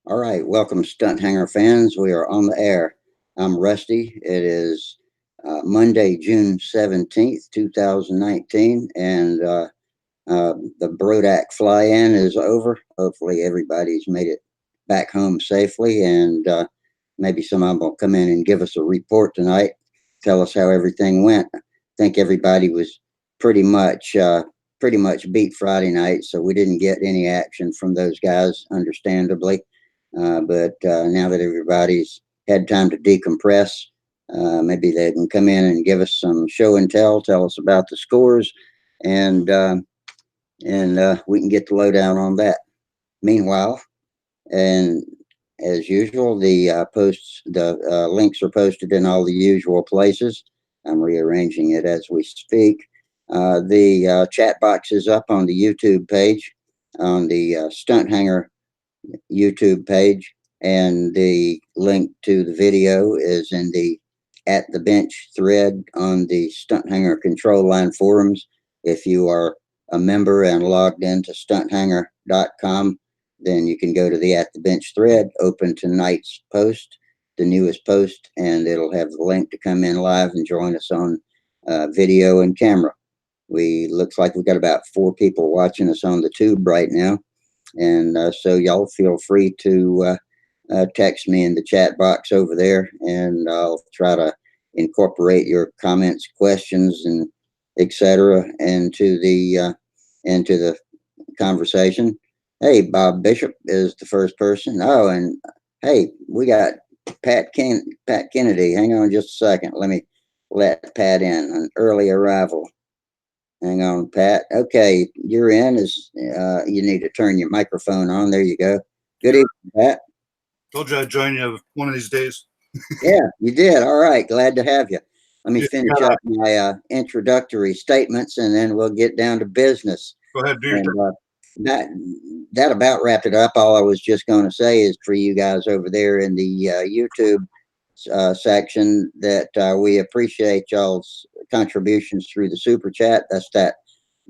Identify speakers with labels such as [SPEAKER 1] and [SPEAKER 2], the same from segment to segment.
[SPEAKER 1] All right, welcome, Stunthangar fans. We are on the air. I'm Rusty. It is Monday, June 17th, 2019, and the Brodak fly-in is over. Hopefully, everybody's made it back home safely, and maybe some of them will come in and give us a report tonight, tell us how everything went. I think everybody was pretty much beat Friday night, so we didn't get any action from those guys, understandably. But now that everybody's had time to decompress, maybe they can come in and give us some show and tell us about the scores, and we can get the lowdown on that. Meanwhile, and as usual, the links are posted in all the usual places. I'm rearranging it as we speak. The chat box is up on the YouTube page, on the Stunthanger YouTube page, and the link to the video is in the At the Bench thread on the Stunthanger Control Line forums. If you are a member and logged into stunthanger.com, then you can go to the At the Bench thread, open tonight's post, the newest post, and it'll have the link to come in live and join us on video and camera. Looks like we've got about 4 people watching us on the tube right now. And so y'all feel free to text me in the chat box over there, and I'll try to incorporate your comments, questions, and etc. Into the conversation. Hey, Bob Bishop is the first person. Oh, and hey, we got Pat Kennedy. Hang on just a second. Let me let Pat in, an early arrival. Hang on, Pat. Okay, you're in. You need to turn your microphone on. There you go. Good evening, Pat.
[SPEAKER 2] Told you I'd join you one of these days.
[SPEAKER 1] Yeah, you did. All right, glad to have you. Let me finish up my introductory statements, and then we'll get down to business.
[SPEAKER 2] Go ahead, do
[SPEAKER 1] that about wrapped it up. All I was just going to say is for you guys over there in the YouTube section that we appreciate y'all's contributions through the super chat. That's that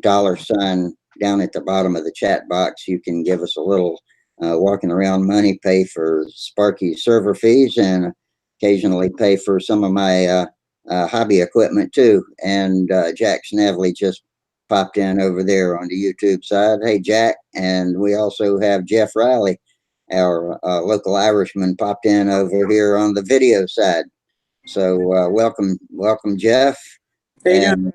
[SPEAKER 1] $sign down at the bottom of the chat box. You can give us a little walking around money, pay for Sparky server fees, and occasionally pay for some of my hobby equipment too. And Jack Snavely just popped in over there on the YouTube side. Hey, Jack. And we also have Jeff Riley, our local Irishman, popped in over here on the video side. So welcome, Jeff.
[SPEAKER 3] Hey, and,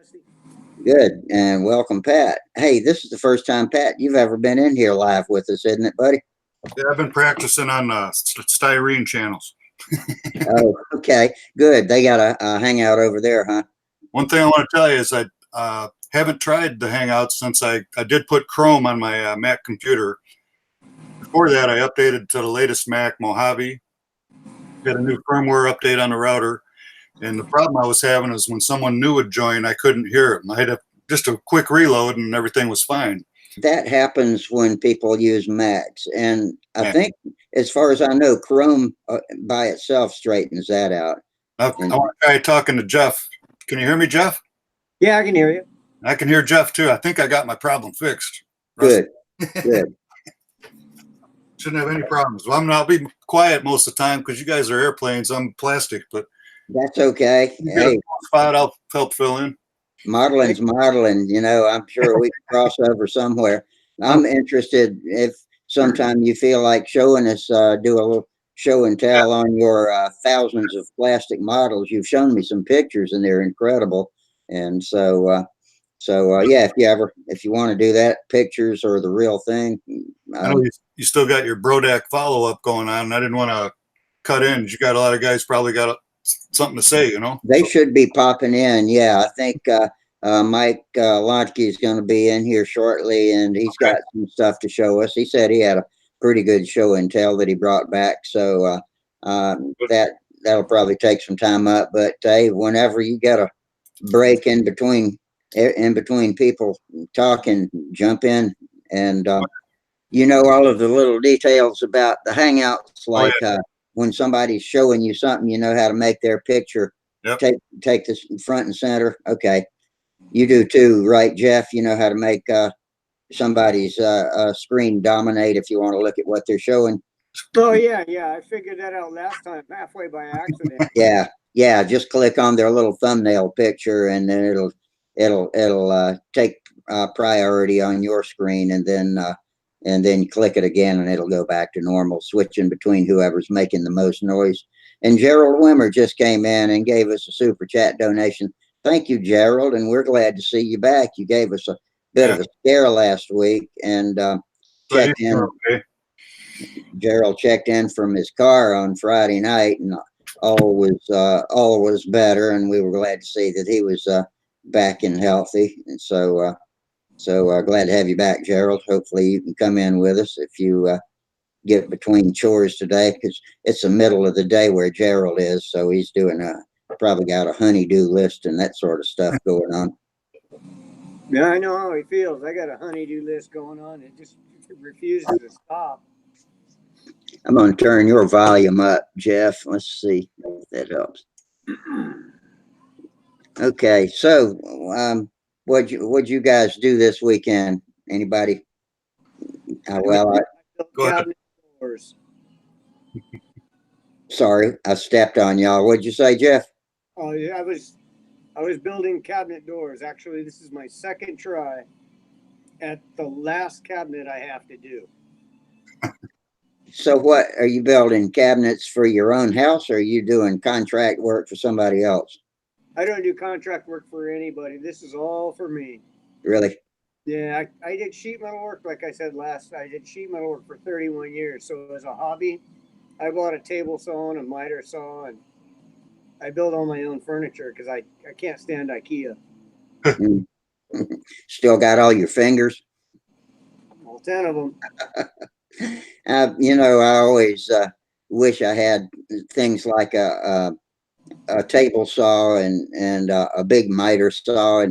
[SPEAKER 1] good, and welcome, Pat. Hey, this is the first time, Pat, you've ever been in here live with us, isn't it, buddy?
[SPEAKER 2] Yeah, I've been practicing on styrene channels.
[SPEAKER 1] Oh, okay, good. They got a Hangout over there, huh?
[SPEAKER 2] One thing I want to tell you is I haven't tried the Hangout since I did put Chrome on my Mac computer. Before that, I updated to the latest Mac Mojave. Got a new firmware update on the router. And the problem I was having is when someone new would join, I couldn't hear them. I had just a quick reload and everything was fine.
[SPEAKER 1] That happens when people use Macs. And I think, as far as I know, Chrome by itself straightens that out.
[SPEAKER 2] I want to try talking to Jeff. Can you hear me, Jeff?
[SPEAKER 3] Yeah, I can hear you.
[SPEAKER 2] I can hear Jeff too. I think I got my problem fixed.
[SPEAKER 1] Good. Good.
[SPEAKER 2] Shouldn't have any problems. Well, I'll be quiet most of the time because you guys are airplanes. I'm plastic, but
[SPEAKER 1] that's okay.
[SPEAKER 2] Hey, spot I'll help fill in.
[SPEAKER 1] Modeling's modeling. You know, I'm sure we can cross over somewhere. I'm interested if sometime you feel like showing us, do a little show and tell on your thousands of plastic models. You've shown me some pictures and they're incredible. And so yeah, if you want to do that, pictures or the real thing.
[SPEAKER 2] I know you still got your Brodak follow-up going on. And I didn't want to cut in. You got a lot of guys probably got something to say, you know.
[SPEAKER 1] They should be popping in. Yeah, I think Mike Lodge is going to be in here shortly, and he's got some stuff to show us. He said he had a pretty good show and tell that he brought back, so that'll probably take some time up. But hey, whenever you get a break in between people talking, jump in, and you know all of the little details about the Hangouts, like when somebody's showing you something, you know how to make their picture take this front and center. Okay, you do too, right, Jeff? You know how to make somebody's screen dominate if you want to look at what they're showing.
[SPEAKER 3] Oh, yeah, I figured that out last time, halfway by accident.
[SPEAKER 1] Yeah, just click on their little thumbnail picture, and then it'll take priority on your screen, and then click it again, and it'll go back to normal, switching between whoever's making the most noise. And Gerald Wimmer just came in and gave us a super chat donation. Thank you, Gerald, and we're glad to see you back. You gave us a bit of a scare last week, and checked in.
[SPEAKER 2] Okay.
[SPEAKER 1] Gerald checked in from his car on Friday night, and all was better, and we were glad to see that he was back and healthy. And so glad to have you back, Gerald. Hopefully you can come in with us if you get between chores today, because it's the middle of the day where Gerald is, so he's doing probably got a honey-do list and that sort of stuff going on.
[SPEAKER 3] Yeah, I know how he feels. I got a honey-do list going on. It just refuses to stop.
[SPEAKER 1] I'm going to turn your volume up, Jeff. Let's see if that helps. Okay, so what'd you guys do this weekend? Anybody? Well,
[SPEAKER 2] Go ahead.
[SPEAKER 3] Cabinet doors.
[SPEAKER 1] sorry, I stepped on y'all. What'd you say, Jeff?
[SPEAKER 3] Oh, yeah, I was building cabinet doors. Actually, this is my second try at the last cabinet I have to do.
[SPEAKER 1] So what, are you building cabinets for your own house, or are you doing contract work for somebody else?
[SPEAKER 3] I don't do contract work for anybody. This is all for me.
[SPEAKER 1] Really?
[SPEAKER 3] Yeah, I did sheet metal work, like I said last. I did sheet metal work for 31 years. So as a hobby, I bought a table saw and a miter saw, and I build all my own furniture because I can't stand IKEA.
[SPEAKER 1] Still got all your fingers?
[SPEAKER 3] All 10 of them.
[SPEAKER 1] I always wish I had things like a table saw and a big miter saw,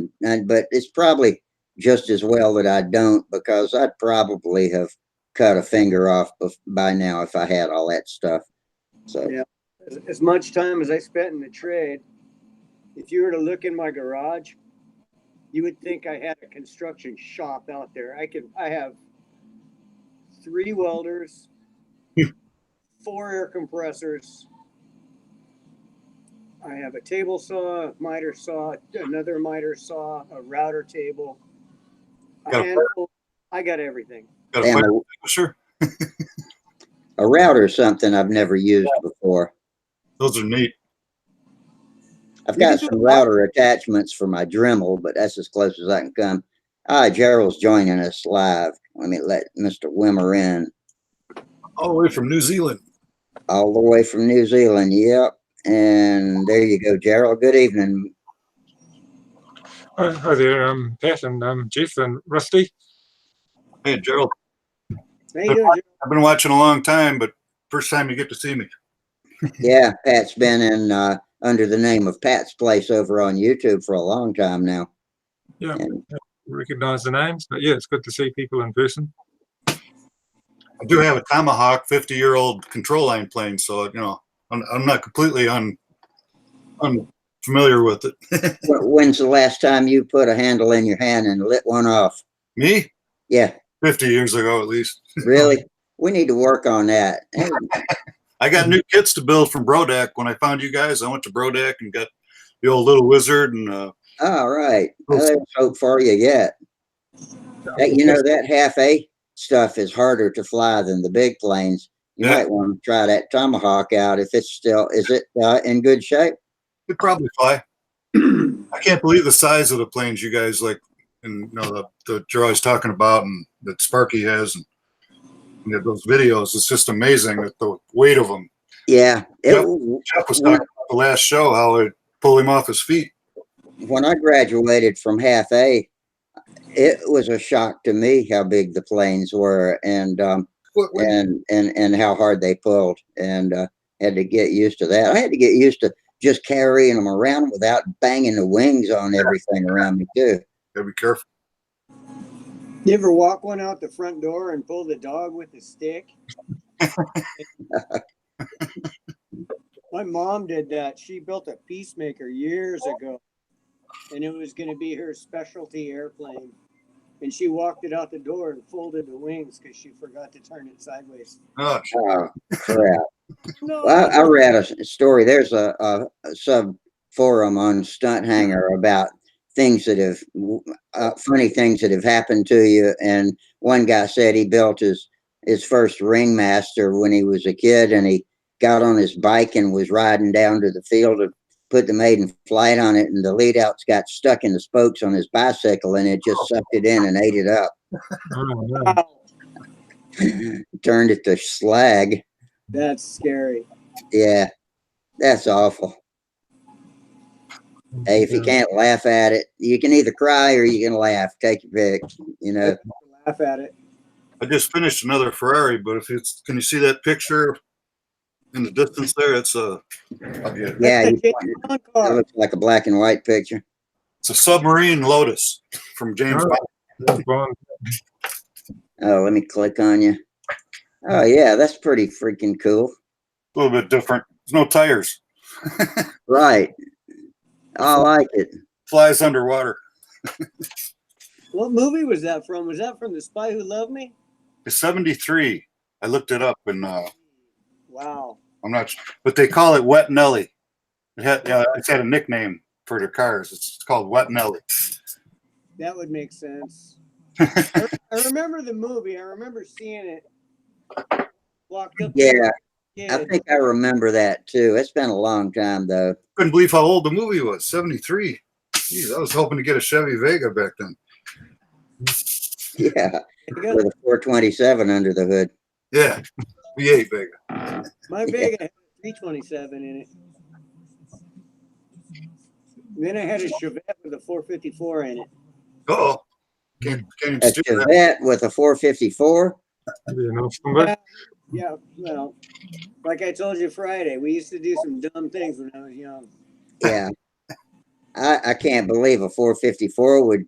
[SPEAKER 1] but it's probably just as well that I don't, because I'd probably have cut a finger off by now if I had all that stuff. So
[SPEAKER 3] yeah, as much time as I spent in the trade, if you were to look in my garage, you would think I had a construction shop out there. I have 3 welders, 4 air compressors. I have a table saw, a miter saw, another miter saw, a router table, a handful. I got everything.
[SPEAKER 2] Got a fire extinguisher?
[SPEAKER 1] A router is something I've never used before.
[SPEAKER 2] Those are neat.
[SPEAKER 1] I've got some router attachments for my Dremel, but that's as close as I can come. Gerald's joining us live. Let me let Mr. Wimmer in.
[SPEAKER 2] All the way from New Zealand.
[SPEAKER 1] All the way from New Zealand, yep. And there you go, Gerald. Good evening.
[SPEAKER 4] Hi there, Pat and Jeff and Rusty.
[SPEAKER 2] Hey, Gerald.
[SPEAKER 3] How you doing, Gerald?
[SPEAKER 2] I've been watching a long time, but first time you get to see me.
[SPEAKER 1] Yeah, Pat's been in under the name of Pat's Place over on YouTube for a long time now.
[SPEAKER 4] Yeah, I recognize the names, but yeah, it's good to see people in person.
[SPEAKER 2] I do have a Tomahawk 50-year-old control line plane, so I'm not completely unfamiliar with it.
[SPEAKER 1] When's the last time you put a handle in your hand and lit one off?
[SPEAKER 2] Me?
[SPEAKER 1] Yeah.
[SPEAKER 2] 50 years ago, at least.
[SPEAKER 1] Really? We need to work on that.
[SPEAKER 2] I got new kits to build from Brodak. When I found you guys, I went to Brodak and got the old Little Wizard. And
[SPEAKER 1] all right. Well, there's hope for you yet. That half A stuff is harder to fly than the big planes. You might want to try that Tomahawk out if it's still, is it in good shape?
[SPEAKER 2] It'd probably fly. I can't believe the size of the planes you guys like, and that you're always talking about, and that Sparky has, and those videos. It's just amazing that the weight of them.
[SPEAKER 1] Yeah.
[SPEAKER 2] Jeff was talking about the last show, how it pulled him off his feet.
[SPEAKER 1] When I graduated from half A, it was a shock to me how big the planes were, and how hard they pulled, and had to get used to that. I had to get used to just carrying them around without banging the wings on everything around me too.
[SPEAKER 2] Gotta be careful.
[SPEAKER 3] You ever walk one out the front door and pull the dog with a stick? My mom did that. She built a Peacemaker years ago, and it was going to be her specialty airplane. and she walked it out the door and folded the wings because she forgot to turn it sideways.
[SPEAKER 2] Oh,
[SPEAKER 1] Oh, crap.
[SPEAKER 3] No,
[SPEAKER 1] Well, I read a story. There's a sub forum on Stunthangar about things that have funny things that have happened to you. And one guy said he built his first ringmaster when he was a kid, and he got on his bike and was riding down to the field to put the maiden flight on it, and the lead outs got stuck in the spokes on his bicycle, and it just sucked it in and ate it up.
[SPEAKER 4] Oh, no.
[SPEAKER 3] wow,
[SPEAKER 1] Turned it to slag.
[SPEAKER 3] that's scary.
[SPEAKER 1] Yeah, that's awful. Hey, if you can't laugh at it, you can either cry or you can laugh. Take your pick. You know.
[SPEAKER 3] Laugh at it.
[SPEAKER 2] I just finished another Ferrari, but if it's, can you see that picture in the distance there? It's a, I'll get it.
[SPEAKER 1] Yeah,
[SPEAKER 3] That's a James
[SPEAKER 1] it
[SPEAKER 3] Bond car.
[SPEAKER 1] looks like a black and white picture.
[SPEAKER 2] It's a submarine Lotus from James
[SPEAKER 4] Oh.
[SPEAKER 2] Bond.
[SPEAKER 4] Bond.
[SPEAKER 1] Oh, let me click on you. Oh yeah, that's pretty freaking cool.
[SPEAKER 2] A little bit different. There's no tires.
[SPEAKER 1] Right. I like it.
[SPEAKER 2] Flies underwater.
[SPEAKER 3] What movie was that from? Was that from The Spy Who Loved Me?
[SPEAKER 2] It's 73. I looked it up and
[SPEAKER 3] Wow.
[SPEAKER 2] I'm not sure, but they call it Wet Nelly. It's had a nickname for their cars. It's called Wet Nelly.
[SPEAKER 3] That would make sense. I remember the movie. I remember seeing it. Walked up.
[SPEAKER 1] Yeah,
[SPEAKER 3] Yeah.
[SPEAKER 1] I think I remember that too. It's been a long time though.
[SPEAKER 2] Couldn't believe how old the movie was. 73. Jeez, I was hoping to get a Chevy Vega back then.
[SPEAKER 1] Yeah, with a 427 under the hood.
[SPEAKER 2] Yeah, V8 Vega.
[SPEAKER 3] My Vega had a 327 in it. Then I had a Chevette with a 454 in it.
[SPEAKER 2] Oh, can't even
[SPEAKER 1] A
[SPEAKER 2] steer that.
[SPEAKER 1] Chevette with a 454.
[SPEAKER 4] Maybe an number.
[SPEAKER 3] Yeah, well, like I told you Friday, we used to do some dumb things when I was young.
[SPEAKER 1] Yeah, I can't believe a 454 would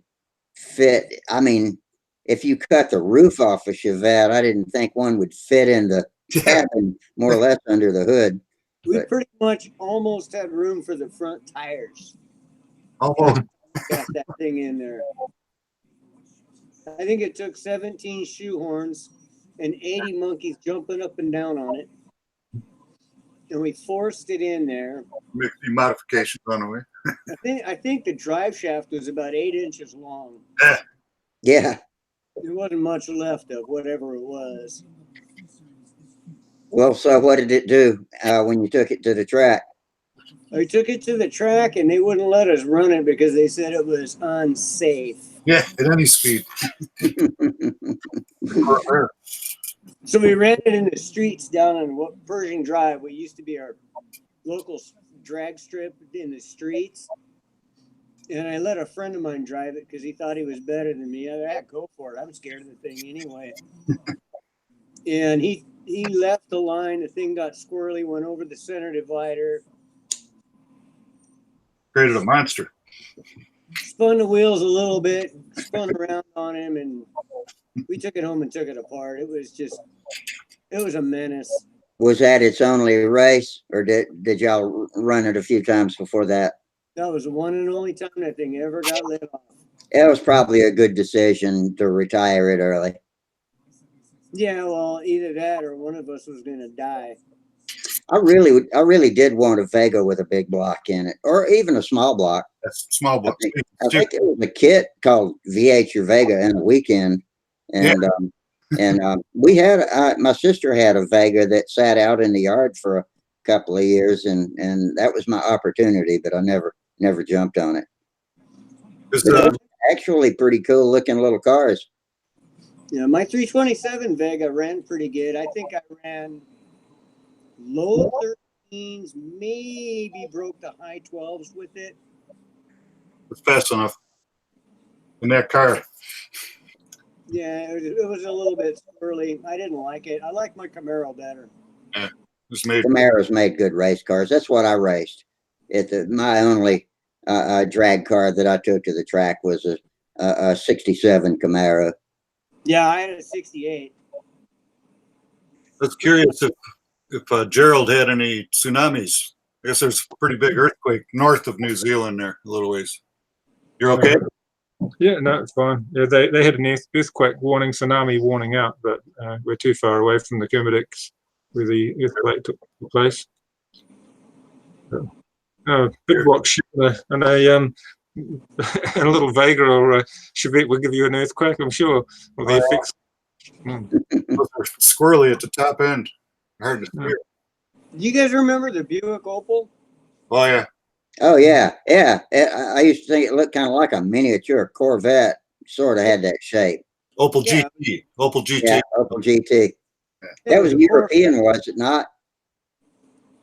[SPEAKER 1] fit. I mean, if you cut the roof off a Chevette, I didn't think one would fit in the cabin, more or less under the hood.
[SPEAKER 3] We
[SPEAKER 1] But-
[SPEAKER 3] pretty much almost had room for the front tires.
[SPEAKER 2] Almost.
[SPEAKER 3] Got that thing in there. I think it took 17 shoehorns and 80 monkeys jumping up and down on it. And we forced it in there.
[SPEAKER 2] Make a few modifications on the way.
[SPEAKER 3] I think the drive shaft was about 8 inches long.
[SPEAKER 1] Yeah.
[SPEAKER 3] There wasn't much left of whatever it was.
[SPEAKER 1] Well, so what did it do when you took it to the track?
[SPEAKER 3] I took it to the track and they wouldn't let us run it because they said it was unsafe.
[SPEAKER 2] Yeah, at any speed.
[SPEAKER 3] So we ran it in the streets down on what Pershing Drive, what used to be our local drag strip in the streets. And I let a friend of mine drive it because he thought he was better than me. I go for it. I'm scared of the thing anyway. And he left the line. The thing got squirrely, went over the center divider.
[SPEAKER 2] Created a monster.
[SPEAKER 3] Spun the wheels a little bit, spun around on him, and we took it home and took it apart. It was a menace.
[SPEAKER 1] Was that its only race, or did y'all run it a few times before that?
[SPEAKER 3] That was the one and only time that thing ever got lit off.
[SPEAKER 1] It was probably a good decision to retire it early.
[SPEAKER 3] Yeah, well, either that or one of us was going to die.
[SPEAKER 1] I really did want a Vega with a big block in it, or even a small block.
[SPEAKER 2] That's small book.
[SPEAKER 1] I think it was a kit called VH Your Vega in a weekend, and we had my sister had a Vega that sat out in the yard for a couple of years, and that was my opportunity, but I never jumped on it. Actually, pretty cool looking little cars.
[SPEAKER 3] Yeah, my 327 Vega ran pretty good. I think I ran low 13s, maybe broke the high 12s with it.
[SPEAKER 2] It's fast enough. In that car.
[SPEAKER 3] Yeah, it was a little bit early. I didn't like it. I like my Camaro better.
[SPEAKER 2] Yeah, it's made.
[SPEAKER 1] Camaros made good race cars. That's what I raced. My only drag car that I took to the track was a 67 Camaro.
[SPEAKER 3] Yeah, I had a 68.
[SPEAKER 2] I was curious if Gerald had any tsunamis. I guess there's a pretty big earthquake north of New Zealand there, a little ways. You're okay?
[SPEAKER 4] Yeah, no, it's fine. Yeah, they had an earthquake warning, tsunami warning out, but we're too far away from the Kermadec where the earthquake took place. Big rock and a and a little Vega or a Chevette will give you an earthquake, I'm sure, or the effects.
[SPEAKER 2] Those are squirrely at the top end. Hard to steer.
[SPEAKER 3] Do you guys remember the Buick Opal?
[SPEAKER 2] Oh yeah.
[SPEAKER 1] Oh yeah, yeah. I used to think it looked kind of like a miniature Corvette. Sort of had that shape.
[SPEAKER 2] Opal
[SPEAKER 3] Yeah.
[SPEAKER 2] GT. Opal GT.
[SPEAKER 1] Yeah, Opel GT.
[SPEAKER 3] It
[SPEAKER 1] That
[SPEAKER 3] was
[SPEAKER 1] was
[SPEAKER 3] a four.
[SPEAKER 1] European, was it not?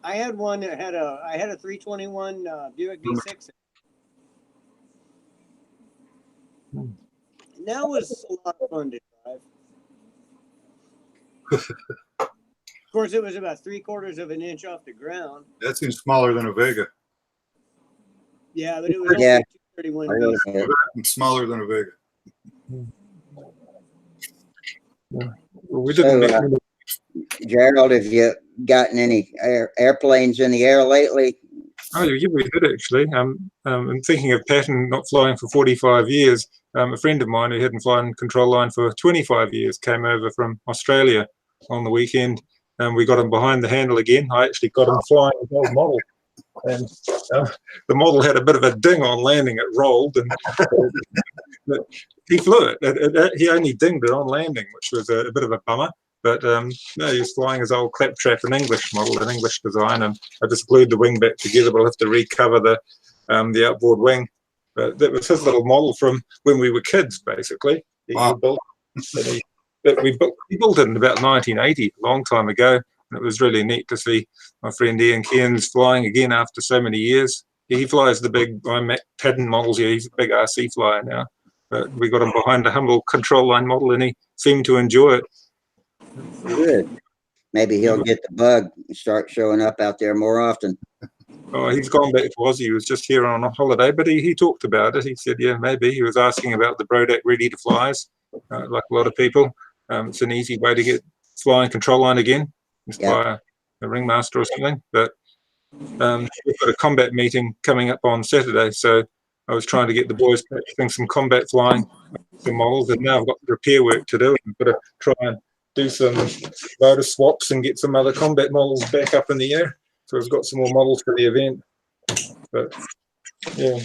[SPEAKER 3] I had one that had I had a 321 Buick V6. And that was a lot of fun to drive. Of course, it was about 3/4 of an inch off the ground.
[SPEAKER 2] That seems smaller than a Vega.
[SPEAKER 3] Yeah, but it was
[SPEAKER 1] Yeah.
[SPEAKER 3] only 231 V6.
[SPEAKER 1] Yeah.
[SPEAKER 2] And smaller than a Vega.
[SPEAKER 4] Well, we
[SPEAKER 1] So,
[SPEAKER 4] didn't.
[SPEAKER 1] Gerald, have you gotten any airplanes in the air lately?
[SPEAKER 4] Oh, yeah, we did actually. And thinking of Patton not flying for 45 years, a friend of mine who hadn't flown control line for 25 years came over from Australia on the weekend, and we got him behind the handle again. I actually got him flying his old model, and the model had a bit of a ding on landing. It rolled, and he flew it. He only dinged it on landing, which was a bit of a bummer. But no, he was flying his old claptrap, an English model, an English design, and I just glued the wing back together. We'll have to recover the outboard wing. But that was his little model from when we were kids, basically.
[SPEAKER 2] Wow.
[SPEAKER 4] We built it in about 1980, a long time ago, and it was really neat to see my friend Ian Cairns flying again after so many years. He flies the big Patton models here. He's a big RC flyer now. But we got him behind a humble control line model, and he seemed to enjoy it.
[SPEAKER 1] Good. Maybe he'll get the bug and start showing up out there more often.
[SPEAKER 4] Oh, he's gone back to Aussie. He was just here on a holiday, but he talked about it. He said, yeah, maybe. He was asking about the Brodac Ready to Flies, like a lot of people. It's an easy way to get flying control line again, just by a ringmaster or something. But we've got a combat meeting coming up on Saturday, so I was trying to get the boys practicing some combat flying, some models, and now I've got repair work to do. I've got to try and do some motor swaps and get some other combat models back up in the air. So we've got some more models for the event. But yeah,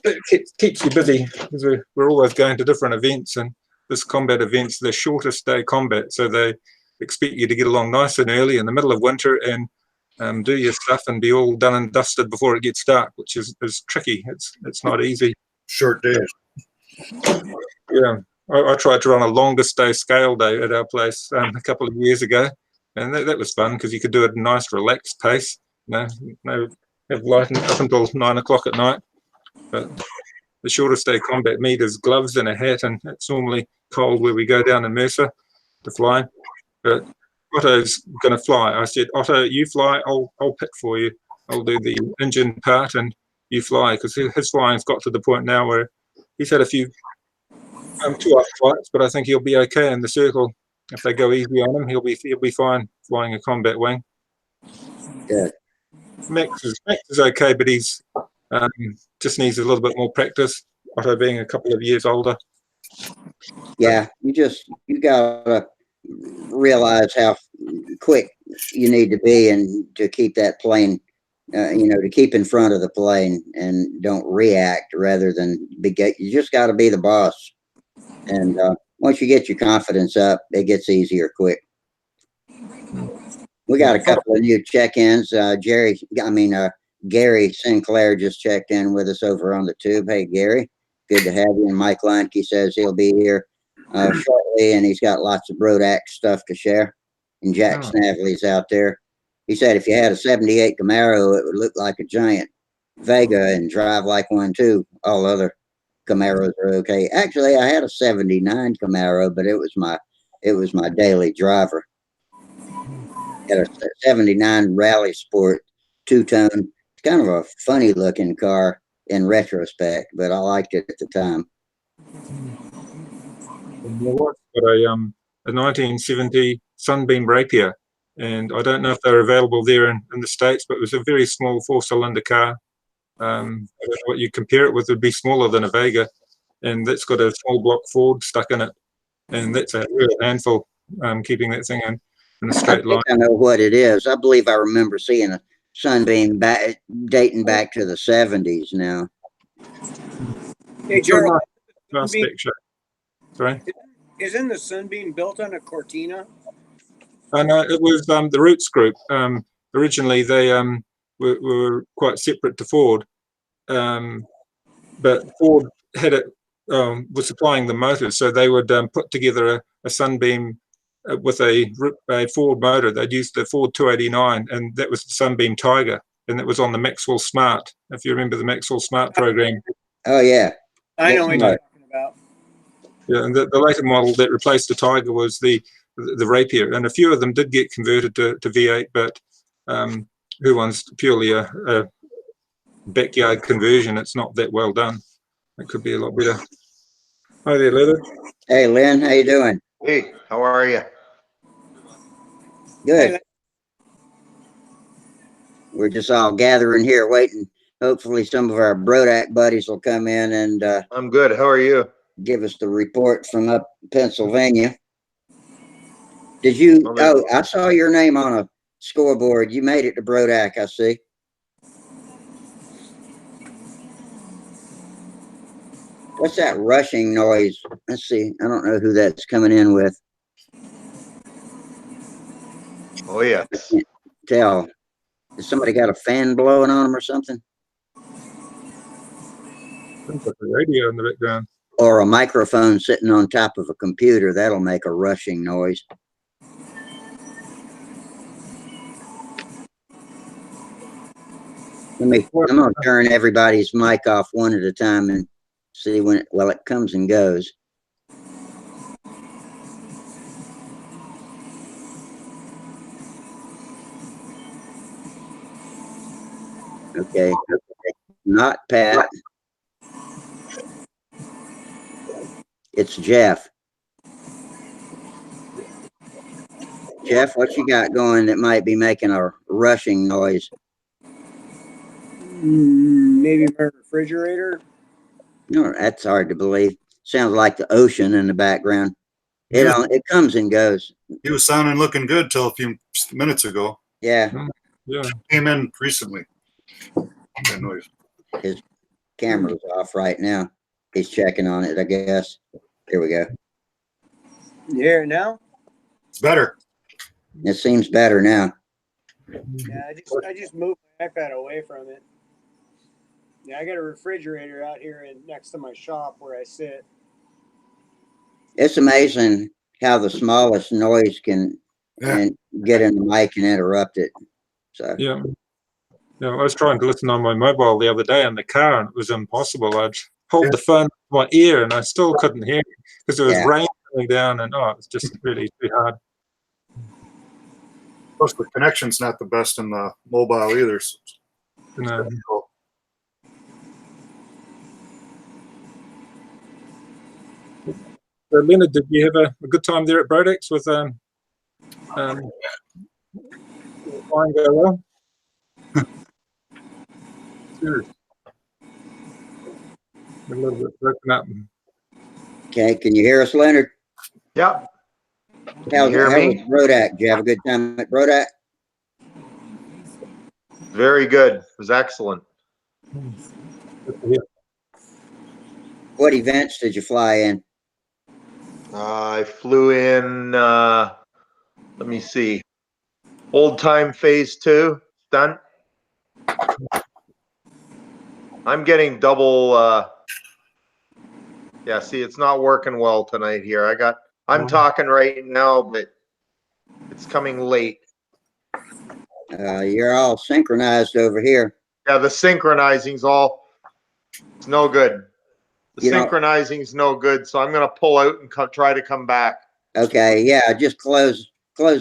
[SPEAKER 4] it keeps you busy because we're always going to different events, and this combat event's the shortest day combat, so they expect you to get along nice and early in the middle of winter and do your stuff and be all done and dusted before it gets dark, which is tricky. It's not easy.
[SPEAKER 2] Short days.
[SPEAKER 4] Yeah. I tried to run a longest day scale day at our place a couple of years ago, and that was fun because you could do it at a nice, relaxed pace. No, have lighting up until 9 o'clock at night. But the shortest day combat meet is gloves and a hat, and it's normally cold where we go down in Mercer to fly. But Otto's going to fly. I said, Otto, you fly. I'll pick for you. I'll do the engine part, and you fly, because his flying's got to the point now where he's had a few 2 off flights, but I think he'll be okay in the circle. If they go easy on him, he'll be fine flying a combat wing.
[SPEAKER 1] Yeah.
[SPEAKER 4] Max is okay, but he's just needs a little bit more practice. Otto being a couple of years older.
[SPEAKER 1] Yeah, you gotta realize how quick you need to be and to keep that plane, to keep in front of the plane and don't react rather than you just got to be the boss. And once you get your confidence up, it gets easier quick. We got a couple of new check-ins. Gary Sinclair just checked in with us over on the tube. Hey, Gary, good to have you. And Mike Leinke says he'll be here shortly, and he's got lots of Brodac stuff to share. And Jack Snavely's out there. He said if you had a 78 Camaro, it would look like a giant Vega and drive like one too. All other Camaros are okay. Actually, I had a 79 Camaro, but it was my daily driver. Had a 79 Rally Sport two-tone. It's kind of a funny looking car in retrospect, but I liked it at the time.
[SPEAKER 4] My wife got a 1970 Sunbeam Rapier, and I don't know if they're available there in the States, but it was a very small 4-cylinder car. I don't know what you compare it with. It would be smaller than a Vega, and that's got a small block Ford stuck in it, and that's a real handful, keeping that thing in a straight line.
[SPEAKER 1] I know what it is. I believe I remember seeing a Sunbeam dating back to the 70s now.
[SPEAKER 3] Hey, Gerald,
[SPEAKER 4] Last picture. Sorry.
[SPEAKER 3] isn't the Sunbeam built on a Cortina?
[SPEAKER 4] No, it was the Roots Group. Originally, they were quite separate to Ford, but Ford had it was supplying the motors, so they would put together a Sunbeam with a Ford motor. They'd used the Ford 289, and that was the Sunbeam Tiger, and it was on the Maxwell Smart. If you remember the Maxwell Smart program.
[SPEAKER 1] Oh yeah,
[SPEAKER 3] I know what you're talking about.
[SPEAKER 4] Yeah, and the later model that replaced the Tiger was the Rapier, and a few of them did get converted to V8, but who wants purely a backyard conversion? It's not that well done. It could be a lot better. Hi there, Leonard.
[SPEAKER 1] Hey, Lynn, how you doing?
[SPEAKER 5] Hey, how are you?
[SPEAKER 1] Good. We're just all gathering here, waiting. Hopefully, some of our Brodak buddies will come in and
[SPEAKER 5] I'm good. How are you?
[SPEAKER 1] give us the report from up Pennsylvania. Did you? Oh, I saw your name on a scoreboard. You made it to Brodak, I see. What's that rushing noise? Let's see. I don't know who that's coming in with.
[SPEAKER 5] Oh, yeah.
[SPEAKER 1] I can't tell. Has somebody got a fan blowing on them or something?
[SPEAKER 4] Sounds like a radio in the background.
[SPEAKER 1] Or a microphone sitting on top of a computer. That'll make a rushing noise. I'm going to turn everybody's mic off one at a time and see when it comes and goes. Okay. Not Pat. It's Jeff. Jeff, what you got going that might be making a rushing noise?
[SPEAKER 3] Maybe my refrigerator.
[SPEAKER 1] No, that's hard to believe. Sounds like the ocean in the background. It comes and goes.
[SPEAKER 2] He was sounding looking good till a few minutes ago.
[SPEAKER 1] Yeah.
[SPEAKER 4] Yeah.
[SPEAKER 2] Came in recently. That noise.
[SPEAKER 1] His camera's off right now. He's checking on it, I guess. Here we go.
[SPEAKER 3] You hear it now?
[SPEAKER 2] It's better.
[SPEAKER 1] It seems better now.
[SPEAKER 3] Yeah, I just moved my iPad away from it. Yeah, I got a refrigerator out here next to my shop where I sit.
[SPEAKER 1] It's amazing how the smallest noise can and get in the mic and interrupt it. So
[SPEAKER 4] Yeah. I was trying to listen on my mobile the other day in the car, and it was impossible. I'd hold the phone to my ear, and I still couldn't hear it because there was rain coming down, and it was just really too hard.
[SPEAKER 2] Plus, the connection's not the best in the mobile either. So
[SPEAKER 4] No. So, Leonard, did you have a good time there at Brodex with flying go well? Sure. A little bit broken up.
[SPEAKER 1] okay, can you hear us, Leonard?
[SPEAKER 5] Yeah.
[SPEAKER 1] How
[SPEAKER 5] hear me?
[SPEAKER 1] was Brodak? Did you have a good time at Brodak?
[SPEAKER 5] Very good. It was excellent.
[SPEAKER 1] What events did you fly in?
[SPEAKER 5] I flew in, let me see, Old Time Phase 2, Stunt. I'm getting double, yeah, see, it's not working well tonight here. I'm talking right now, but it's coming late.
[SPEAKER 1] You're all synchronized over here.
[SPEAKER 5] Yeah, the synchronizing's it's no good. The synchronizing's no good, so I'm going to pull out and try to come back.
[SPEAKER 1] Okay, yeah, just close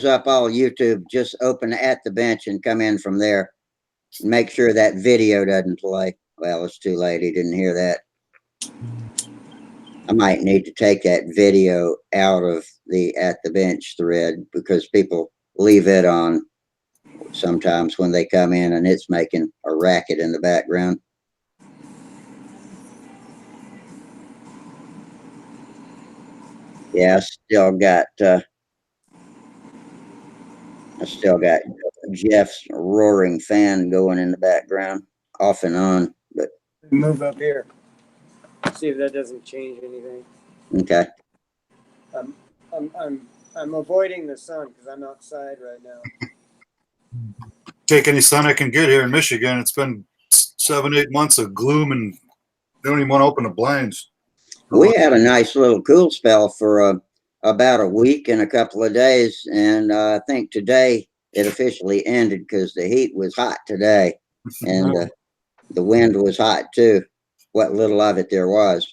[SPEAKER 1] up all YouTube. Just open at the bench and come in from there. Make sure that video doesn't play. Well, it's too late. He didn't hear that. I might need to take that video out of the at the bench thread because people leave it on sometimes when they come in and it's making a racket in the background. Yeah, I still got Jeff's roaring fan going in the background, off and on. But
[SPEAKER 3] Move up here. See if that doesn't change anything.
[SPEAKER 1] okay.
[SPEAKER 3] I'm I'm avoiding the sun because I'm outside right now.
[SPEAKER 2] Take any sun I can get here in Michigan. It's been 7, 8 months of gloom and don't even want to open the blinds.
[SPEAKER 1] We had a nice little cool spell for about a week and a couple of days, and I think today it officially ended because the heat was hot today, and the wind was hot too. What little of it there was.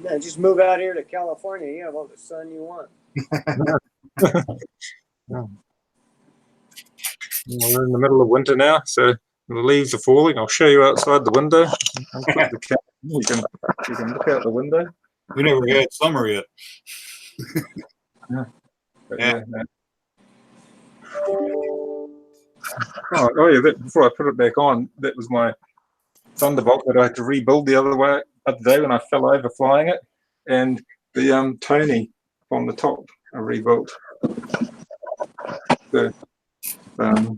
[SPEAKER 3] Yeah, just move out here to California. You have all the sun you want.
[SPEAKER 4] We're in the middle of winter now, so the leaves are falling. I'll show you outside the window. You can look out the window.
[SPEAKER 2] We never had summer yet.
[SPEAKER 4] Yeah.
[SPEAKER 2] Yeah.
[SPEAKER 4] Oh yeah, before I put it back on, that was my Thunderbolt that I had to rebuild the other day when I fell over flying it, and the Tony on the top I rebuilt. So, that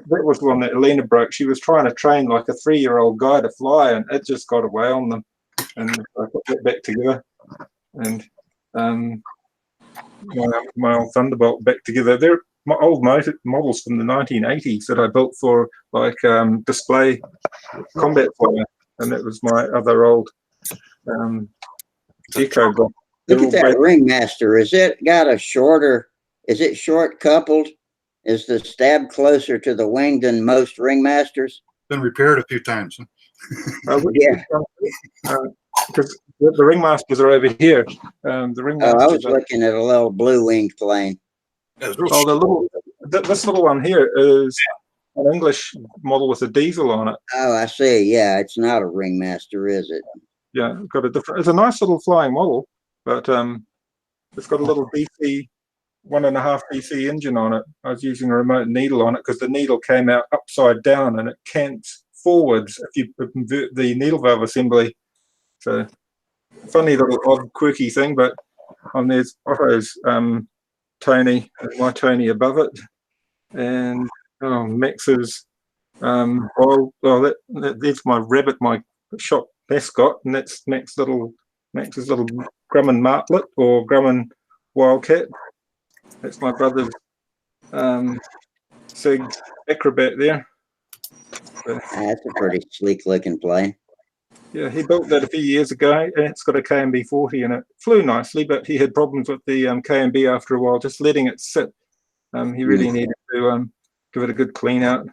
[SPEAKER 4] was the one that Elena broke. She was trying to train like a 3-year-old guy to fly, and it just got away on them. And I put that back together, and my old Thunderbolt back together. They're my old models from the 1980s that I built for like display combat flying, and that was my other old Eco.
[SPEAKER 1] Look at that Ringmaster. Is it got a shorter? Is it short coupled? Is the stab closer to the wing than most Ringmasters?
[SPEAKER 2] Been repaired a few times.
[SPEAKER 1] Yeah.
[SPEAKER 4] Because the Ringmasters are over here. The Ringmasters.
[SPEAKER 1] I was looking at a little blue winged plane.
[SPEAKER 4] This little one here is an English model with a diesel on it.
[SPEAKER 1] Oh, I see. Yeah, it's not a Ringmaster, is it?
[SPEAKER 4] Yeah, got a different. It's a nice little flying model, but it's got a little DC 1.5 DC engine on it. I was using a remote needle on it because the needle came out upside down and it cants forwards if you invert the needle valve assembly. So funny little odd quirky thing, but there's Otto's Tony, my Tony above it, and Max's that's my rabbit, my shop mascot, and that's Max's little Grumman Martlet or Grumman Wildcat. That's my brother's Sig Acrobat there.
[SPEAKER 1] That's a pretty sleek looking plane.
[SPEAKER 4] Yeah, he built that a few years ago, and it's got a KMB 40, and it flew nicely, but he had problems with the KMB after a while, just letting it sit. He really needed to give it a good clean out.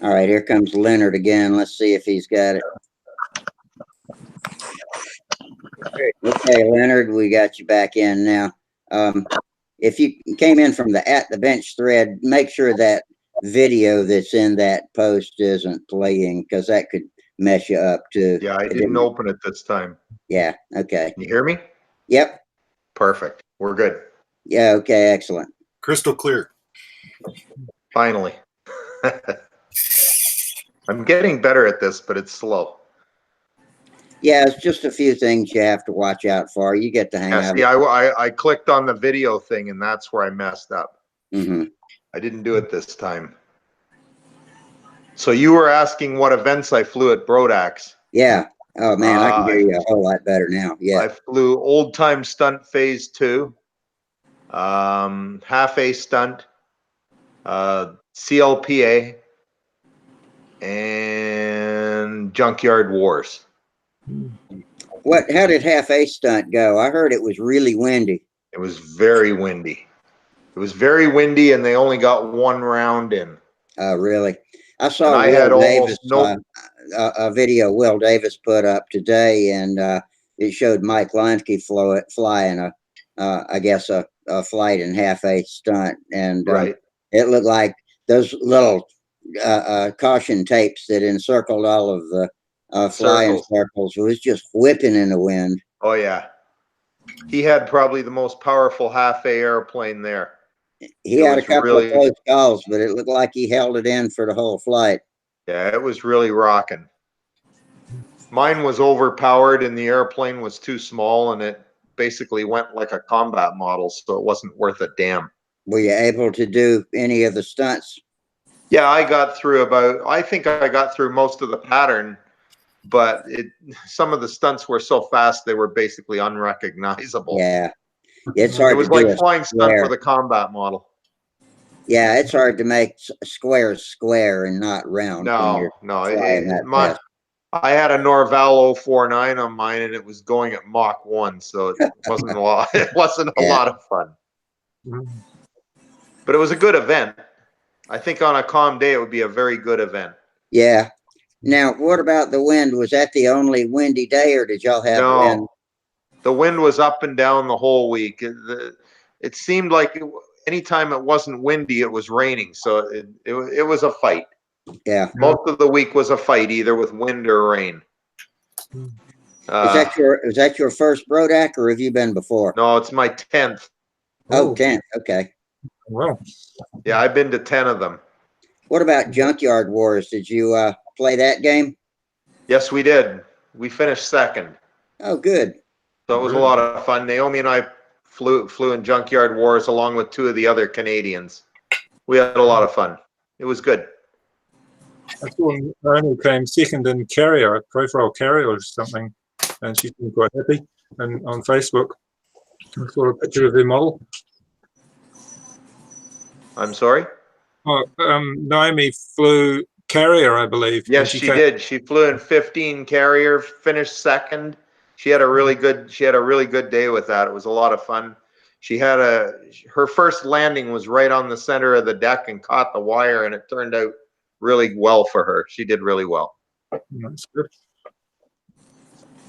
[SPEAKER 1] All right, here comes Leonard again. Let's see if he's got it. Okay, Leonard, we got you back in now. If you came in from the At the Bench thread, make sure that video that's in that post isn't playing because that could mess you up too.
[SPEAKER 5] Yeah, I didn't open it this time.
[SPEAKER 1] Yeah, okay.
[SPEAKER 5] Can you hear me?
[SPEAKER 1] Yep.
[SPEAKER 5] Perfect. We're good.
[SPEAKER 1] Yeah, okay, excellent.
[SPEAKER 2] Crystal clear.
[SPEAKER 5] Finally. I'm getting better at this, but it's slow.
[SPEAKER 1] Yeah, it's just a few things you have to watch out for. You get the hang of it.
[SPEAKER 5] I clicked on the video thing, and that's where I messed up.
[SPEAKER 1] Mm-hmm.
[SPEAKER 5] I didn't do it this time. So you were asking what events I flew at Brodax.
[SPEAKER 1] Yeah. Oh, man, I can hear you a whole lot better now. Yeah.
[SPEAKER 5] I flew Old Time Stunt Phase 2, Half A Stunt, CLPA, and Junkyard Wars.
[SPEAKER 1] How did Half A Stunt go? I heard it was really windy.
[SPEAKER 5] It was very windy. It was very windy, and they only got one round in.
[SPEAKER 1] Really? I saw Will Davis,
[SPEAKER 5] no
[SPEAKER 1] a video Will Davis put up today, and it showed Mike Lansky flying I guess a flight in Half A Stunt, and it looked like those little caution tapes that encircled all of the flying circles was just whipping in the wind.
[SPEAKER 5] Oh yeah, he had probably the most powerful Half A airplane there.
[SPEAKER 1] He had a couple of close calls, but it looked like he held it in for the whole flight.
[SPEAKER 5] Yeah, it was really rocking. Mine was overpowered and the airplane was too small and it basically went like a combat model, so it wasn't worth a damn.
[SPEAKER 1] Were you able to do any of the stunts?
[SPEAKER 5] Yeah, I think I got through most of the pattern, but some of the stunts were so fast they were basically unrecognizable.
[SPEAKER 1] Yeah, it's
[SPEAKER 5] It
[SPEAKER 1] hard
[SPEAKER 5] was
[SPEAKER 1] to do
[SPEAKER 5] like
[SPEAKER 1] a
[SPEAKER 5] flying stunt
[SPEAKER 1] square.
[SPEAKER 5] with a combat model.
[SPEAKER 1] Yeah, it's hard to make squares square and not round when you're
[SPEAKER 5] No.
[SPEAKER 1] flying that fast.
[SPEAKER 5] I had a Norval 049 on mine and it was going at Mach 1, so it wasn't a lot. It wasn't a
[SPEAKER 1] Yeah.
[SPEAKER 5] lot of fun.
[SPEAKER 4] Mhm.
[SPEAKER 5] But it was a good event. I think on a calm day it would be a very good event.
[SPEAKER 1] Yeah. Now, what about the wind? Was that the only windy day, or did y'all have wind?
[SPEAKER 5] No, the wind was up and down the whole week. It seemed like anytime it wasn't windy, it was raining. So it was a fight.
[SPEAKER 1] Yeah.
[SPEAKER 5] Most of the week was a fight, either with wind or rain.
[SPEAKER 1] Is that your first Brodak, or have you been before?
[SPEAKER 5] No, it's my 10th.
[SPEAKER 1] Oh, 10th. Okay.
[SPEAKER 4] Well,
[SPEAKER 5] Yeah, I've been to 10 of them.
[SPEAKER 1] What about Junkyard Wars? Did you play that game?
[SPEAKER 5] Yes, we did. We finished second.
[SPEAKER 1] Oh, good.
[SPEAKER 5] So it was a lot of fun. Naomi and I flew in Junkyard Wars along with 2 of the other Canadians. We had a lot of fun. It was good.
[SPEAKER 4] I saw Naomi came second in carrier, profile carrier or something, and she seemed quite happy. And on Facebook, I saw a picture of their model.
[SPEAKER 5] I'm sorry?
[SPEAKER 4] Oh, Naomi flew carrier, I believe.
[SPEAKER 5] Yes, she did. She flew in 15 carrier, finished second. She had a really good day with that. It was a lot of fun. Her first landing was right on the center of the deck and caught the wire, and it turned out really well for her. She did really well.
[SPEAKER 4] That's good.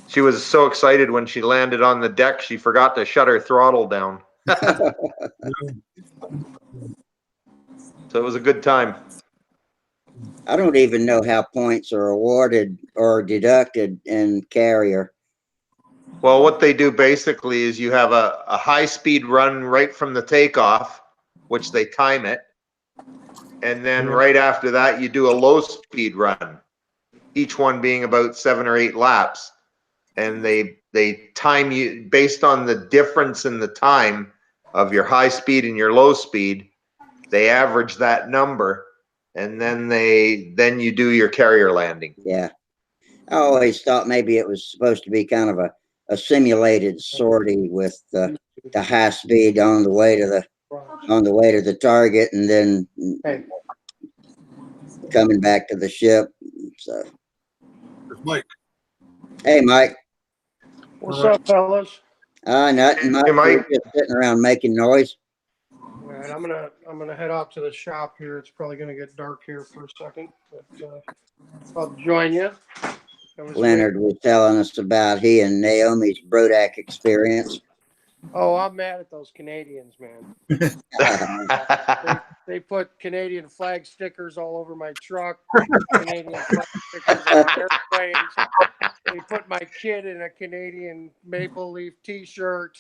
[SPEAKER 5] She was so excited when she landed on the deck, she forgot to shut her throttle down. So it was a good time.
[SPEAKER 1] I don't even know how points are awarded or deducted in carrier.
[SPEAKER 5] Well, what they do basically is you have a high-speed run right from the takeoff, which they time it. And then right after that, you do a low-speed run, each one being about 7 or 8 laps. And they time you based on the difference in the time of your high speed and your low speed. They average that number, and then you do your carrier landing.
[SPEAKER 1] Yeah. I always thought maybe it was supposed to be kind of a simulated sortie with the high speed on the way to the target, and then coming back to the ship. So,
[SPEAKER 2] Mike.
[SPEAKER 1] hey, Mike.
[SPEAKER 6] What's up, fellas?
[SPEAKER 1] Nothing much.
[SPEAKER 5] Hey, Mike.
[SPEAKER 1] We're just sitting around making noise.
[SPEAKER 6] All right, I'm gonna head out to the shop here. It's probably gonna get dark here for a second, but I'll join you.
[SPEAKER 1] Leonard was telling us about he and Naomi's Brodak experience.
[SPEAKER 6] Oh, I'm mad at those Canadians, man. They put Canadian flag stickers all over my truck. Canadian flag stickers on airplanes. They put my kid in a Canadian maple leaf T-shirt.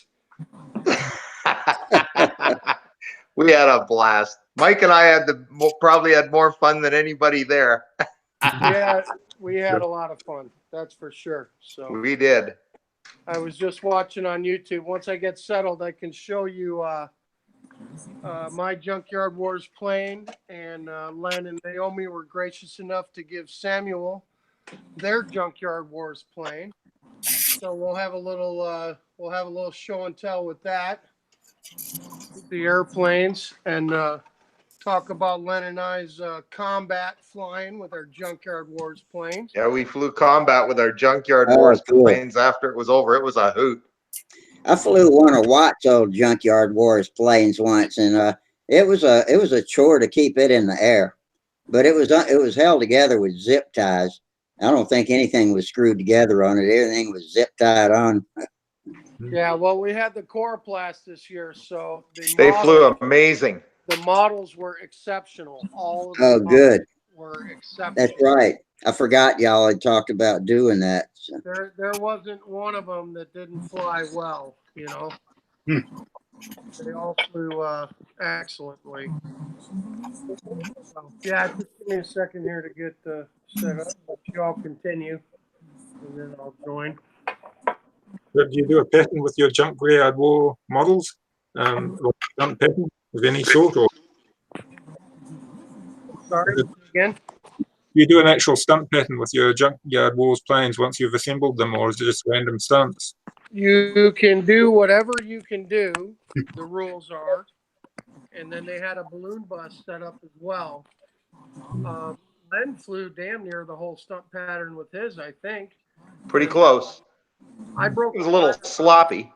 [SPEAKER 5] We had a blast. Mike and I probably had more fun than anybody there.
[SPEAKER 6] Yeah, we had a lot of fun. That's for sure. So
[SPEAKER 5] we did.
[SPEAKER 6] I was just watching on YouTube. Once I get settled, I can show you my Junkyard Wars plane. And Len and Naomi were gracious enough to give Samuel their Junkyard Wars plane. So we'll have a little show and tell with that, the airplanes, and talk about Len and I's combat flying with our Junkyard Wars planes.
[SPEAKER 5] Yeah, we flew combat with our Junkyard Wars planes after it was over. It was a hoot.
[SPEAKER 1] I flew one of Watt's old Junkyard Wars planes once, and it was a chore to keep it in the air, but it was held together with zip ties. I don't think anything was screwed together on it. Everything was zip tied on.
[SPEAKER 6] Yeah, well, we had the Coroplast this year, so
[SPEAKER 5] they flew amazing.
[SPEAKER 6] The models were exceptional. All of
[SPEAKER 1] them good.
[SPEAKER 6] Were exceptional.
[SPEAKER 1] That's right. I forgot y'all had talked about doing that. So.
[SPEAKER 6] There wasn't one of them that didn't fly well, you know. They all flew excellently. So, yeah, just give me a second here to get set up. But y'all continue. and then I'll join.
[SPEAKER 4] Did you do a pattern with your junkyard war models? Or stunt pattern of any sort, or
[SPEAKER 6] Sorry, again?
[SPEAKER 4] you do an actual stunt pattern with your junkyard wars planes once you've assembled them, or is it just random stunts?
[SPEAKER 6] You can do whatever you can do, the rules are. And then they had a balloon bus set up as well. Len flew damn near the whole stunt pattern with his, I think.
[SPEAKER 5] Pretty
[SPEAKER 6] And
[SPEAKER 5] close.
[SPEAKER 6] I broke
[SPEAKER 5] It was a little sloppy.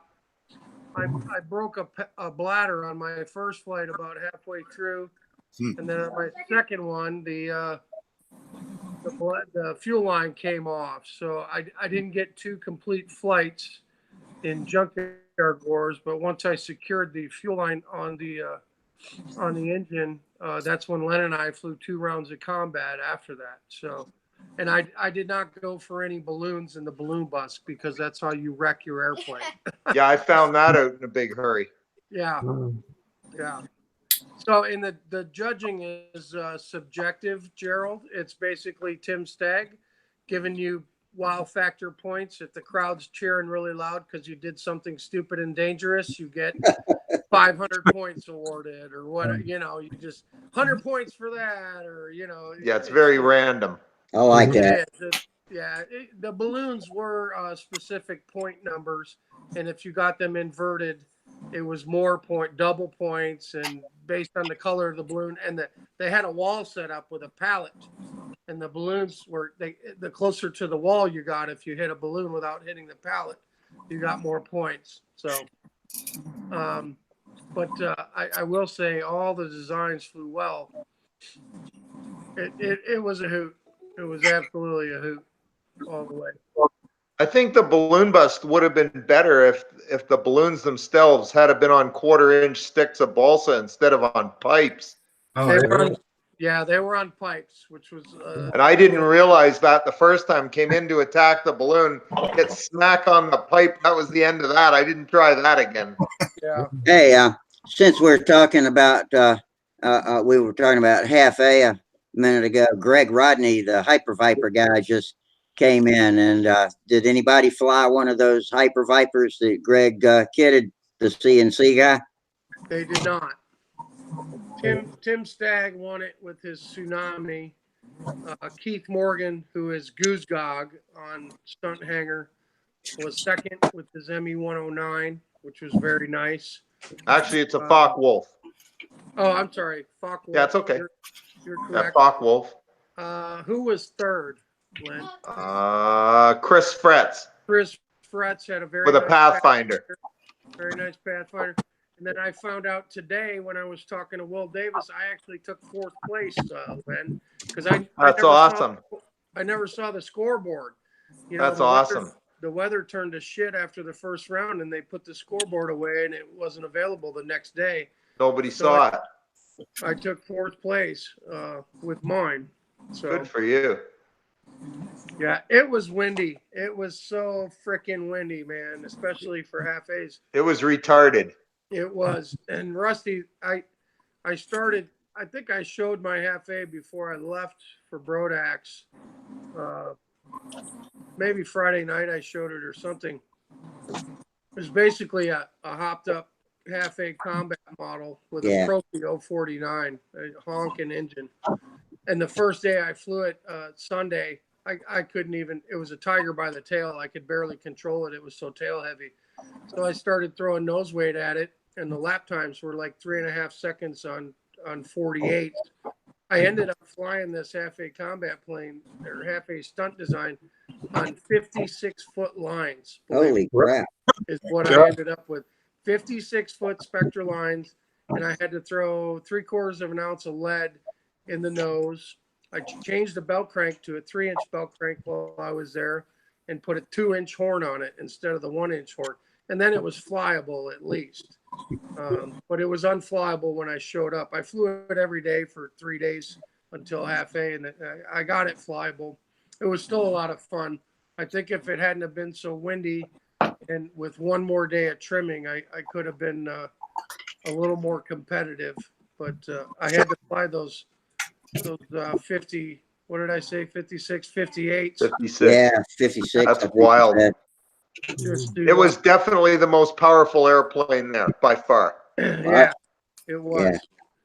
[SPEAKER 6] I broke a bladder on my first flight about halfway through, and then on my second one, the fuel line came off, so I didn't get 2 complete flights in junkyard wars. But once I secured the fuel line on the engine, that's when Len and I flew 2 rounds of combat after that. So, and I did not go for any balloons in the balloon bus because that's how you wreck your airplane.
[SPEAKER 5] Yeah, I found that out in a big hurry.
[SPEAKER 6] Yeah, yeah. So, in the judging is subjective, Gerald. It's basically Tim Stagg giving you wow factor points. If the crowd's cheering really loud because you did something stupid and dangerous, you get 500 points awarded, or what, you just 100 points for that, or
[SPEAKER 5] Yeah, it's very random.
[SPEAKER 1] I like that.
[SPEAKER 6] The balloons were specific point numbers, and if you got them inverted, it was more double points, and based on the color of the balloon. And they had a wall set up with a pallet, and the balloons were the closer to the wall you got. If you hit a balloon without hitting the pallet, you got more points. So but I will say all the designs flew well. It was a hoot. It was absolutely a hoot all the way.
[SPEAKER 5] I think the balloon bust would have been better if the balloons themselves had been on 1/4-inch sticks of balsa instead of on pipes.
[SPEAKER 2] Oh,
[SPEAKER 6] They
[SPEAKER 2] yeah.
[SPEAKER 6] were on, they were on pipes, which was
[SPEAKER 5] And I didn't realize that the first time. Came in to attack the balloon, hit smack on the pipe. That was the end of that. I didn't try that again.
[SPEAKER 6] yeah.
[SPEAKER 1] Hey, since we're talking about, we were talking about half a minute ago, Greg Rodney, the Hyper Viper guy, just came in. And did anybody fly one of those Hyper Vipers that Greg kitted, the CNC guy?
[SPEAKER 6] They did not. Tim Stagg won it with his Tsunami. Keith Morgan, who is Goose Gog on Stunthangar, was second with his ME 109, which was very nice.
[SPEAKER 5] Actually, it's a Focke Wolf.
[SPEAKER 6] Oh, I'm sorry, Focke Wolf.
[SPEAKER 5] Yeah, it's okay.
[SPEAKER 6] You're
[SPEAKER 5] Yeah,
[SPEAKER 6] correct.
[SPEAKER 5] Focke Wolf.
[SPEAKER 6] Who was third, Glenn?
[SPEAKER 5] Chris Fretz
[SPEAKER 6] Chris Fretz had a very
[SPEAKER 5] with a
[SPEAKER 6] nice
[SPEAKER 5] Pathfinder.
[SPEAKER 6] very nice Pathfinder. And then I found out today when I was talking to Will Davis, I actually took 4th place, Glenn, because
[SPEAKER 5] That's awesome.
[SPEAKER 6] I never saw the scoreboard.
[SPEAKER 5] That's
[SPEAKER 6] the
[SPEAKER 5] awesome.
[SPEAKER 6] The weather turned to shit after the first round, and they put the scoreboard away, and it wasn't available the next day.
[SPEAKER 5] Nobody saw it.
[SPEAKER 6] I took 4th place with mine. So
[SPEAKER 5] Good for you.
[SPEAKER 6] yeah, it was windy. It was so freaking windy, man, especially for half A's.
[SPEAKER 5] It was retarded.
[SPEAKER 6] It was. And Rusty, I think I showed my half A before I left for Brodax. Maybe Friday night I showed it or something. It was basically a hopped up half A combat model with a Profi 049, a honking engine. And the first day I flew it, Sunday, I couldn't even, it was a tiger by the tail. I could barely control it. It was so tail heavy. So I started throwing nose weight at it, and the lap times were like 3.5 seconds on 48. I ended up flying this half A combat plane, or half A stunt design, on 56-foot lines.
[SPEAKER 1] Holy crap.
[SPEAKER 6] Is what I ended up with. 56-foot Spectra lines, and I had to throw 3/4 of an ounce of lead in the nose. I changed the belt crank to a 3-inch belt crank while I was there, and put a 2-inch horn on it instead of the 1-inch horn. And then it was flyable at least. But it was unflyable when I showed up. I flew it every day for 3 days until half A, and I got it flyable. It was still a lot of fun. I think if it hadn't have been so windy and with one more day of trimming, I could have been a little more competitive. But I had to fly those 50 what did I say? 56, 58.
[SPEAKER 5] 56.
[SPEAKER 1] Yeah, 56.
[SPEAKER 5] That's
[SPEAKER 1] I think you
[SPEAKER 5] wild.
[SPEAKER 1] said.
[SPEAKER 6] Just
[SPEAKER 5] It
[SPEAKER 6] to,
[SPEAKER 5] was definitely the most powerful airplane there by far.
[SPEAKER 6] yeah, it was.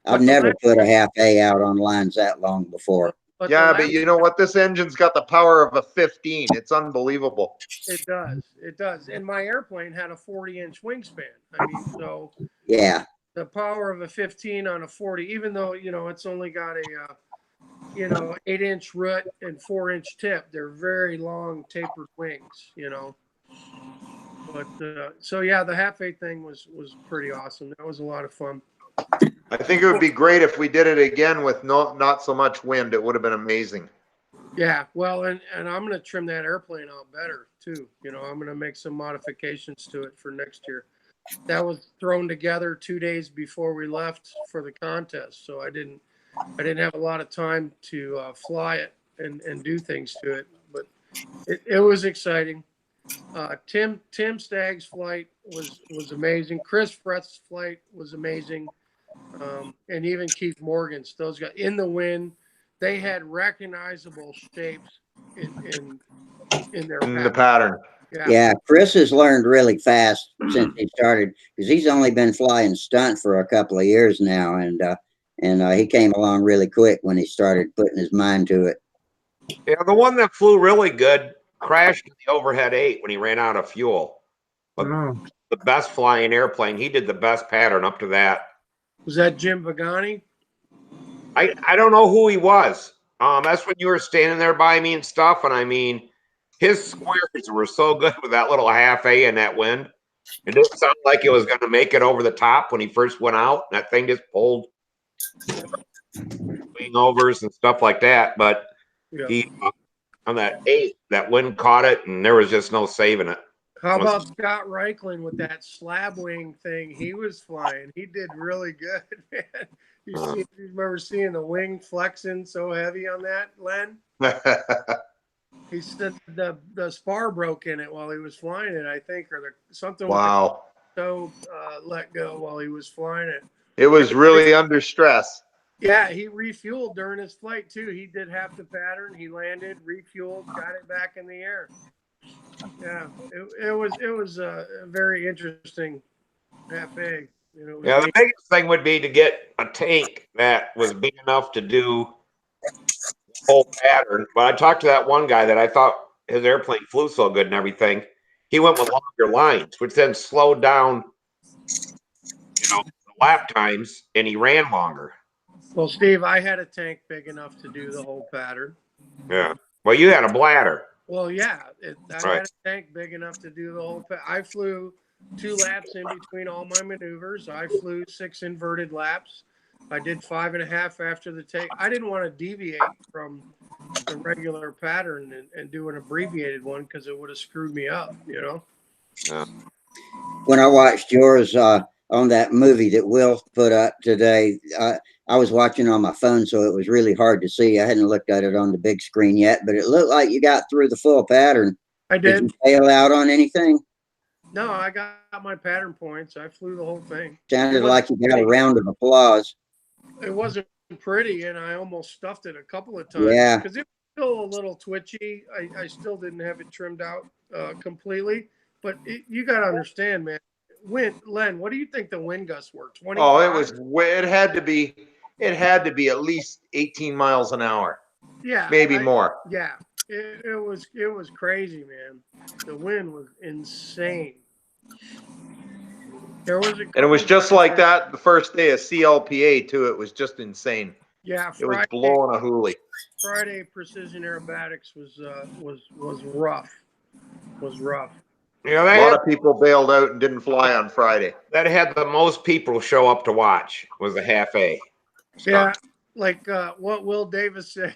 [SPEAKER 1] I've
[SPEAKER 6] But the
[SPEAKER 1] never
[SPEAKER 6] last-
[SPEAKER 1] put a half A out on lines that long before.
[SPEAKER 6] But
[SPEAKER 5] Yeah,
[SPEAKER 6] the
[SPEAKER 5] but
[SPEAKER 6] last-
[SPEAKER 5] you know what? This engine's got the power of a 15. It's unbelievable.
[SPEAKER 6] It does. It does. And my airplane had a 40-inch wingspan. I mean, so
[SPEAKER 1] Yeah,
[SPEAKER 6] the power of a 15 on a 40, even though, it's only got a, 8-inch root and 4-inch tip, they're very long tapered wings. But so yeah, the half A thing was pretty awesome. That was a lot of fun.
[SPEAKER 5] I think it would be great if we did it again with not so much wind. It would have been amazing.
[SPEAKER 6] Yeah, well, and I'm going to trim that airplane out better too. I'm going to make some modifications to it for next year. That was thrown together 2 days before we left for the contest, so I didn't have a lot of time to fly it and do things to it. But it was exciting. Tim Stagg's flight was amazing. Chris Frett's flight was amazing, and even Keith Morgan's. Those guys in the wind, they had recognizable shapes in their
[SPEAKER 5] In the
[SPEAKER 6] pattern.
[SPEAKER 5] pattern.
[SPEAKER 1] yeah. Chris has learned really fast since he started because he's only been flying stunt for a couple of years now, and he came along really quick when he started putting his mind to it.
[SPEAKER 7] Yeah, the one that flew really good crashed in the overhead 8 when he ran out of fuel. But the best flying airplane, he did the best pattern up to that.
[SPEAKER 6] Was that Jim Vagani?
[SPEAKER 7] I don't know who he was. That's when you were standing there by me and stuff, and I mean, his squares were so good with that little half A in that wind. It didn't sound like it was going to make it over the top when he first went out. That thing just pulled wing overs and stuff like that. But
[SPEAKER 6] Yeah.
[SPEAKER 7] he on that 8, that wind caught it, and there was just no saving it.
[SPEAKER 6] How about Scott Reichland with that slab wing thing he was flying? He did really good, man. You remember seeing the wing flexing so heavy on that, Len? He said the spar broke in it while he was flying it, I think, or something.
[SPEAKER 5] Wow.
[SPEAKER 6] So let go while he was flying it.
[SPEAKER 5] It was really under stress.
[SPEAKER 6] Yeah, he refueled during his flight too. He did half the pattern. He landed, refueled, got it back in the air. Yeah, it was a very interesting half A.
[SPEAKER 7] Yeah, the biggest thing would be to get a tank that was big enough to do the whole pattern. But I talked to that one guy that I thought his airplane flew so good and everything. He went with longer lines, which then slowed down, the lap times, and he ran longer.
[SPEAKER 6] Well, Steve, I had a tank big enough to do the whole pattern.
[SPEAKER 7] Yeah. Well, you had a bladder.
[SPEAKER 6] Well, yeah, I
[SPEAKER 7] Right.
[SPEAKER 6] had a tank big enough to do the whole. I flew 2 laps in between all my maneuvers. I flew 6 inverted laps. I did 5.5 after the take. I didn't want to deviate from the regular pattern and do an abbreviated one because it would have screwed me up.
[SPEAKER 7] Yeah.
[SPEAKER 1] When I watched yours on that movie that Will put up today, I was watching on my phone, so it was really hard to see. I hadn't looked at it on the big screen yet, but it looked like you got through the full pattern.
[SPEAKER 6] I
[SPEAKER 1] Did
[SPEAKER 6] did.
[SPEAKER 1] you fail out on anything?
[SPEAKER 6] No, I got my pattern points. I flew the whole thing.
[SPEAKER 1] Sounded like you got a round of applause.
[SPEAKER 6] It wasn't pretty, and I almost stuffed it a couple of times.
[SPEAKER 1] Yeah.
[SPEAKER 6] Because it was still a little twitchy. I still didn't have it trimmed out completely. But you got to understand, man. Len, what do you think the wind gusts were? 25?
[SPEAKER 5] Oh, it had to be at least 18 miles an hour.
[SPEAKER 6] Yeah.
[SPEAKER 5] Maybe more.
[SPEAKER 6] Yeah. It was crazy, man. The wind was insane.
[SPEAKER 5] And it was just like that the first day of CLPA too. It was just insane.
[SPEAKER 6] Yeah,
[SPEAKER 5] It was blowing a hoolie.
[SPEAKER 6] Friday precision aerobatics was rough. Was rough.
[SPEAKER 5] A lot of people bailed out and didn't fly on Friday.
[SPEAKER 7] That had the most people show up to watch was the half A.
[SPEAKER 6] Yeah, like what Will Davis said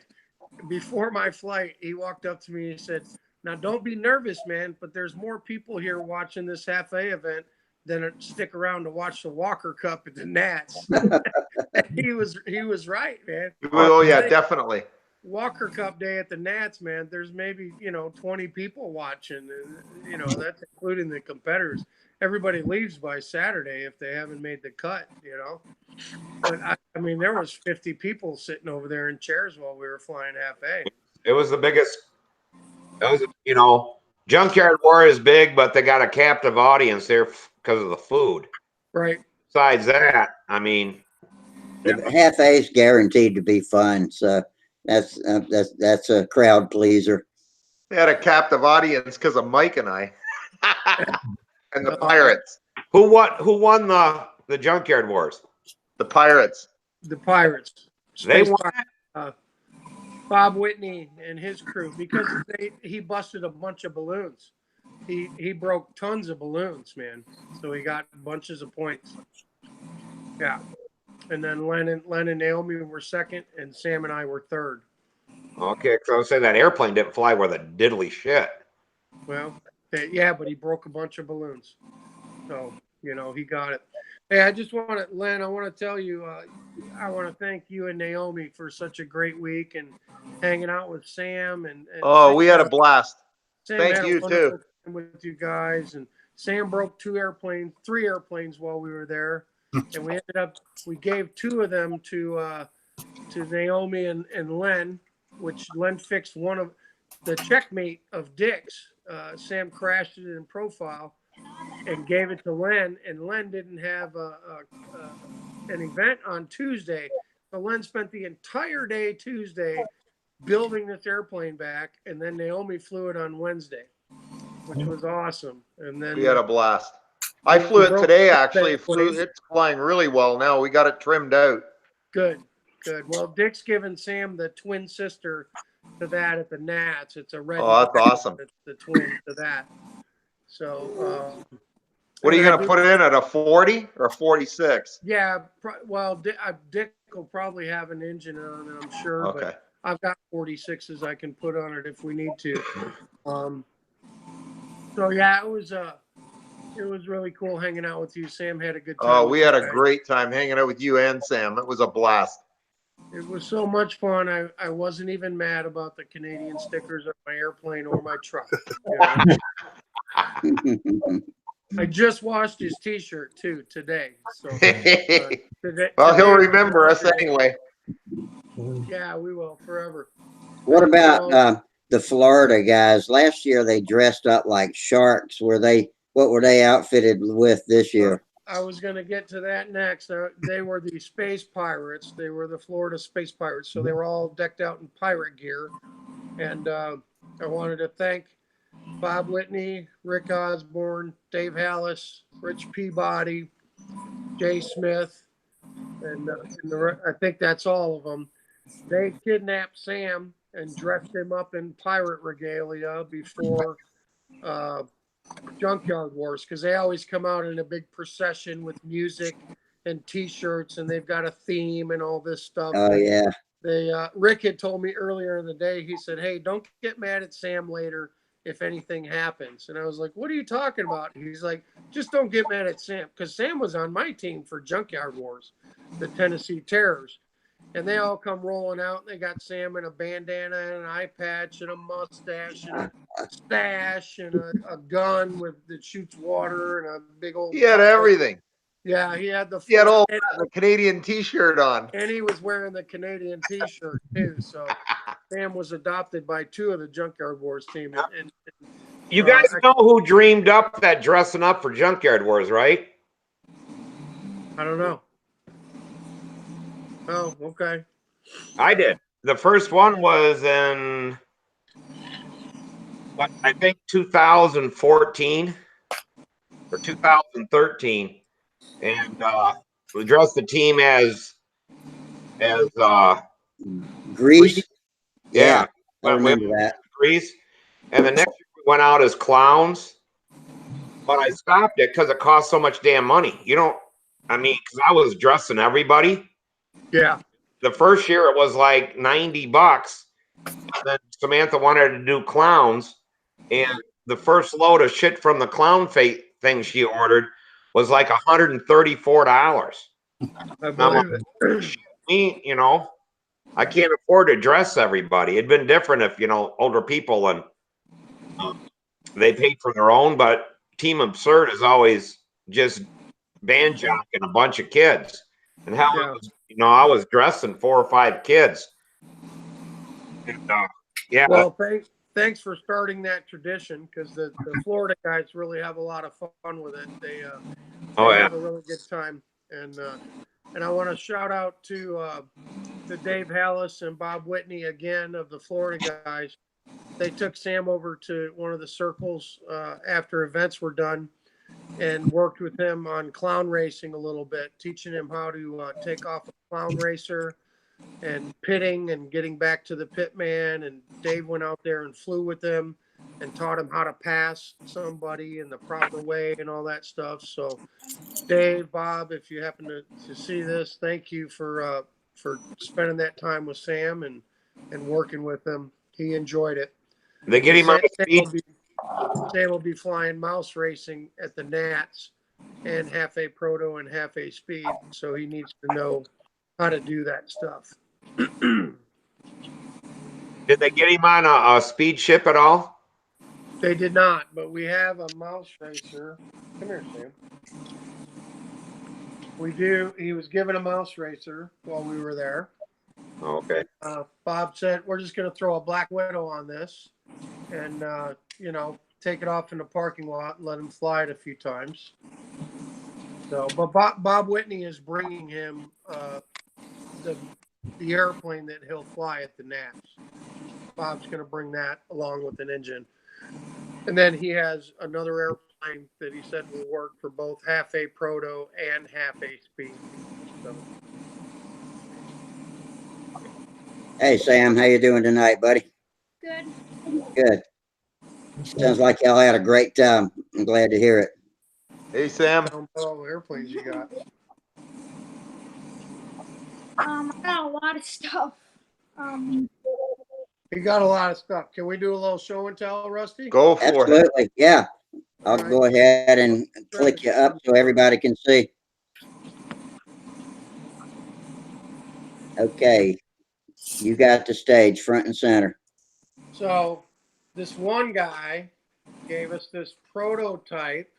[SPEAKER 6] before my flight. He walked up to me and he said, "Now don't be nervous, man, but there's more people here watching this half A event than stick around to watch the Walker Cup at the Nats." he was right, man.
[SPEAKER 5] Oh yeah, definitely.
[SPEAKER 6] Walker Cup day at the Nats, man, there's maybe 20 people watching, and that's including the competitors. everybody leaves by Saturday if they haven't made the cut, you know. But I mean, there was 50 people sitting over there in chairs while we were flying half A.
[SPEAKER 7] It was the biggest. It was, you know, Junkyard War is big, but they got a captive audience there because of the food.
[SPEAKER 6] Right.
[SPEAKER 7] Besides that, I mean,
[SPEAKER 1] The half A's guaranteed to be fun, so that's a crowd pleaser.
[SPEAKER 5] They had a captive audience because of Mike and I. And the Pirates.
[SPEAKER 7] who won the Junkyard Wars?
[SPEAKER 5] The Pirates.
[SPEAKER 6] The Pirates.
[SPEAKER 7] They
[SPEAKER 6] Space
[SPEAKER 7] won.
[SPEAKER 6] Pirates. Bob Whitney and his crew, because he busted a bunch of balloons. He broke tons of balloons, man. So he got bunches of points. Yeah. And then Len and Naomi were second, and Sam and I were third.
[SPEAKER 7] Okay, because I was saying that airplane didn't fly worth a diddly shit.
[SPEAKER 6] Well, yeah, but he broke a bunch of balloons. So, you know, he got it. Hey, I just want to, Len, I want to tell you, I want to thank you and Naomi for such a great week and hanging out with Sam. And
[SPEAKER 5] Oh, we had a blast.
[SPEAKER 6] Sam
[SPEAKER 5] Thank
[SPEAKER 6] had a
[SPEAKER 5] you,
[SPEAKER 6] wonderful
[SPEAKER 5] too.
[SPEAKER 6] time with you guys. And Sam broke three airplanes while we were there. And we gave two of them to Naomi and Len, which Len fixed one of the checkmate of Dick's. Sam crashed it in profile and gave it to Len, and Len didn't have an event on Tuesday. So Len spent the entire day Tuesday building this airplane back, and then Naomi flew it on Wednesday, which was awesome. And then
[SPEAKER 5] We had a blast. I flew it today, actually. It's flying really well now. We got it trimmed out.
[SPEAKER 6] Good. Well, Dick's given Sam the twin sister to that at the Nats. It's a red.
[SPEAKER 5] Oh, that's awesome.
[SPEAKER 6] It's the twin to that. So,
[SPEAKER 5] what are you going to put it in at a 40 or 46?
[SPEAKER 6] Yeah, well, Dick will probably have an engine on it, I'm sure.
[SPEAKER 5] Okay.
[SPEAKER 6] But I've got 46s I can put on it if we need to. So yeah, it was really cool hanging out with you. Sam had a good time.
[SPEAKER 5] Oh, we had a great time hanging out with you and Sam. It was a blast.
[SPEAKER 6] It was so much fun. I wasn't even mad about the Canadian stickers on my airplane or my truck. You know? I just washed his T-shirt too today. So
[SPEAKER 5] well, he'll remember us anyway.
[SPEAKER 6] Yeah, we will forever.
[SPEAKER 1] What about the Florida guys? Last year they dressed up like sharks. What were they outfitted with this year?
[SPEAKER 6] I was going to get to that next. They were the Space Pirates. They were the Florida Space Pirates. So they were all decked out in pirate gear. And I wanted to thank Bob Whitney, Rick Osborne, Dave Hallis, Rich Peabody, Jay Smith, and I think that's all of them. They kidnapped Sam and dressed him up in pirate regalia before Junkyard Wars, because they always come out in a big procession with music and T-shirts, and they've got a theme and all this stuff.
[SPEAKER 1] Oh yeah.
[SPEAKER 6] Rick had told me earlier in the day. He said, "Hey, don't get mad at Sam later if anything happens." And I was like, "What are you talking about?" He's like, "Just don't get mad at Sam," because Sam was on my team for Junkyard Wars, the Tennessee Terrors. And they all come rolling out. And they got Sam in a bandana and an eye patch and a mustache and a stash and a gun that shoots water and a big old.
[SPEAKER 5] He had everything.
[SPEAKER 6] Yeah, he had
[SPEAKER 5] He had all the Canadian T-shirt on.
[SPEAKER 6] And he was wearing the Canadian T-shirt too. So Sam was adopted by two of the Junkyard Wars team. And
[SPEAKER 7] you guys know who dreamed up that dressing up for Junkyard Wars, right?
[SPEAKER 6] I don't know. Oh, okay.
[SPEAKER 7] I did. The first one was in, I think 2014 or 2013, and we dressed the team as
[SPEAKER 1] Grease.
[SPEAKER 7] Yeah,
[SPEAKER 1] I remember that.
[SPEAKER 7] Grease, and the next year we went out as clowns. But I stopped it because it cost so much damn money. Because I was dressing everybody.
[SPEAKER 6] Yeah.
[SPEAKER 7] The first year it was like $90. Then Samantha wanted to do clowns, and the first load of shit from the clown thing she ordered was like $134.
[SPEAKER 6] I believe
[SPEAKER 7] it. I can't afford to dress everybody. It'd been different if older people and they paid for their own, but Team Absurd is always just banjocking a bunch of kids. And how
[SPEAKER 6] Yeah.
[SPEAKER 7] I was dressing 4 or 5 kids. And, yeah.
[SPEAKER 6] Well, thanks for starting that tradition, because the Florida guys really have a lot of fun with it. They have a really good time, and I want to shout out to Dave Hallis and Bob Whitney again of the Florida guys. They took Sam over to one of the circles after events were done and worked with him on clown racing a little bit, teaching him how to take off a clown racer and pitting and getting back to the pit man. And Dave went out there and flew with him and taught him how to pass somebody in the proper way and all that stuff. So Dave, Bob, if you happen to see this, thank you for spending that time with Sam and working with him. He enjoyed it.
[SPEAKER 7] They get him on
[SPEAKER 6] Sam
[SPEAKER 7] speed.
[SPEAKER 6] will be flying mouse racing at the Nats and half a proto and half a speed. So he needs to know how to do that stuff.
[SPEAKER 7] Did they get him on a speed ship at all?
[SPEAKER 6] They did not, but we have a mouse racer. Come here, Sam. We do. He was given a mouse racer while we were there.
[SPEAKER 7] Okay.
[SPEAKER 6] Bob said, we're just going to throw a Black Widow on this and, take it off in the parking lot and let him fly it a few times. So, but Bob Whitney is bringing him the airplane that he'll fly at the Nats. Bob's going to bring that along with an engine. And then he has another airplane that he said will work for both half a proto and half a speed. So.
[SPEAKER 1] Hey, Sam, how you doing tonight, buddy?
[SPEAKER 8] Good.
[SPEAKER 1] Good. Sounds like y'all had a great time. I'm glad to hear it.
[SPEAKER 5] Hey, Sam.
[SPEAKER 6] Tell 'em about all the airplanes you got.
[SPEAKER 8] I got a lot of stuff.
[SPEAKER 6] You got a lot of stuff. Can we do a little show and tell, Rusty?
[SPEAKER 5] Go for it.
[SPEAKER 1] Absolutely. Yeah. I'll
[SPEAKER 6] All right.
[SPEAKER 1] go ahead and click you up so everybody can see. Okay. You got the stage front and center.
[SPEAKER 6] So this one guy gave us this prototype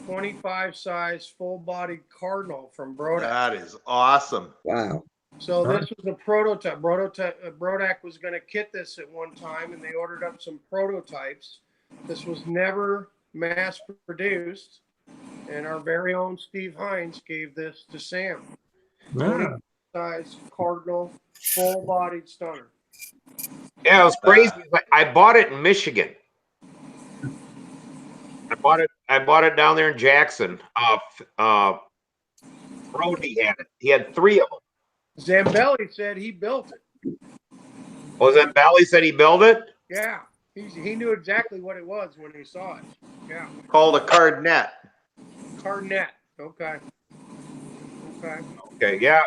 [SPEAKER 6] 25 size full bodied Cardinal from Brodak.
[SPEAKER 5] That is awesome.
[SPEAKER 1] Wow.
[SPEAKER 6] So this was a prototype. Brodak was going to kit this at one time, and they ordered up some prototypes. This was never mass produced, and our very own Steve Hines gave this to Sam. 25 size Cardinal full bodied stunner.
[SPEAKER 7] Yeah, it was crazy. I bought it in Michigan. I bought it down there in Jackson. Brody had it. He had 3 of them.
[SPEAKER 6] Zambelli said he built it.
[SPEAKER 7] Was that Valley said he built it?
[SPEAKER 6] Yeah, he knew exactly what it was when he saw it. Yeah.
[SPEAKER 5] Called a cardnet.
[SPEAKER 6] Cardnet. Okay.
[SPEAKER 7] Okay, yeah.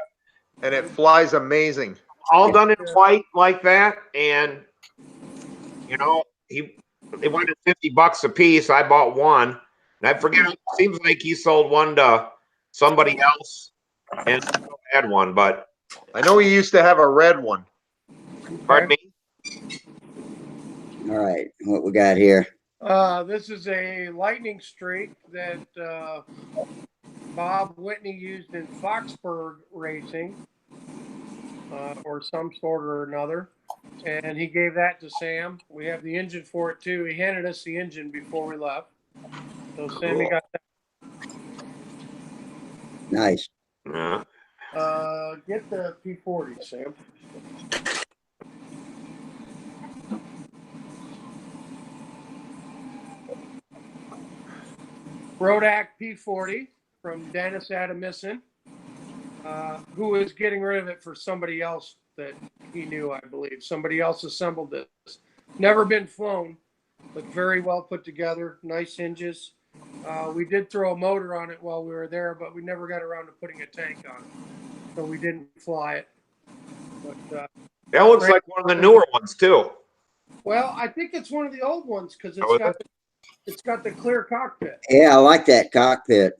[SPEAKER 5] And it flies amazing.
[SPEAKER 7] All done in white like that, and they wanted $50 a piece. I bought one, and I forget. It seems like he sold one to somebody else, and had one. But
[SPEAKER 5] I know he used to have a red one.
[SPEAKER 7] pardon me.
[SPEAKER 1] All right. What we got here?
[SPEAKER 6] This is a lightning streak that Bob Whitney used in Foxburg racing, or some sort or another. And he gave that to Sam. We have the engine for it too. He handed us the engine before we left. So Sammy got that.
[SPEAKER 1] Nice.
[SPEAKER 7] Yeah.
[SPEAKER 6] Get the P40, Sam. Brodak P40 from Dennis Adamison, who is getting rid of it for somebody else that he knew, I believe. Somebody else assembled this. Never been flown, but very well put together. Nice hinges. We did throw a motor on it while we were there, but we never got around to putting a tank on it. So we didn't fly it. But
[SPEAKER 7] That looks like one of the newer ones too.
[SPEAKER 6] well, I think it's one of the old ones because it's got the clear cockpit.
[SPEAKER 1] Yeah, I like that cockpit.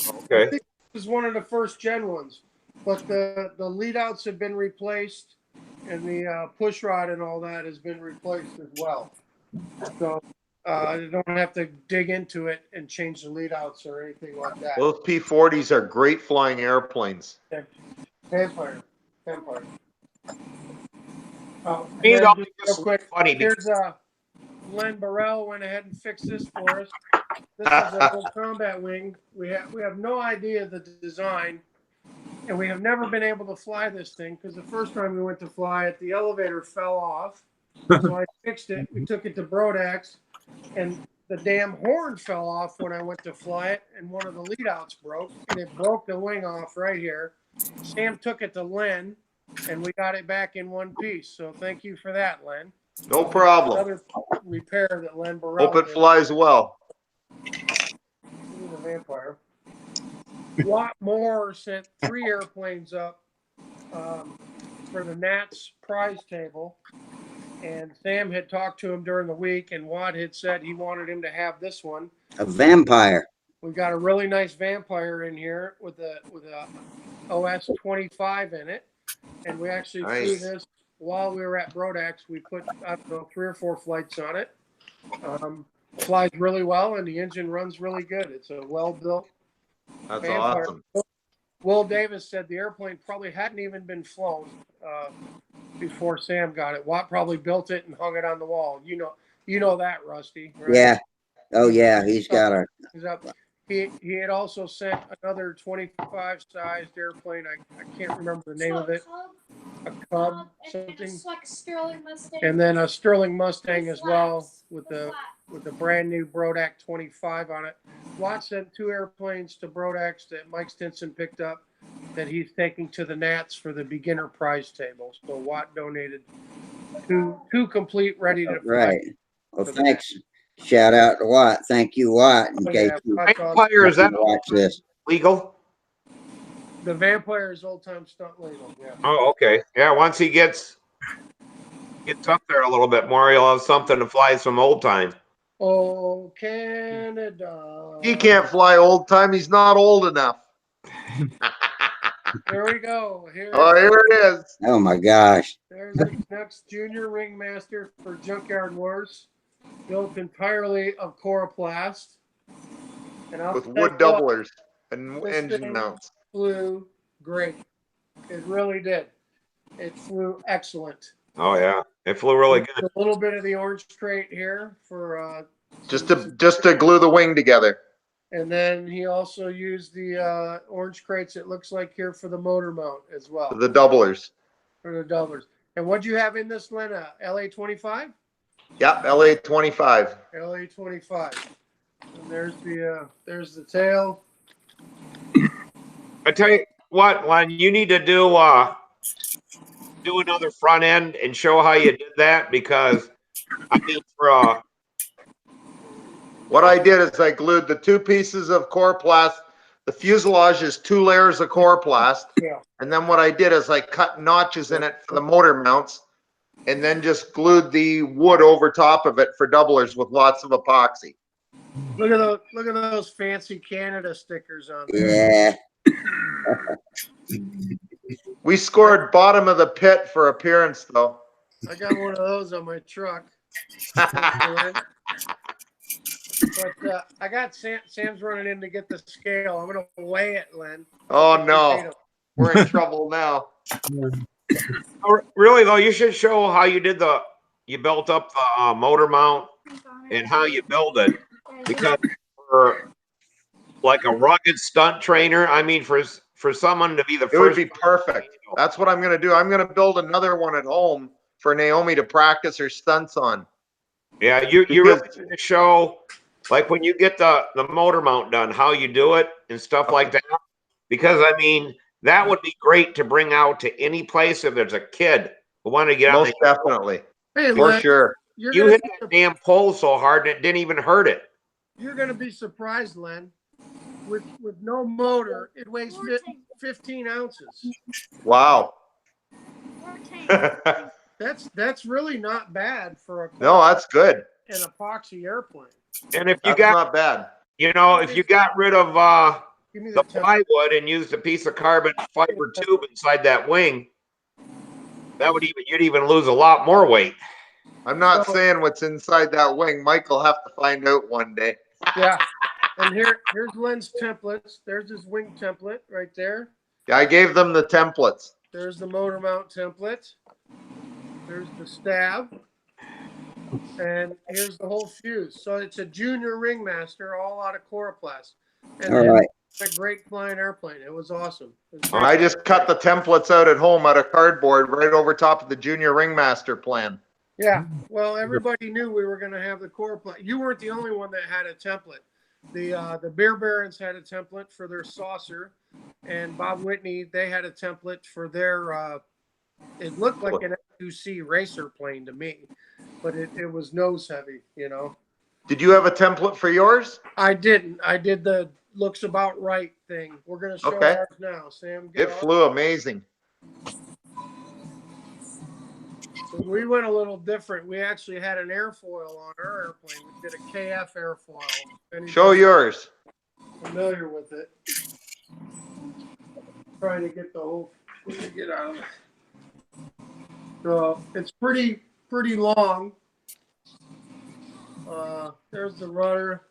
[SPEAKER 7] Okay.
[SPEAKER 6] I think this is one of the first gen ones, but the lead outs have been replaced, and the push rod and all that has been replaced as well. So I don't have to dig into it and change the lead outs or anything like that.
[SPEAKER 5] Those P-40s are great flying airplanes.
[SPEAKER 6] Vampire. Oh,
[SPEAKER 7] You
[SPEAKER 6] and
[SPEAKER 7] know,
[SPEAKER 6] just
[SPEAKER 7] it's
[SPEAKER 6] real quick,
[SPEAKER 7] funny because
[SPEAKER 6] here's Len Burrell went ahead and fixed this for us. This is a little combat wing. We have no idea the design, and we have never been able to fly this thing because the first time we went to fly it, the elevator fell off. So I fixed it. We took it to Brodax, and the damn horn fell off when I went to fly it, and one of the lead outs broke, and it broke the wing off right here. Sam took it to Len, and we got it back in one piece. So thank you for that, Len.
[SPEAKER 5] No problem.
[SPEAKER 6] Another repair that Len Burrell
[SPEAKER 5] Hope it
[SPEAKER 6] did.
[SPEAKER 5] flies well.
[SPEAKER 6] He's a vampire. Watt Moore sent 3 airplanes up for the Nats prize table. And Sam had talked to him during the week, and Watt had said he wanted him to have this one.
[SPEAKER 1] A vampire.
[SPEAKER 6] We've got a really nice vampire in here with a OS 25 in it. And we actually flew this while we were at Brodax. We put, I don't know, 3 or 4 flights on it. Flies really well, and the engine runs really good. It's a well-built
[SPEAKER 5] That's
[SPEAKER 6] vampire.
[SPEAKER 5] awesome.
[SPEAKER 6] Will Davis said the airplane probably hadn't even been flown before Sam got it. Watt probably built it and hung it on the wall. You know that, Rusty, right?
[SPEAKER 1] Yeah. Oh yeah, he's got a.
[SPEAKER 6] He had also sent another 25 sized airplane. I can't remember the name of it. A Cub something.
[SPEAKER 8] It's like a Sterling Mustang.
[SPEAKER 6] And then a Sterling Mustang as well with the brand new Brodax 25 on it. Watt sent 2 airplanes to Brodax that Mike Stinson picked up that he's taking to the Nats for the beginner prize table. So Watt donated two complete, ready to fly.
[SPEAKER 1] Right. Well, thanks. Shout out to Watt. Thank you, Watt. In case you
[SPEAKER 7] Vampire, is that
[SPEAKER 1] watch this.
[SPEAKER 7] legal?
[SPEAKER 6] The Vampire is old time stunt legal. Yeah.
[SPEAKER 7] Oh, okay. Yeah, once he gets up there a little bit more, he'll have something to fly some old time.
[SPEAKER 6] Oh, Canada.
[SPEAKER 5] He can't fly old time. He's not old enough.
[SPEAKER 6] There we go.
[SPEAKER 5] Here it is.
[SPEAKER 1] Oh my gosh.
[SPEAKER 6] There's the next junior ringmaster for Junkyard Wars, built entirely of coroplast. And
[SPEAKER 5] With wood doublers and engine mounts.
[SPEAKER 6] Flew great. It really did. It flew excellent.
[SPEAKER 7] Oh yeah, it flew really good.
[SPEAKER 6] A little bit of the orange crate here for
[SPEAKER 5] just to glue the wing together.
[SPEAKER 6] And then he also used the orange crates, it looks like, here for the motor mount as well.
[SPEAKER 5] The doublers.
[SPEAKER 6] For the doublers. And what'd you have in this, Lena? LA-25?
[SPEAKER 5] Yep, LA-25.
[SPEAKER 6] LA-25. And there's the tail.
[SPEAKER 7] I tell you what, Len, you need to do another front end and show how you did that, because I mean, for
[SPEAKER 5] what I did is I glued the 2 pieces of coroplast. The fuselage is 2 layers of coroplast.
[SPEAKER 6] Yeah.
[SPEAKER 5] And then what I did is I cut notches in it for the motor mounts, and then just glued the wood over top of it for doublers with lots of epoxy.
[SPEAKER 6] Look at those fancy Canada stickers on there.
[SPEAKER 1] Yeah.
[SPEAKER 5] We scored bottom of the pit for appearance, though.
[SPEAKER 6] I got one of those on my truck. But I got Sam's running in to get the scale. I'm going to weigh it, Len.
[SPEAKER 5] Oh, no. We're in trouble now.
[SPEAKER 7] Really, though, you should show how you did you built up the motor mount and how you build it. Because for like a rugged stunt trainer, I mean, for someone to be the first.
[SPEAKER 5] It would be perfect. That's what I'm going to do. I'm going to build another one at home for Naomi to practice her stunts on.
[SPEAKER 7] Yeah, you really need to show, like, when you get the motor mount done, how you do it and stuff like that. Because, I mean, that would be great to bring out to any place if there's a kid who want to get on.
[SPEAKER 5] Most definitely.
[SPEAKER 6] Hey,
[SPEAKER 5] for
[SPEAKER 6] Len,
[SPEAKER 5] sure.
[SPEAKER 7] You hit that damn pole so hard and it didn't even hurt it.
[SPEAKER 6] You're going to be surprised, Len. With no motor, it weighs 15 ounces.
[SPEAKER 5] Wow.
[SPEAKER 8] 14.
[SPEAKER 6] That's really not bad for
[SPEAKER 5] No, that's good.
[SPEAKER 6] an epoxy airplane.
[SPEAKER 7] And if you
[SPEAKER 5] That's
[SPEAKER 7] got,
[SPEAKER 5] not bad.
[SPEAKER 7] if you got rid of
[SPEAKER 6] Give me
[SPEAKER 7] the
[SPEAKER 6] the
[SPEAKER 7] plywood and used a piece of carbon fiber tube inside that wing, you'd even lose a lot more weight.
[SPEAKER 5] I'm not
[SPEAKER 6] So-
[SPEAKER 5] saying what's inside that wing. Mike will have to find out one day.
[SPEAKER 6] Yeah. And here's Lynn's templates. There's his wing template right there.
[SPEAKER 5] Yeah, I gave them the templates.
[SPEAKER 6] There's the motor mount template. There's the stab. And here's the whole fuse. So it's a junior ringmaster all out of Coroplast. And
[SPEAKER 1] All
[SPEAKER 6] then
[SPEAKER 1] right.
[SPEAKER 6] a great flying airplane. It was awesome. It was
[SPEAKER 5] I just cut the templates out at home out of cardboard right over top of the junior ringmaster plan.
[SPEAKER 6] Yeah. Well, everybody knew we were going to have the Coroplast. You weren't the only one that had a template. The Beer Barons had a template for their saucer, and Bob Whitney, they had a template for their it looked like an F2C racer plane to me, but it was nose heavy, you know.
[SPEAKER 5] Did you have a template for yours?
[SPEAKER 6] I didn't. I did the looks about right thing. We're going to show
[SPEAKER 5] Okay.
[SPEAKER 6] ours now. Sam, get
[SPEAKER 5] It
[SPEAKER 6] off.
[SPEAKER 5] flew amazing.
[SPEAKER 6] We went a little different. We actually had an airfoil on our airplane. We did a KF airfoil.
[SPEAKER 5] Show yours.
[SPEAKER 6] Familiar with it. Trying to get the whole get out of it. So it's pretty long. There's the rudder.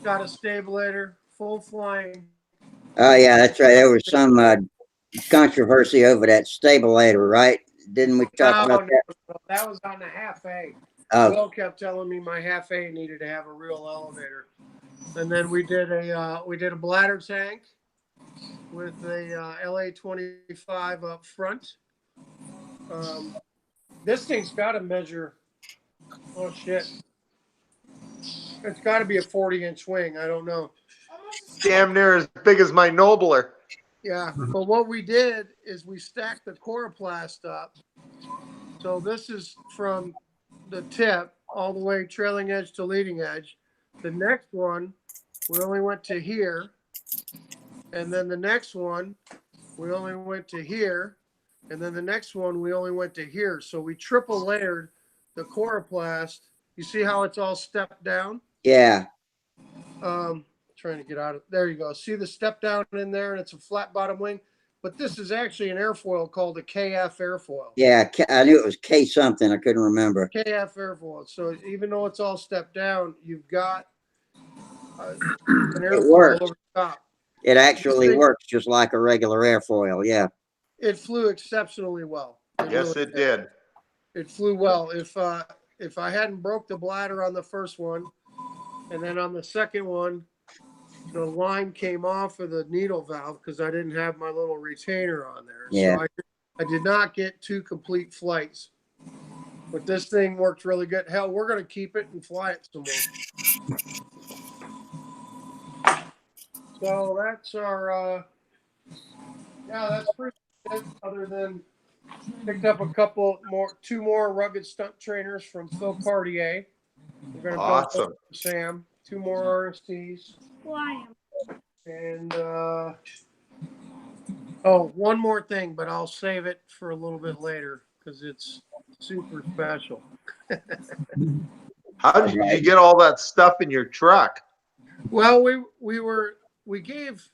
[SPEAKER 6] Got a stabilizer, full flying.
[SPEAKER 1] Oh, yeah, that's right. There was some controversy over that stabilizer, right? Didn't we talk about that?
[SPEAKER 6] No, that was on the half A.
[SPEAKER 1] Oh,
[SPEAKER 6] Will kept telling me my half A needed to have a real elevator. And then we did a bladder tank with a LA 25 up front. This thing's got to measure. Oh shit! It's got to be a 40-inch wing. I don't know.
[SPEAKER 5] Damn near as big as my Nobler.
[SPEAKER 6] Yeah, but what we did is we stacked the Coroplast up. So this is from the tip all the way trailing edge to leading edge. The next one, we only went to here. And then the next one, we only went to here. And then the next one, we only went to here. So we triple layered the Coroplast. You see how it's all stepped down?
[SPEAKER 1] yeah.
[SPEAKER 6] Trying to get out of there. You go. See the step down in there, and it's a flat bottom wing. But this is actually an airfoil called a KF airfoil.
[SPEAKER 1] Yeah, I knew it was K something. I couldn't remember.
[SPEAKER 6] KF airfoil. So even though it's all stepped down, you've got an airfoil
[SPEAKER 1] works.
[SPEAKER 6] over the top.
[SPEAKER 1] It actually works just like a regular airfoil. Yeah.
[SPEAKER 6] It flew exceptionally well.
[SPEAKER 5] Yes, it did.
[SPEAKER 6] It flew well. If I hadn't broke the bladder on the first one, and then on the second one, the line came off of the needle valve because I didn't have my little retainer on there.
[SPEAKER 1] Yeah.
[SPEAKER 6] So I did not get 2 complete flights. But this thing worked really good. Hell, we're going to keep it and fly it some more. So that's our, that's pretty good. Other than picked up two more rugged stunt trainers from Phil Cartier. We're going to
[SPEAKER 5] Awesome.
[SPEAKER 6] Sam, 2 more RSTs.
[SPEAKER 8] Why?
[SPEAKER 6] And one more thing, but I'll save it for a little bit later because it's super special.
[SPEAKER 5] How did you get all that stuff in your truck?
[SPEAKER 6] Well, we gave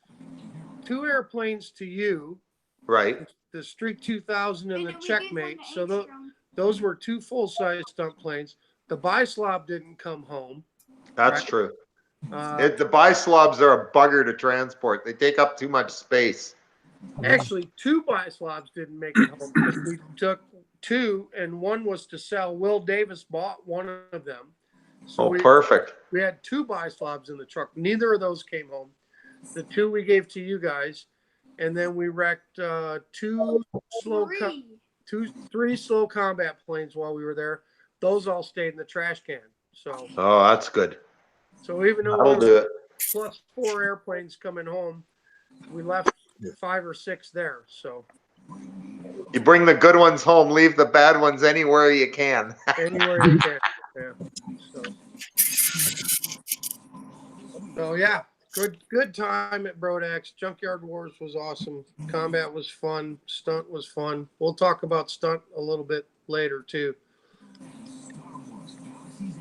[SPEAKER 6] 2 airplanes to you,
[SPEAKER 5] Right.
[SPEAKER 6] the Streak 2000 and the Checkmate. So those were 2 full-size stunt planes. The Bislob didn't come home.
[SPEAKER 5] That's
[SPEAKER 6] Right.
[SPEAKER 5] true.
[SPEAKER 6] The
[SPEAKER 5] Bislobs are a bugger to transport. They take up too much space.
[SPEAKER 6] Actually, 2 Bislobs didn't make it home because we took 2, and one was to sell. Will Davis bought one of them. So
[SPEAKER 5] Perfect.
[SPEAKER 6] We had 2 Bislobs in the truck. Neither of those came home. The 2 we gave to you guys, and then we wrecked 3 slow combat planes while we were there. Those all stayed in the trash can. So
[SPEAKER 5] that's good.
[SPEAKER 6] So even though
[SPEAKER 5] I'll do it.
[SPEAKER 6] plus 4 airplanes coming home, we left 5 or 6 there. So
[SPEAKER 5] You bring the good ones home, leave the bad ones anywhere you can.
[SPEAKER 6] anywhere you can. Yeah. So yeah, good time at Brodax. Junkyard Wars was awesome. Combat was fun. Stunt was fun. We'll talk about stunt a little bit later too.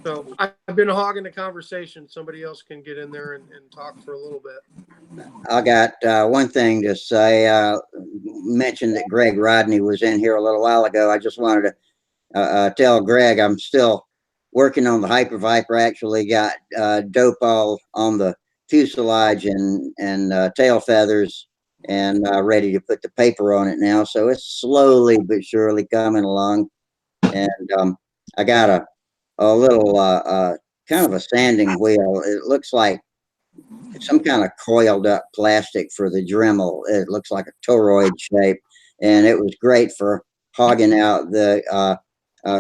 [SPEAKER 6] So I've been hogging the conversation. Somebody else can get in there and talk for a little bit.
[SPEAKER 1] I got one thing to say. Mentioned that Greg Rodney was in here a little while ago. I just wanted tell Greg I'm still working on the Hyper Viper. Actually got dope all on the fuselage and tail feathers and ready to put the paper on it now. So it's slowly but surely coming along. And I got a little kind of a sanding wheel. It looks like some kind of coiled up plastic for the Dremel. It looks like a toroid shape, and it was great for hogging out the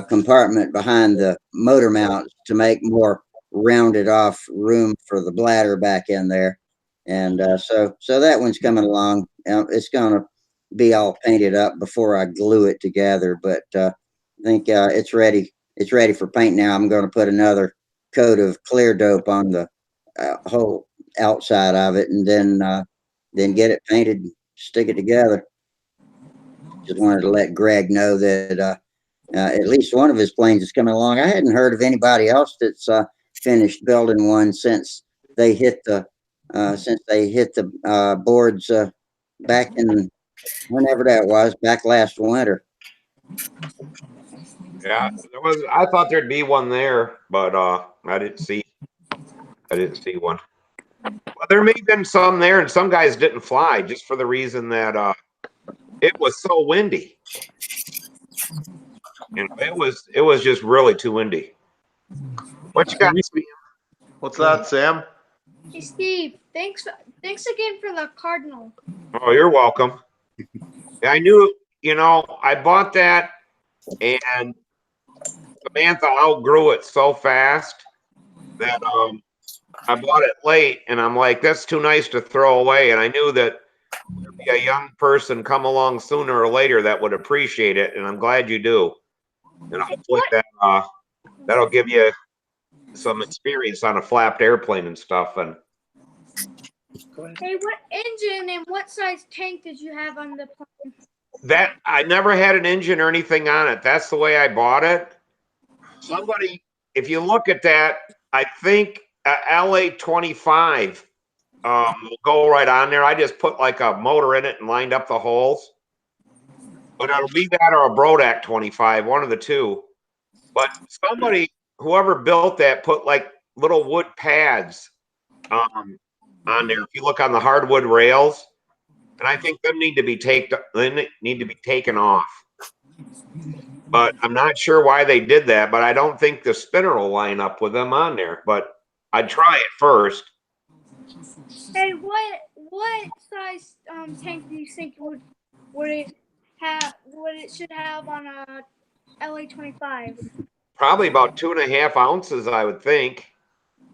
[SPEAKER 1] compartment behind the motor mounts to make more rounded off room for the bladder back in there. And so that one's coming along. It's gonna be all painted up before I glue it together, but I think it's ready. It's ready for paint now. I'm going to put another coat of clear dope on the whole outside of it, and then get it painted, stick it together. Just wanted to let Greg know that at least one of his planes is coming along. I hadn't heard of anybody else that's finished building one since they hit the boards back in whenever that was, back last winter.
[SPEAKER 7] Yeah, there was. I thought there'd be one there, but I didn't see one. Well, there may have been some there, and some guys didn't fly just for the reason that it was so windy. You know, it was just really too windy. What you got?
[SPEAKER 5] What's that, Sam?
[SPEAKER 8] Hey Steve, thanks again for the cardinal.
[SPEAKER 7] Oh, you're welcome. I knew, you know, I bought that, and Samantha outgrew it so fast that I bought it late, and I'm like, that's too nice to throw away. And I knew that there'd be a young person come along sooner or later that would appreciate it, and I'm glad you do. And hopefully that'll give you some experience on a flapped airplane and stuff. And
[SPEAKER 8] Hey, what engine and what size tank did you have on the plane?
[SPEAKER 7] that I never had an engine or anything on it. That's the way I bought it. Somebody, if you look at that, I think LA-25 will go right on there. I just put like a motor in it and lined up the holes. But it'll be that or a Brodak 25, one of the two. But somebody, whoever built that, put like little wood pads on there. If you look on the hardwood rails, and I think them need to be taken off. But I'm not sure why they did that. But I don't think the spinner will line up with them on there. But I'd try it first.
[SPEAKER 8] Hey, what size tank do you think would it should have on a LA-25?
[SPEAKER 7] Probably about 2.5 ounces, I would think.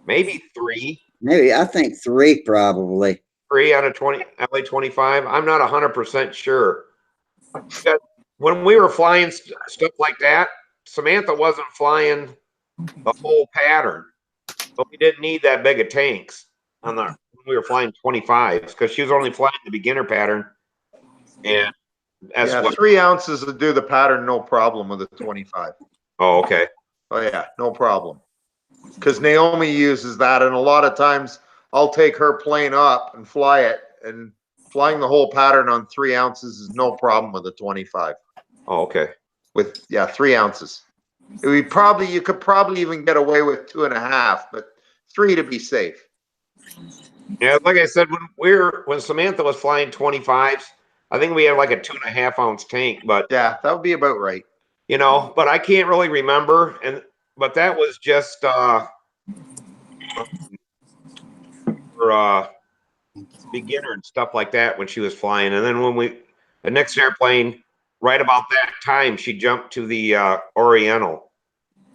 [SPEAKER 7] Maybe three.
[SPEAKER 1] Maybe I think 3 probably.
[SPEAKER 7] 3 out of 20 LA-25. I'm not 100% sure. When we were flying stuff like that, Samantha wasn't flying the whole pattern, but we didn't need that big of tanks on the when we were flying 25s because she was only flying the beginner pattern, and that's
[SPEAKER 5] Yeah,
[SPEAKER 7] what.
[SPEAKER 5] 3 ounces to do the pattern, no problem with a 25.
[SPEAKER 7] Oh, okay.
[SPEAKER 5] Oh yeah, no problem. Because Naomi uses that, and a lot of times I'll take her plane up and fly it, and flying the whole pattern on 3 ounces is no problem with a 25.
[SPEAKER 7] Oh, okay.
[SPEAKER 5] With 3 ounces, you could probably even get away with 2.5, but 3 to be safe.
[SPEAKER 7] Yeah, like I said, when Samantha was flying 25s, I think we had like a 2.5 ounce tank, but
[SPEAKER 5] Yeah, that would be about right.
[SPEAKER 7] you know, but I can't really remember, but that was just for beginner and stuff like that when she was flying. And then the next airplane, right about that time, she jumped to the Oriental.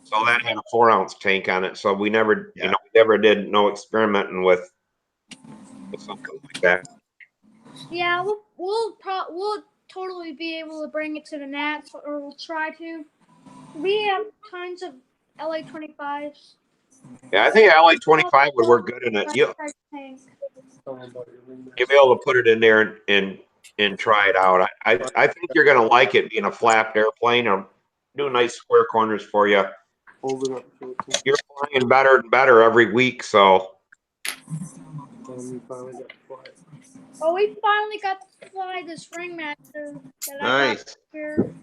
[SPEAKER 7] So that had a 4 ounce tank on it. So we never,
[SPEAKER 5] Yeah.
[SPEAKER 7] we never did no experimenting with something like that.
[SPEAKER 8] Yeah, we'll totally be able to bring it to the Nats, or we'll try to. We have tons of LA-25s.
[SPEAKER 7] Yeah, I think LA-25 would work good in it. You'll be able to put it in there and try it out. I think you're gonna like it being a flapped airplane or do nice square corners for you. You're flying better and better every week, so.
[SPEAKER 8] Oh, we finally got to fly this Ringmaster that I got
[SPEAKER 5] Nice.
[SPEAKER 8] here.